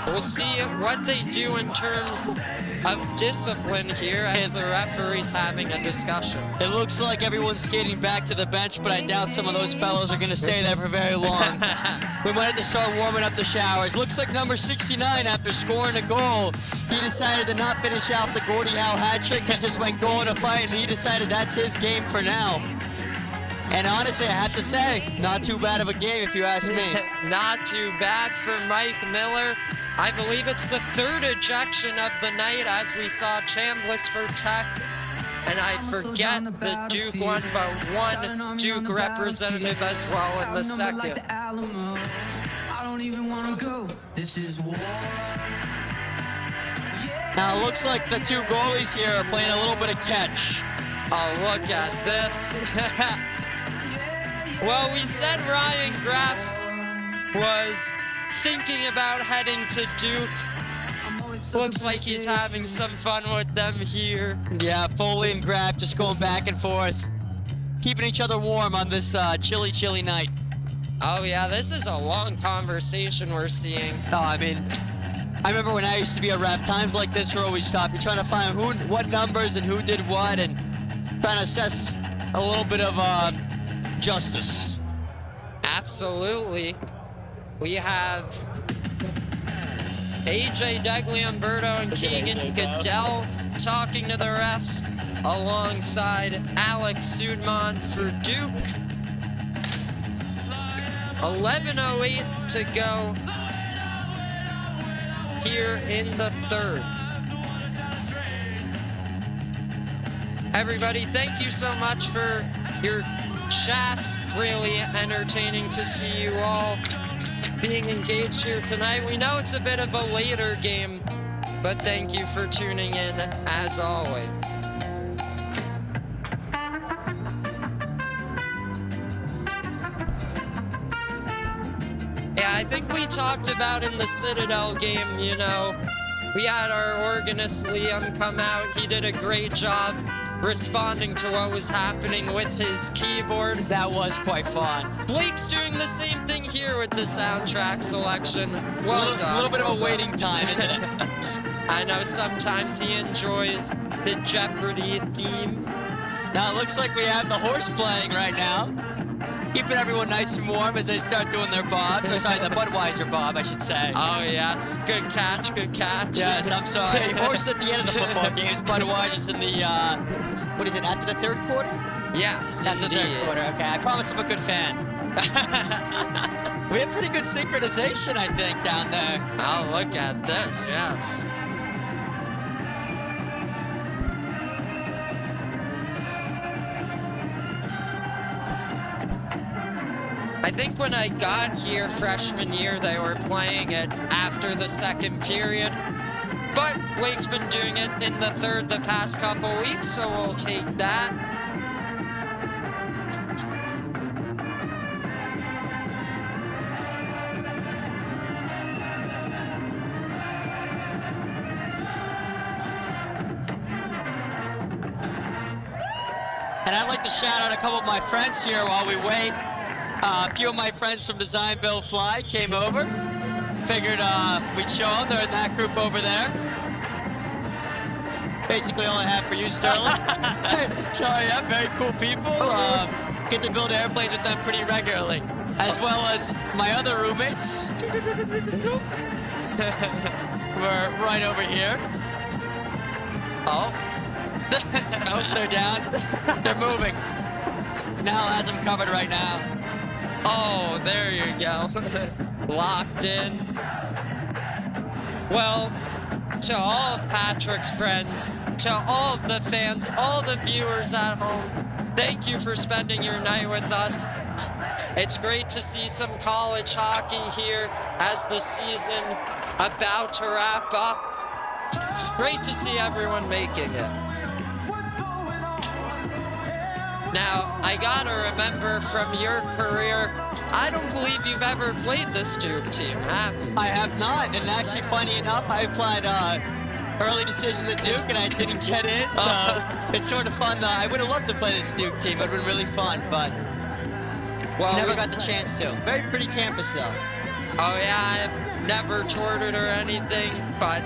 We'll see what they do in terms of discipline here as the referee's having a discussion. It looks like everyone's skating back to the bench, but I doubt some of those fellows are going to stay there for very long. We might have to start warming up the showers. Looks like number 69, after scoring a goal, he decided to not finish out the Gordie Howe hat trick. He just went goal in a fight, and he decided that's his game for now. And honestly, I have to say, not too bad of a game if you ask me. Not too bad for Mike Miller. I believe it's the 3rd ejection of the night, as we saw Chambliss for Tech. And I forget the Duke one, but one Duke representative as well in the second. Now it looks like the 2 goalies here are playing a little bit of catch. Oh, look at this. Well, we said Ryan Graff was thinking about heading to Duke. Looks like he's having some fun with them here. Yeah, Foley and Graff just going back and forth, keeping each other warm on this chilly, chilly night. Oh yeah, this is a long conversation we're seeing. Oh, I mean, I remember when I used to be a ref, times like this were always tough. You're trying to find what numbers and who did what, and trying to assess a little bit of justice. Absolutely. We have AJ Degliumberto and Keegan Goodell talking to the refs alongside Alex Sudman for Duke. 11:08 to go here in the third. Everybody, thank you so much for your chats. Really entertaining to see you all being engaged here tonight. We know it's a bit of a later game, but thank you for tuning in as always. Yeah, I think we talked about in the Citadel game, you know, we had our organist Liam come out. He did a great job responding to what was happening with his keyboard. That was quite fun. Blake's doing the same thing here with the soundtrack selection. Well done. A little bit of a waiting time, isn't it? I know sometimes he enjoys the Jeopardy theme. Now it looks like we have the horse playing right now. Keeping everyone nice and warm as they start doing their bobs. Or sorry, the Budweiser bob, I should say. Oh, yes. Good catch, good catch. Yes, I'm sorry. Horse at the end of the football games. Budweiser's in the, what is it, after the third quarter? Yes, after the indeed. third quarter. Okay, I promise I'm a good fan. We have pretty good synchronization, I think, down there. Oh, look at this, yes. I think when I got here freshman year, they were playing it after the second period. But Blake's been doing it in the third the past couple weeks, so we'll take that. And I'd like to shout out a couple of my friends here while we wait. A few of my friends from Design Build Fly came over. Figured we'd show them. They're in that group over there. Basically all I have for you, Sterling. So yeah, very cool people. Get to build airplanes with them pretty regularly. As well as my other roommates. We're right over here. Oh. Oh, they're down. They're moving. Nal has them covered right now. Oh, there you go. Locked in. Well, to all of Patrick's friends, to all of the fans, all the viewers at home, thank you for spending your night with us. It's great to see some college hockey here as the season about to wrap up. Great to see everyone making it. Now, I gotta remember from your career, I don't believe you've ever played this Duke team, have you? I have not, and actually, funny enough, I applied early decision to Duke, and I didn't get in, so it's sort of fun. I would have loved to play this Duke team. It would have been really fun, but never got the chance to. Very pretty campus, though. Oh, yeah, I've never toured it or anything, but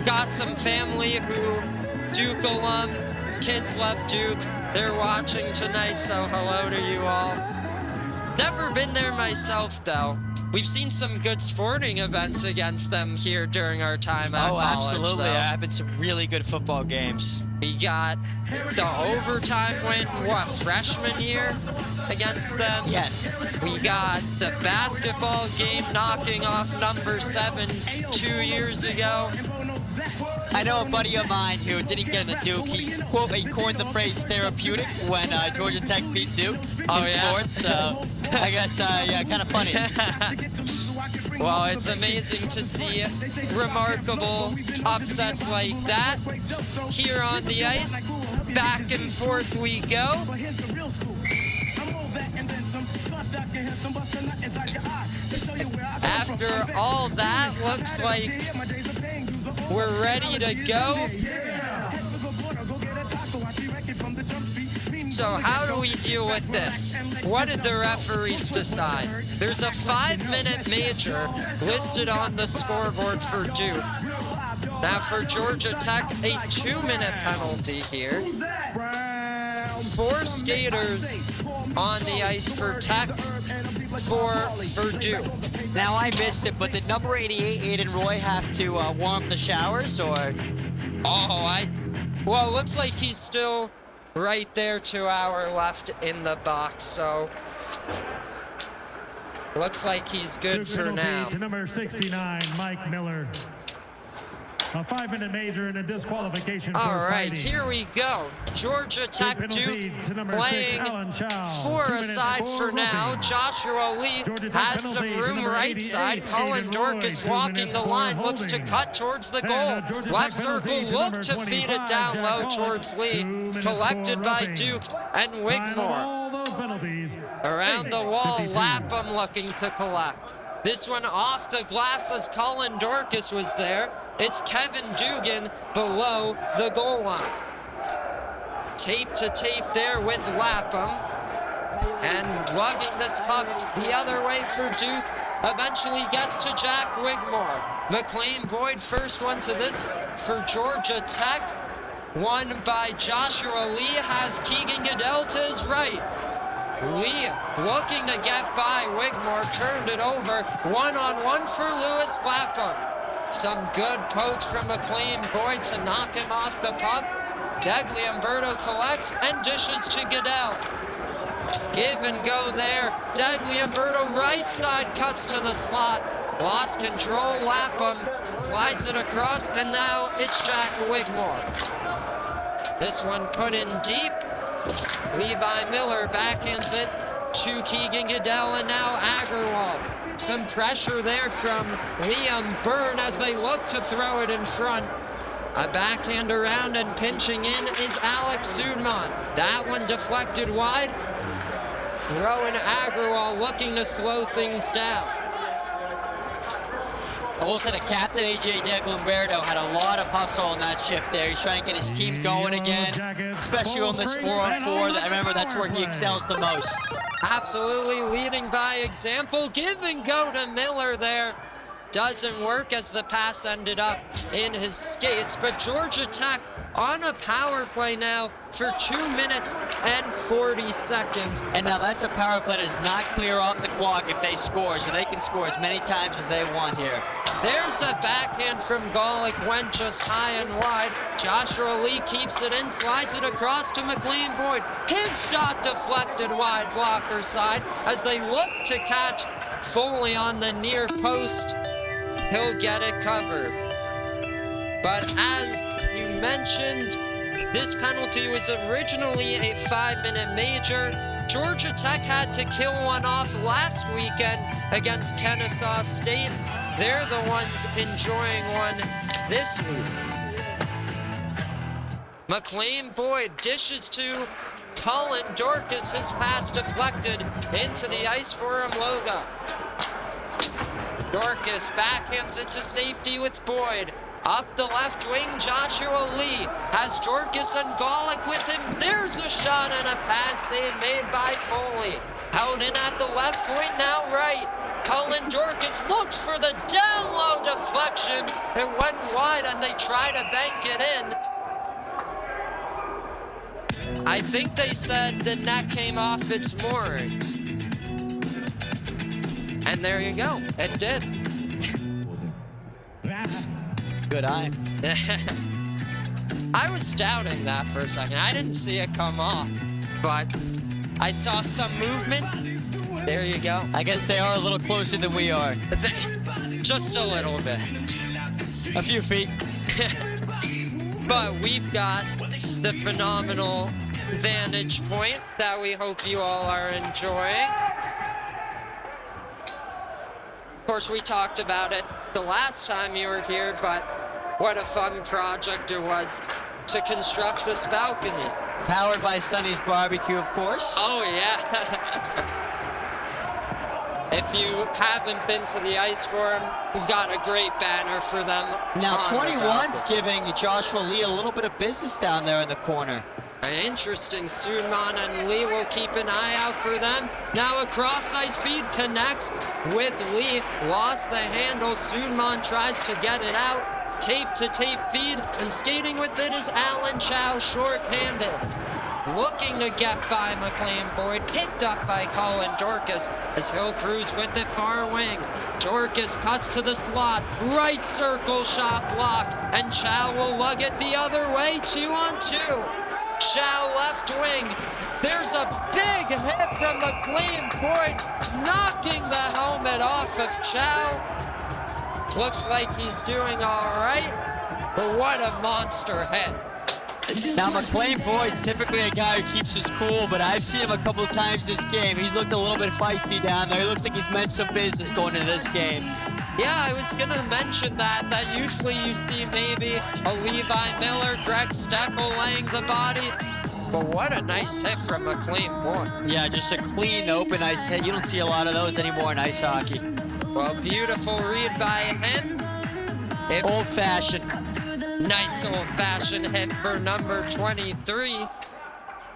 got some family who Duke alum, kids love Duke. They're watching tonight, so hello to you all. Never been there myself, though. We've seen some good sporting events against them here during our time at college. Oh, absolutely. Though. There have been some really good football games. We got the overtime win, what, freshman year against them? Yes. We got the basketball game knocking off number 7 2 years ago. I know a buddy of mine who didn't get into Duke. He coined the phrase therapeutic when Georgia Tech beat Duke in sports. So I guess, yeah, kind of funny. Well, it's amazing to see remarkable upsets like that here on the ice. Back and forth we go. After all that, looks like we're ready to go. So how do we deal with this? What did the referees decide? There's a 5-minute major listed on the scoreboard for Duke. Now for Georgia Tech, a 2-minute penalty here. 4 skaters on the ice for Tech, 4 for Duke. Now I missed it, but did number 88 Aiden Roy have to warm the showers, or? Well, it looks like he's still right there, 2 hour left in the box, so looks like he's good Duke for penalty now. to number 69, Mike Miller. A 5-minute major and a disqualification for All right, fighting. here we go. Georgia Tech penalty Duke to number playing 6, Alan Chow. 4 2 minutes aside for for now. roughing. Joshua Lee Georgia Tech has some penalty to room number right 88, side. Colin Aiden Dorcas Roy, 2 walking minutes the for line, looks to holding. cut towards the And goal. a Georgia Tech Left circle penalty to look number to feed 25, it down Jack low Pollock. towards Lee. 2 minutes Collected for by roughing. Duke and Time of Wigmore. all those penalties. Around the wall, 52. Lapham looking to collect. This one off the glass as Colin Dorcas was there. It's Kevin Dugan below the goal line. Tape to tape there with Lapham. And lugging this puck the other way for Duke. Eventually gets to Jack Wigmore. McLean Boyd, first one to this for Georgia Tech. Won by Joshua Lee, has Keegan Goodell to his right. Lee looking to get by Wigmore, turned it over. 1-on-1 for Lewis Lapham. Some good pokes from McLean Boyd to knock him off the puck. Degli Umberto collects and dishes to Goodell. Give and go there. Degli Umberto right side cuts to the slot. Lost control, Lapham slides it across, and now it's Jack Wigmore. This one put in deep. Levi Miller backhands it to Keegan Goodell, and now Agarwal. Some pressure there from Liam Byrne as they look to throw it in front. A backhand around and pinching in is Alex Sudman. That one deflected wide. Rowan Agarwal looking to slow things down. Also, the captain, A.J. Degli-Umberto, had a lot of hustle in that shift there. He's trying to get his team going again, especially on this 4-on-4. I remember that's where he excels the most. Absolutely leading by example. Give and go to Miller there. Doesn't work as the pass ended up in his skates, but Georgia Tech on a power play now for 2 minutes and 40 seconds. And now that's a power play that does not clear off the clock if they score, so they can score as many times as they want here. There's a backhand from Golick, went just high and wide. Joshua Lee keeps it in, slides it across to McLean Boyd. His shot deflected wide blocker side as they look to catch Foley on the near post. He'll get it covered. But as you mentioned, this penalty was originally a 5-minute major. Georgia Tech had to kill one off last weekend against Kennesaw State. They're the ones enjoying one this week. McLean Boyd dishes to Colin Dorcas, his pass deflected into the ice for Mloga. Dorcas backhands it to safety with Boyd. Up the left wing, Joshua Lee has Dorcas and Golick with him. There's a shot and a pad save made by Foley. Out in at the left point, now right. Colin Dorcas looks for the down low deflection. It went wide and they try to bank it in. I think they said the net came off its moorings. And there you go, it did. Good eye. I was doubting that for a second. I didn't see it come off, but I saw some movement. There you go. I guess they are a little closer than we are. Just a little bit. A few feet. But we've got the phenomenal vantage point that we hope you all are enjoying. Of course, we talked about it the last time you were here, but what a fun project it was to construct this balcony. Powered by Sonny's Barbecue, of course. Oh, yeah. If you haven't been to the Ice Forum, we've got a great banner for them. Now, 21's giving Joshua Lee a little bit of business down there in the corner. Interesting. Sudman and Lee will keep an eye out for them. Now a cross-ice feed connects with Lee. Lost the handle. Sudman tries to get it out. tape-to-tape feed, and skating with it is Alan Chow, short-handed. Looking to get by McLean Boyd, picked up by Colin Dorcas as he'll cruise with it far wing. Dorcas cuts to the slot, right circle shot blocked, and Chow will lug it the other way, 2-on-2. Chow left wing. There's a big hit from McLean Boyd, knocking the helmet off of Chow. Looks like he's doing all right, but what a monster hit. Now, McLean Boyd's typically a guy who keeps his cool, but I've seen him a couple of times this game. He's looked a little bit feisty down there. He looks like he's meant some business going into this game. Yeah, I was gonna mention that usually you see maybe a Levi Miller, Greg Steckel laying the body. But what a nice hit from McLean Boyd. Yeah, just a clean, open ice hit. You don't see a lot of those anymore in ice hockey. Well, beautiful read by him. Old-fashioned. Nice old-fashioned hit for number 23.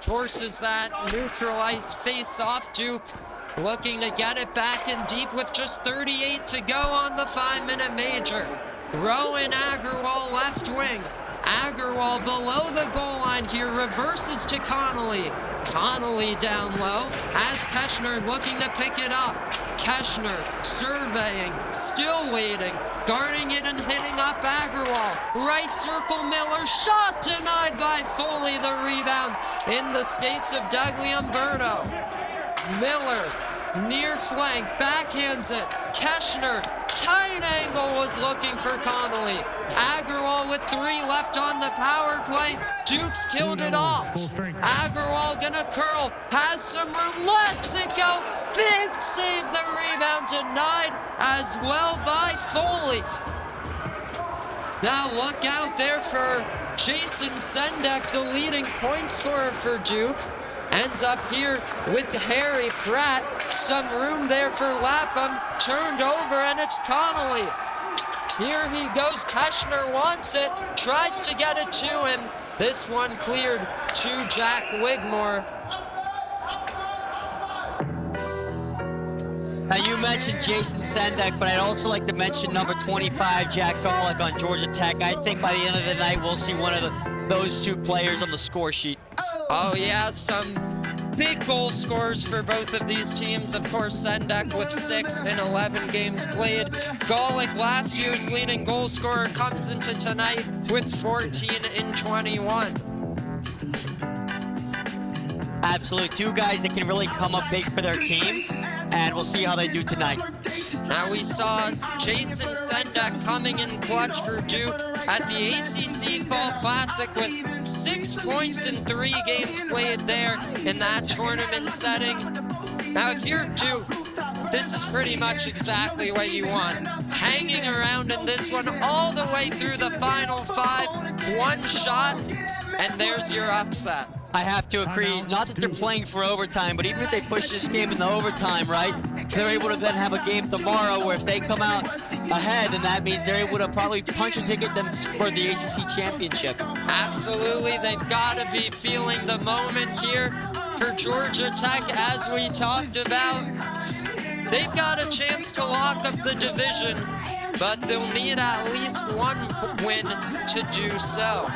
Forces that neutral ice face-off. Duke looking to get it back in deep with just 38 to go on the 5-minute major. Rowan Agarwal left wing. Agarwal below the goal line here, reverses to Connolly. Connolly down low as Keschner looking to pick it up. Keschner surveying, still waiting, guarding it and hitting up Agarwal. Right circle Miller, shot denied by Foley, the rebound in the skates of Dougley Umberto. Miller, near flank, backhands it. Keschner, tight angle was looking for Connolly. Agarwal with 3 left on the power play. Duke's killed it off. Agarwal gonna curl, has some room, lets it go. Big save, the rebound denied as well by Foley. Now look out there for Jason Sendek, the leading point scorer for Duke. Ends up here with Harry Pratt. Some room there for Lapham. Turned over, and it's Connolly. Here he goes. Keschner wants it. Tries to get it to him. This one cleared to Jack Wigmore. Now, you mentioned Jason Sendek, but I'd also like to mention number 25, Jack Golick on Georgia Tech. I think by the end of the night, we'll see one of those 2 players on the score sheet. Oh yeah, some big goal scorers for both of these teams. Of course, Sendek with 6 in 11 games played. Golick, last year's leading goal scorer, comes into tonight with 14 in 21. Absolutely, 2 guys that can really come up big for their team, and we'll see how they do tonight. Now we saw Jason Sendek coming in clutch for Duke at the ACC Fall Classic with 6 points in 3 games played there in that tournament setting. Now if you're Duke, this is pretty much exactly what you want. Hanging around in this one all the way through the final 5, 1 shot, and there's your upset. I have to agree, not that they're playing for overtime, but even if they push this game in the overtime, right, they're able to then have a game tomorrow where if they come out ahead, then that means they're able to probably punch a ticket for the ACC championship. Absolutely, they've got to be feeling the moment here for Georgia Tech, as we talked about. They've got a chance to lock up the division, but they'll need at least 1 win to do so.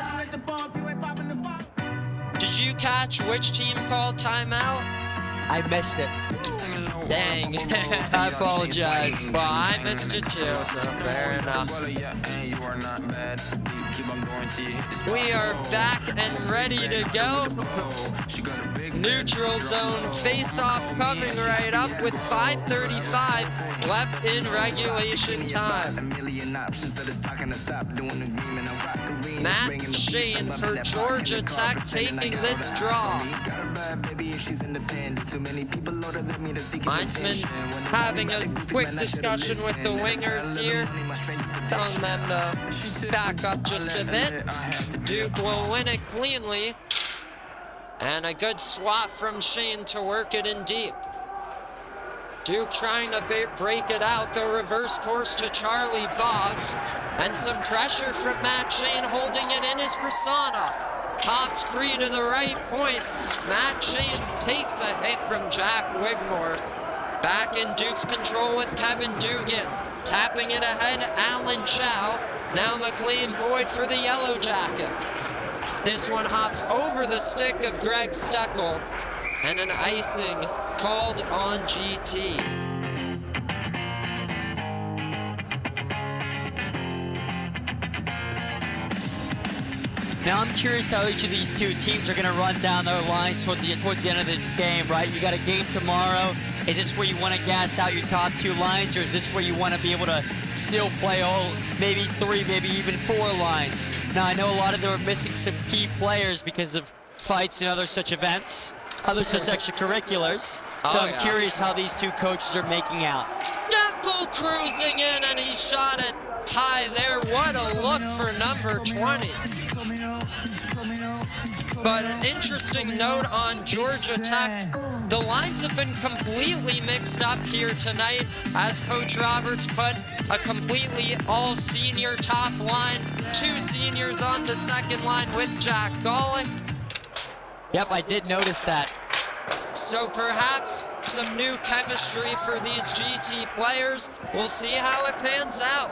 Did you catch which team called timeout? I missed it. Dang. I apologize. Well, I missed it too, so fair enough. We are back and ready to go. Neutral zone face-off coming right up with 5:35 left in regulation time. Matt Shane for Georgia Tech taking this draw. Linesman having a quick discussion with the wingers here, telling them to back up just a bit. Duke will win it cleanly. And a good swat from Shane to work it in deep. Duke trying to break it out, the reverse course to Charlie Boggs. And some pressure from Matt Shane holding it in his persona. Pops free to the right point. Matt Shane takes a hit from Jack Wigmore. Back in Duke's control with Kevin Dugan. Tapping it ahead, Alan Chow. Now McLean Boyd for the Yellow Jackets. This one hops over the stick of Greg Steckel, and an icing called on GT. Now I'm curious how each of these two teams are going to run down their lines towards the end of this game, right? You got a game tomorrow. Is this where you want to gas out your top two lines, or is this where you want to be able to still play maybe 3, maybe even 4 lines? Now I know a lot of them are missing some key players because of fights and other such events, other such extracurriculars. So I'm curious how these two coaches are making out. Steckel cruising in, and he shot it high there. What a look for number 20. But an interesting note on Georgia Tech. The lines have been completely mixed up here tonight as Coach Roberts put a completely all-senior top line, 2 seniors on the second line with Jack Golick. Yep, I did notice that. So perhaps some new chemistry for these GT players. We'll see how it pans out.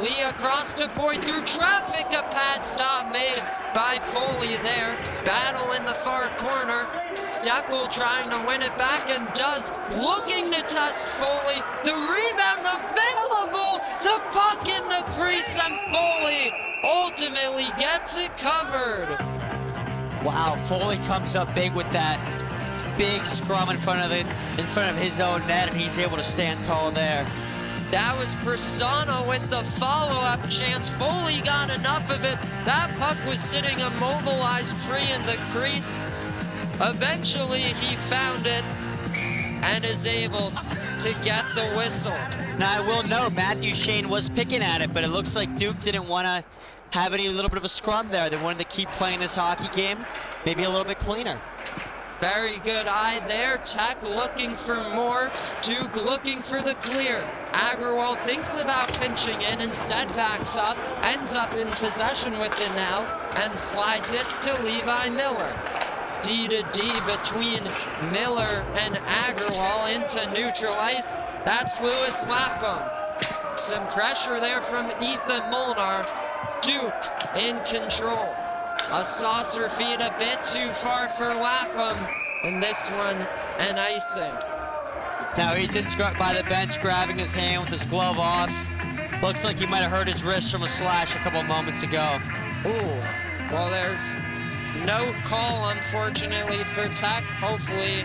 Lee across to Boyd through traffic. A pad stop made by Foley there. Battle in the far corner. Steckel trying to win it back and does. Looking to test Foley. The rebound available. The puck in the crease, and Foley ultimately gets it covered. Wow, Foley comes up big with that big scrum in front of his own net, and he's able to stand tall there. That was Persona with the follow-up chance. Foley got enough of it. That puck was sitting immobilized free in the crease. Eventually he found it and is able to get the whistle. Now I will note Matthew Shane was picking at it, but it looks like Duke didn't want to have any little bit of a scrum there. They wanted to keep playing this hockey game, maybe a little bit cleaner. Very good eye there. Tech looking for more. Duke looking for the clear. Agrawal thinks about pinching in, instead backs up, ends up in possession with it now, and slides it to Levi Miller. D to D between Miller and Agrawal into neutral ice. That's Lewis Lapham. Some pressure there from Ethan Molnar. Duke in control. A saucer feed a bit too far for Lapham, and this one an icing. Now he's in by the bench, grabbing his hand with his glove off. Looks like he might have hurt his wrist from a slash a couple moments ago. Ooh, well there's no call unfortunately for Tech. Hopefully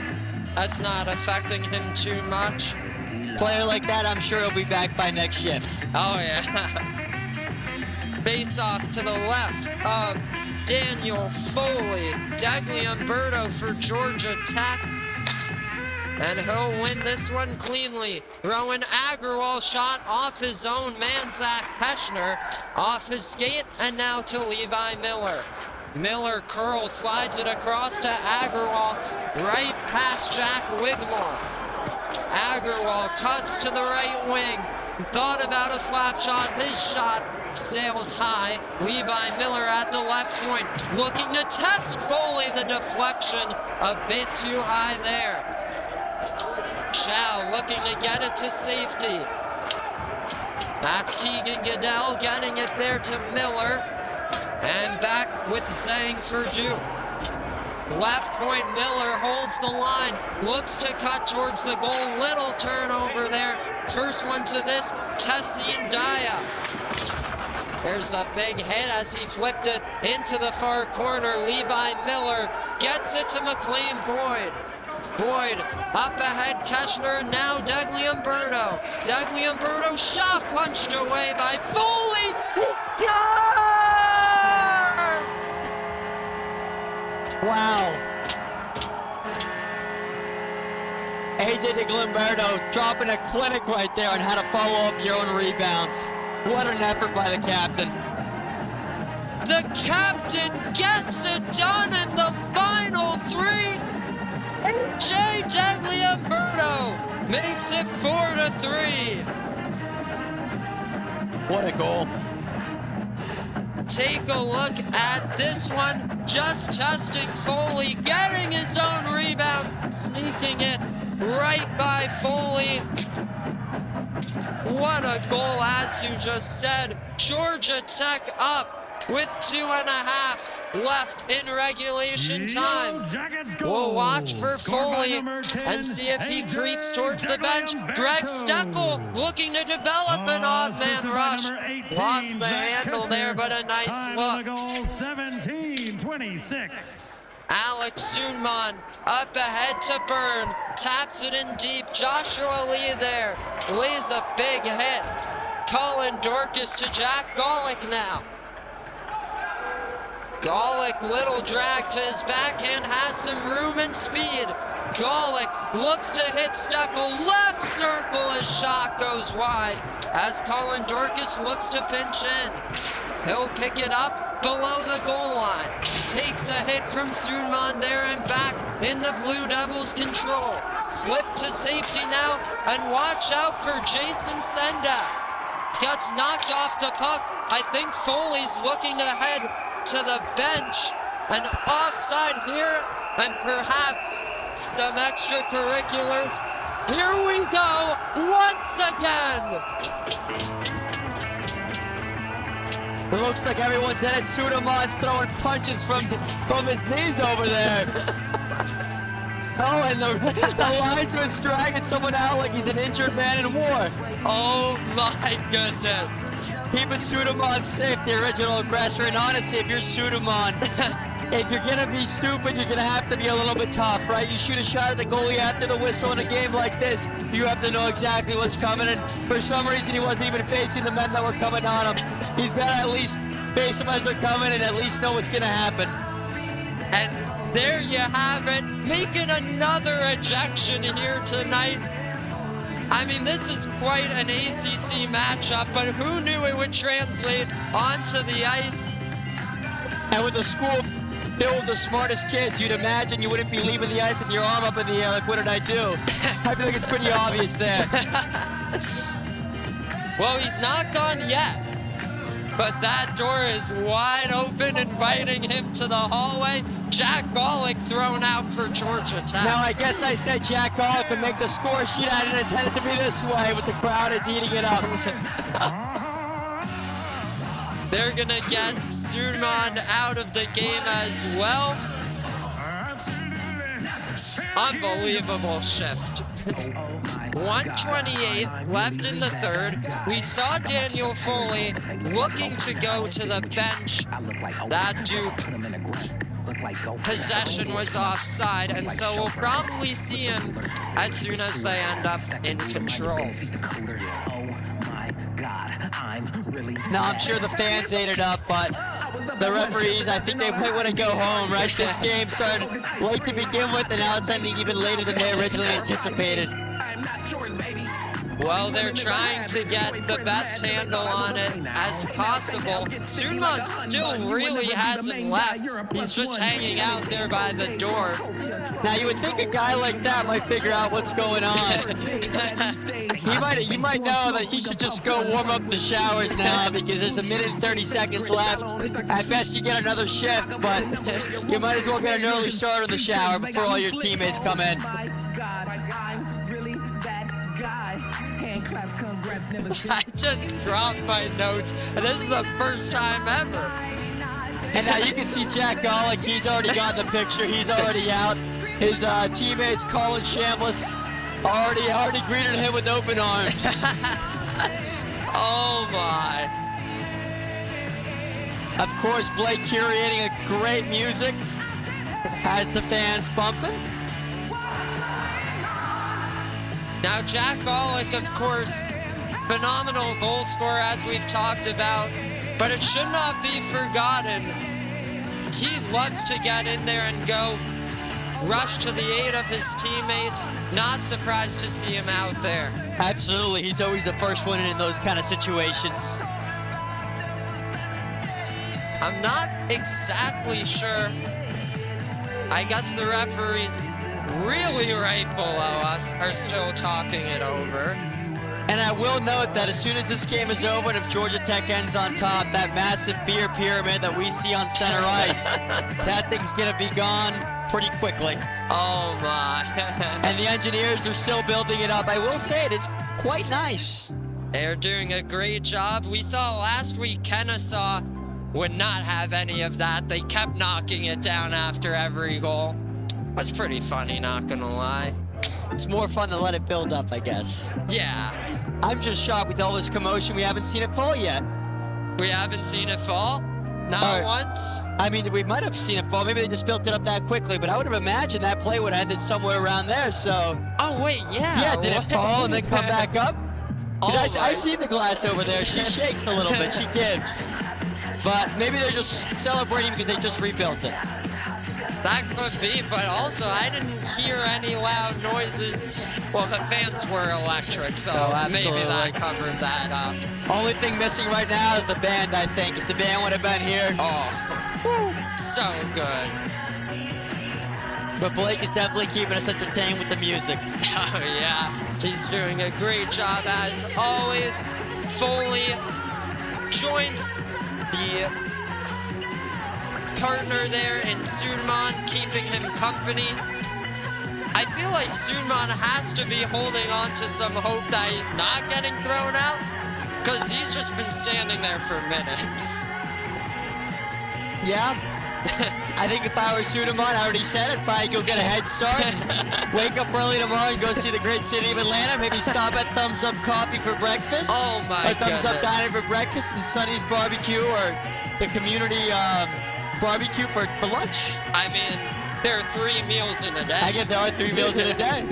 that's not affecting him too much. Player like that, I'm sure he'll be back by next shift. Oh yeah. Face off to the left of Daniel Foley. Dagliamberto for Georgia Tech. And he'll win this one cleanly. Rowan Agrawal shot off his own man, Zach Peschner, off his skate, and now to Levi Miller. Miller curls, slides it across to Agrawal, right past Jack Wigmore. Agrawal cuts to the right wing. Thought about a slap shot. His shot sails high. Levi Miller at the left point, looking to test Foley. The deflection a bit too high there. Chow looking to get it to safety. That's Keegan Goodell getting it there to Miller. And back with Zhang for Duke. Left point, Miller holds the line, looks to cut towards the goal. Little turnover there. First one to this, Tessin Daya. There's a big hit as he flipped it into the far corner. Levi Miller gets it to McLean Boyd. Boyd up ahead, Keschner, now Dagliamberto. Dagliamberto shot punched away by Foley. It's gone! Wow. AJ Dagliamberto dropping a clinic right there on how to follow up your own rebounds. What an effort by the captain. The captain gets it done in the final 3. AJ Dagliamberto makes it 4-3. What a goal. Take a look at this one. Just testing Foley, getting his own rebound, sneaking it right by Foley. What a goal, as you just said. Georgia Tech up with 2.5 left in regulation time. We'll watch for Foley and see if he creeps towards the bench. Greg Steckel looking to develop an odd man rush. Lost the handle there, but a nice look. 17-26. Alex Sunman up ahead to Byrne, taps it in deep. Joshua Lee there, lays a big hit. Colin Dorcas to Jack Golick now. Golick, little drag to his backhand, has some room and speed. Golick looks to hit Steckel, left circle, his shot goes wide as Colin Dorcas looks to pinch in. He'll pick it up below the goal line. Takes a hit from Sunman there and back in the Blue Devils' control. Flip to safety now, and watch out for Jason Senda. Gets knocked off the puck. I think Foley's looking ahead to the bench. An offside here, and perhaps some extracurriculars. Here we go, once again. It looks like everyone's in it. Sudamon's throwing punches from his knees over there. Oh, and the linesman's dragging someone out like he's an injured man in war. Oh my goodness. Keeping Sudamon safe, the original aggressor. And honestly, if you're Sudamon, if you're gonna be stupid, you're gonna have to be a little bit tough, right? You shoot a shot at the goalie after the whistle in a game like this, you have to know exactly what's coming. And for some reason, he wasn't even facing the men that were coming on him. He's gotta at least face them as they're coming and at least know what's gonna happen. And there you have it, making another ejection here tonight. I mean, this is quite an ACC matchup, but who knew it would translate onto the ice? And with a school filled with the smartest kids, you'd imagine you wouldn't be leaving the ice with your arm up in the air like, what did I do? I feel like it's pretty obvious there. Well, he's not gone yet, but that door is wide open, inviting him to the hallway. Jack Golick thrown out for Georgia Tech. Now, I guess I said Jack Golick would make the score sheet. I didn't intend it to be this way, but the crowd is eating it up. They're gonna get Sunman out of the game as well. Unbelievable shift. 1:28 left in the third. We saw Daniel Foley looking to go to the bench. That Duke possession was offside, and so we'll probably see him as soon as they end up in control. Now, I'm sure the fans ate it up, but the referees, I think they might want to go home, right? This game started late to begin with, and now it's ending even later than they originally anticipated. Well, they're trying to get the best handle on it as possible. Sunman still really hasn't left. He's just hanging out there by the door. Now, you would think a guy like that might figure out what's going on. You might know that you should just go warm up the showers now because there's 1 minute and 30 seconds left. At best, you get another shift, but you might as well get an early start in the shower before all your teammates come in. I just dropped my notes, and this is the first time ever. And now you can see Jack Golick. He's already got in the picture. He's already out. His teammates, Colin Chambliss, already greeted him with open arms. Oh my. Of course, Blake curating a great music. Has the fans bumping. Now, Jack Golick, of course, phenomenal goal scorer, as we've talked about, but it should not be forgotten. He loves to get in there and go rush to the aid of his teammates. Not surprised to see him out there. Absolutely. He's always the first one in those kind of situations. I'm not exactly sure. I guess the referees really right below us are still talking it over. And I will note that as soon as this game is over, and if Georgia Tech ends on top, that massive beer pyramid that we see on center ice, that thing's gonna be gone pretty quickly. Oh my. And the engineers are still building it up. I will say it, it's quite nice. They're doing a great job. We saw last week Kennesaw would not have any of that. They kept knocking it down after every goal. Was pretty funny, not gonna lie. It's more fun to let it build up, I guess. Yeah. I'm just shocked with all this commotion. We haven't seen it fall yet. We haven't seen it fall? Not once? I mean, we might have seen it fall. Maybe they just built it up that quickly, but I would have imagined that play would have ended somewhere around there, so. Oh, wait, yeah. Yeah, did it fall and then come back up? 'Cause Oh, I've seen the glass over there. She shakes a little bit. She gives. But maybe they're just celebrating because they just rebuilt it. That could be, but also I didn't hear any loud noises. Well, the fans were electric, so maybe that covers that up. Only thing missing right now is the band, I think. If the band would have been here. Oh, so good. But Blake is definitely keeping us entertained with the music. Oh, yeah. He's doing a great job as always. Foley joins the partner there in Sunman, keeping him company. I feel like Sunman has to be holding on to some hope that he's not getting thrown out, because he's just been standing there for minutes. Yeah. I think if I were Sunman, I already said it, probably go get a head start. Wake up early tomorrow and go see the great city of Atlanta. Maybe stop at Thumbs Up Coffee for breakfast. Oh my Or Thumbs Up goodness. Diner for breakfast and Sonny's Barbecue or the community barbecue for lunch. I mean, there are 3 meals in a day. I get there are 3 meals in a day.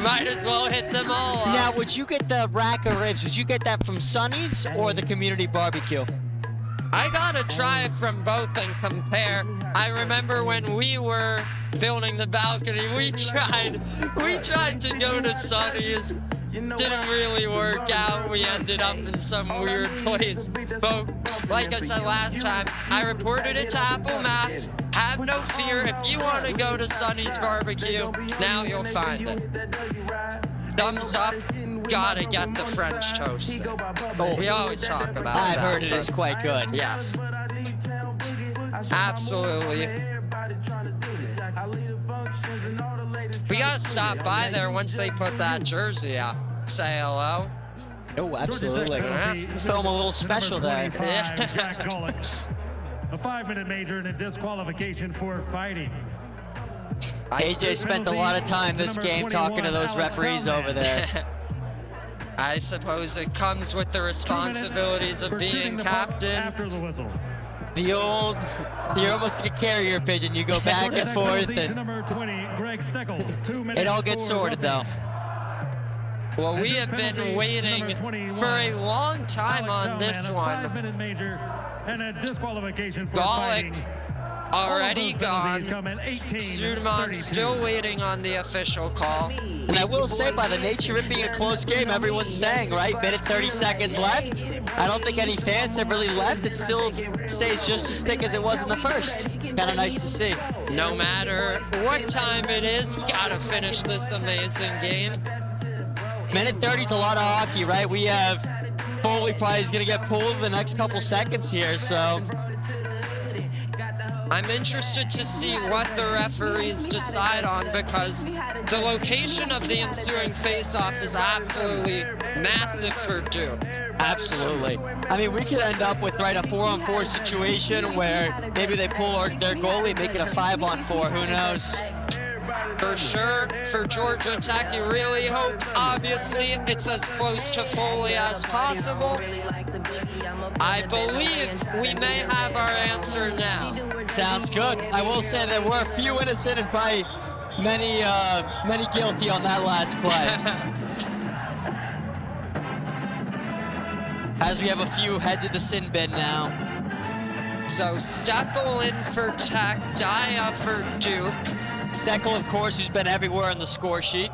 Might as well hit them all up. Now, would you get the rack of ribs? Would you get that from Sonny's or the community barbecue? I gotta try it from both and compare. I remember when we were building the balcony, we tried to go to Sonny's. Didn't really work out. We ended up in some weird place. But like I said last time, I reported it to Apple Maps. Have no fear. If you want to go to Sonny's Barbecue, now you'll find it. Thumbs up. Gotta get the French toast. We always talk about I've that. heard it is quite good. Yes. Absolutely. We gotta stop by there once they put that jersey out. Say hello. Oh, absolutely. Film a little special there. Jack Gullich. A 5-minute major and a disqualification for fighting. AJ spent a lot of time this game talking to those referees over there. I suppose it comes with the responsibilities of being captain. After the whistle. The old, you're almost like a carrier pigeon. You go back and forth, and Number 20, Greg Steckel. 2 minutes. it all gets sorted though. Well, we have been waiting for a long time on this one. 5-minute major and a disqualification for Golic fighting. already gone. Coming 18, Suderman still waiting on the official call. And I will say, by the nature of it being a close game, everyone's staying, right? Minute 30 seconds left. I don't think any fans have really left. It still stays just as thick as it was in the first. Kind of nice to see. No matter what time it is, you gotta finish this amazing game. Minute 30 is a lot of hockey, right? We have Foley probably is going to get pulled in the next couple seconds here, so. I'm interested to see what the referees decide on, because the location of the ensuing face-off is absolutely massive for Duke. Absolutely. I mean, we could end up with, right, a 4-on-4 situation where maybe they pull their goalie, make it a 5-on-4. Who knows? For sure, for Georgia Tech, you really hope, obviously, it's as close to Foley as possible. I believe we may have our answer now. Sounds good. I will say there were a few innocent and probably many guilty on that last play. As we have a few heads in the sin bin now. So Steckel in for Tech, Daya for Duke. Steckel, of course, who's been everywhere on the score sheet.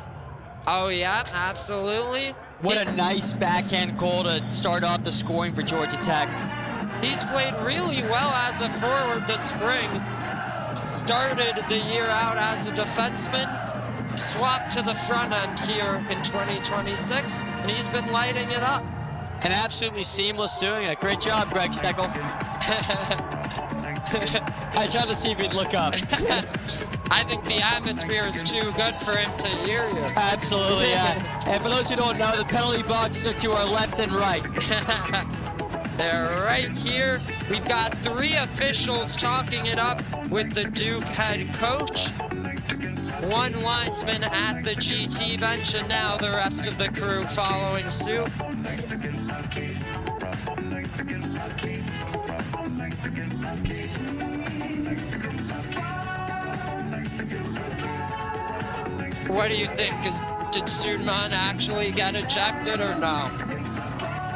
Oh yeah, absolutely. What a nice backhand goal to start off the scoring for Georgia Tech. He's played really well as a forward this spring. Started the year out as a defenseman. Swapped to the front end here in 2026, and he's been lighting it up. And absolutely seamless doing it. Great job, Greg Steckel. I tried to see if he'd look up. I think the atmosphere is too good for him to hear you. Absolutely, yeah. And for those who don't know, the penalty boxes are to our left and right. They're right here. We've got 3 officials talking it up with the Duke head coach. 1 linesman at the GT bench, and now the rest of the crew following suit. What do you think? Did Sudman actually get ejected or no?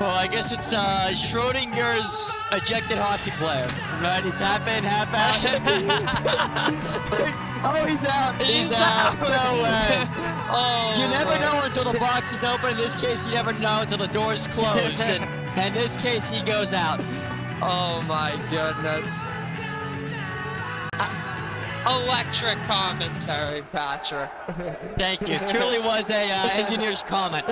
Well, I guess it's Schrodinger's ejected hockey player. Right? It's half in, half out. Oh, he's out. He's out. No way. Oh, you never know until the box is open. In this case, you never know until the door's closed. And in this case, he goes out. Oh my goodness. Electric commentary, Patrick. Thank you. It truly was a engineer's comment.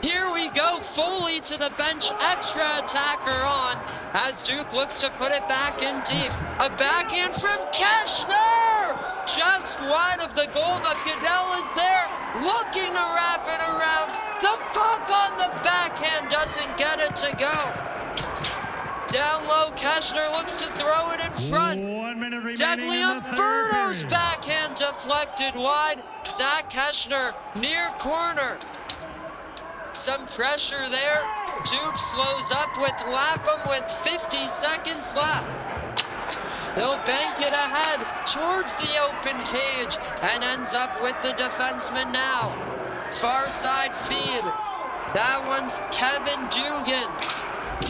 Here we go, Foley to the bench, extra attacker on, as Duke looks to put it back in deep. A backhand from Keshner! Just wide of the goal, but Goodell is there, looking to wrap it around. The puck on the backhand doesn't get it to go. Down low, Keshner looks to throw it in front. Degliumberto's backhand deflected wide. Zach Keshner near corner. Some pressure there. Duke slows up with Lapham with 50 seconds left. They'll bank it ahead towards the open cage and ends up with the defenseman now. Far side feed. That one's Kevin Dugan.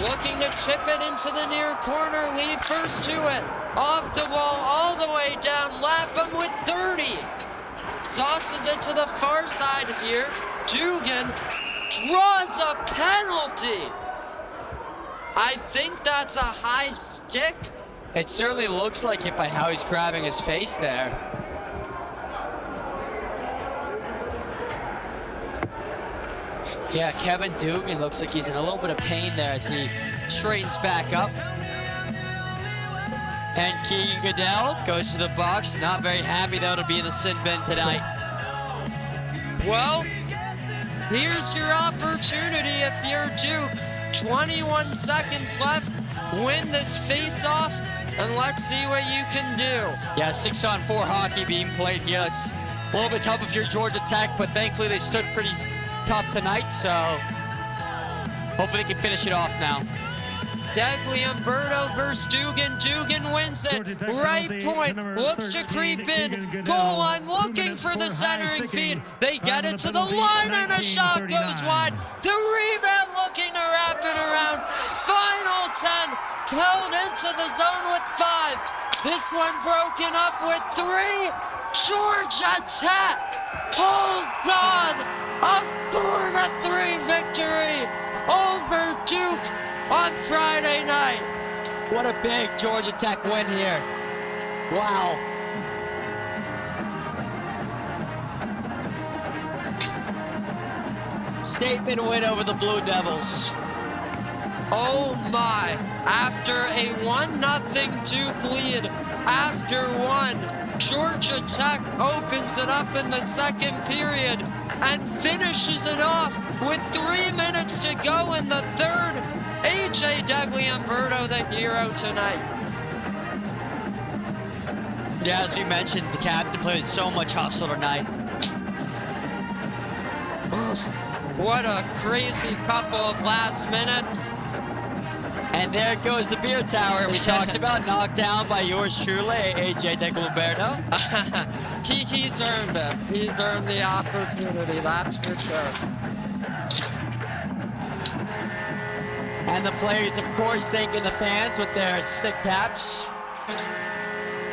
Looking to chip it into the near corner. Lee first to it. Off the wall all the way down. Lapham with 30. Sauces it to the far side here. Dugan draws a penalty. I think that's a high stick. It certainly looks like it by how he's grabbing his face there. Yeah, Kevin Dugan looks like he's in a little bit of pain there as he straightens back up. And Keegan Goodell goes to the box. Not very happy though to be in the sin bin tonight. Well, here's your opportunity if you're Duke. 21 seconds left. Win this face-off, and let's see what you can do. Yeah, 6-on-4 hockey being played here. It's a little bit tough if you're Georgia Tech, but thankfully they stood pretty tough tonight, so hopefully they can finish it off now. Degliumberto versus Dugan. Dugan wins it. Right point. Looks to creep in. Goal line looking for the centering feed. They get it to the line and a shot goes wide. The rebound looking to wrap it around. Final 10. Held into the zone with 5. This one broken up with 3. Georgia Tech holds on. A 4-3 victory over Duke on Friday night. What a big Georgia Tech win here. Wow. Statement win over the Blue Devils. Oh my, after a 1-0 Duke lead, after 1, Georgia Tech opens it up in the second period and finishes it off with 3 minutes to go in the third. A.J. Degliumberto, the hero tonight. Yeah, as we mentioned, the captain played so much hustle tonight. What a crazy couple of last minutes. And there goes the beer tower we talked about, knocked down by yours truly, A.J. Degliumberto. He's earned it. He's earned the opportunity, that's for sure. And the players, of course, thanking the fans with their stick taps.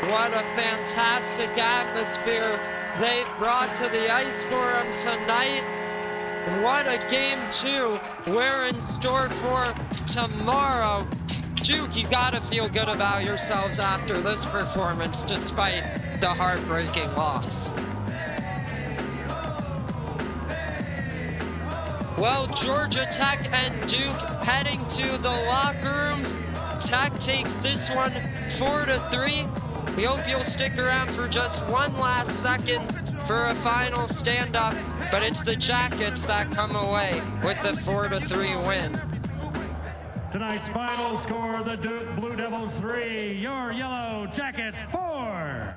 What a fantastic atmosphere they brought to the ice for him tonight. What a game 2 we're in store for tomorrow. Duke, you gotta feel good about yourselves after this performance, despite the heartbreaking loss. Well, Georgia Tech and Duke heading to the locker rooms. Tech takes this one 4-3. We hope you'll stick around for just one last second for a final stand-up, but it's the Jackets that come away with the 4-3 win. Tonight's final score, the Duke Blue Devils 3, your Yellow Jackets 4.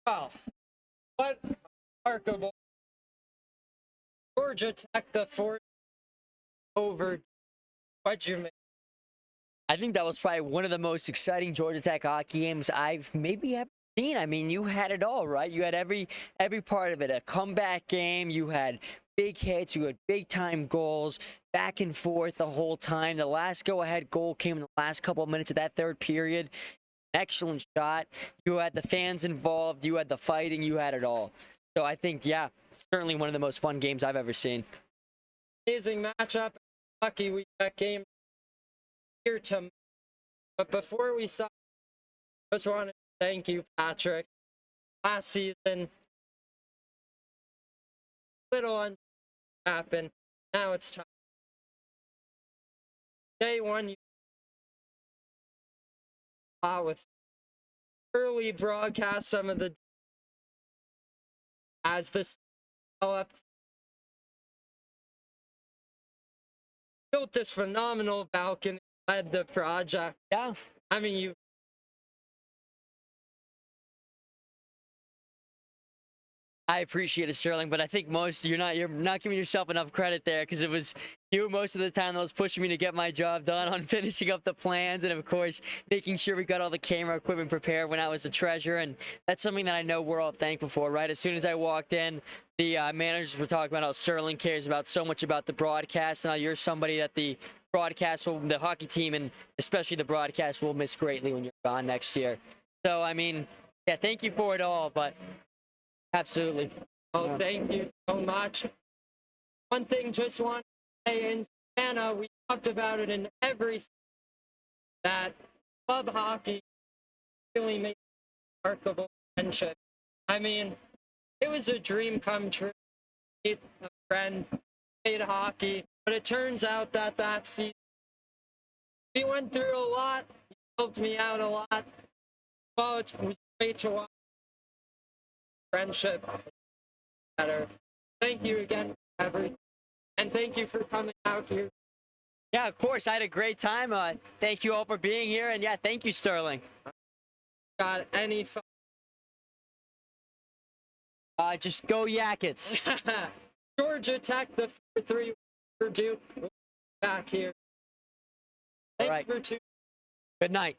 Wow, what remarkable. Georgia Tech, the 4 over. What'd you make? I think that was probably one of the most exciting Georgia Tech hockey games I've maybe ever seen. I mean, you had it all, right? You had every part of it. A comeback game. You had big hits. You had big time goals. Back and forth the whole time. The last go-ahead goal came in the last couple of minutes of that third period. Excellent shot. You had the fans involved. You had the fighting. You had it all. So I think, yeah, certainly one of the most fun games I've ever seen. Amazing matchup. Lucky we got game here to. But before we saw, just want to thank you, Patrick. Last season, little happened. Now it's time. Day one, you with early broadcast some of the as this developed. Built this phenomenal balcony, led the project. Yeah. I mean, you I appreciate it, Sterling, but I think you're not giving yourself enough credit there, because it was you most of the time that was pushing me to get my job done on finishing up the plans, and of course making sure we got all the camera equipment prepared when I was a treasure. And that's something that I know we're all thankful for, right? As soon as I walked in, the managers were talking about how Sterling cares so much about the broadcast, and how you're somebody that the hockey team, and especially the broadcast, will miss greatly when you're gone next year. So I mean, yeah, thank you for it all, but absolutely. Oh, thank you so much. One thing just want to say, in Savannah, we talked about it in every that club hockey really makes a remarkable friendship. I mean, it was a dream come true. Meet a friend, played hockey, but it turns out that season we went through a lot. He helped me out a lot. Well, it was great to watch friendship better. Thank you again for everything, and thank you for coming out here. Yeah, of course. I had a great time. Thank you all for being here, and yeah, thank you, Sterling. Got any fun? Just go Yakets. Georgia Tech, the 4-3 for Duke. We'll be back here. Thanks for tuning. Good night.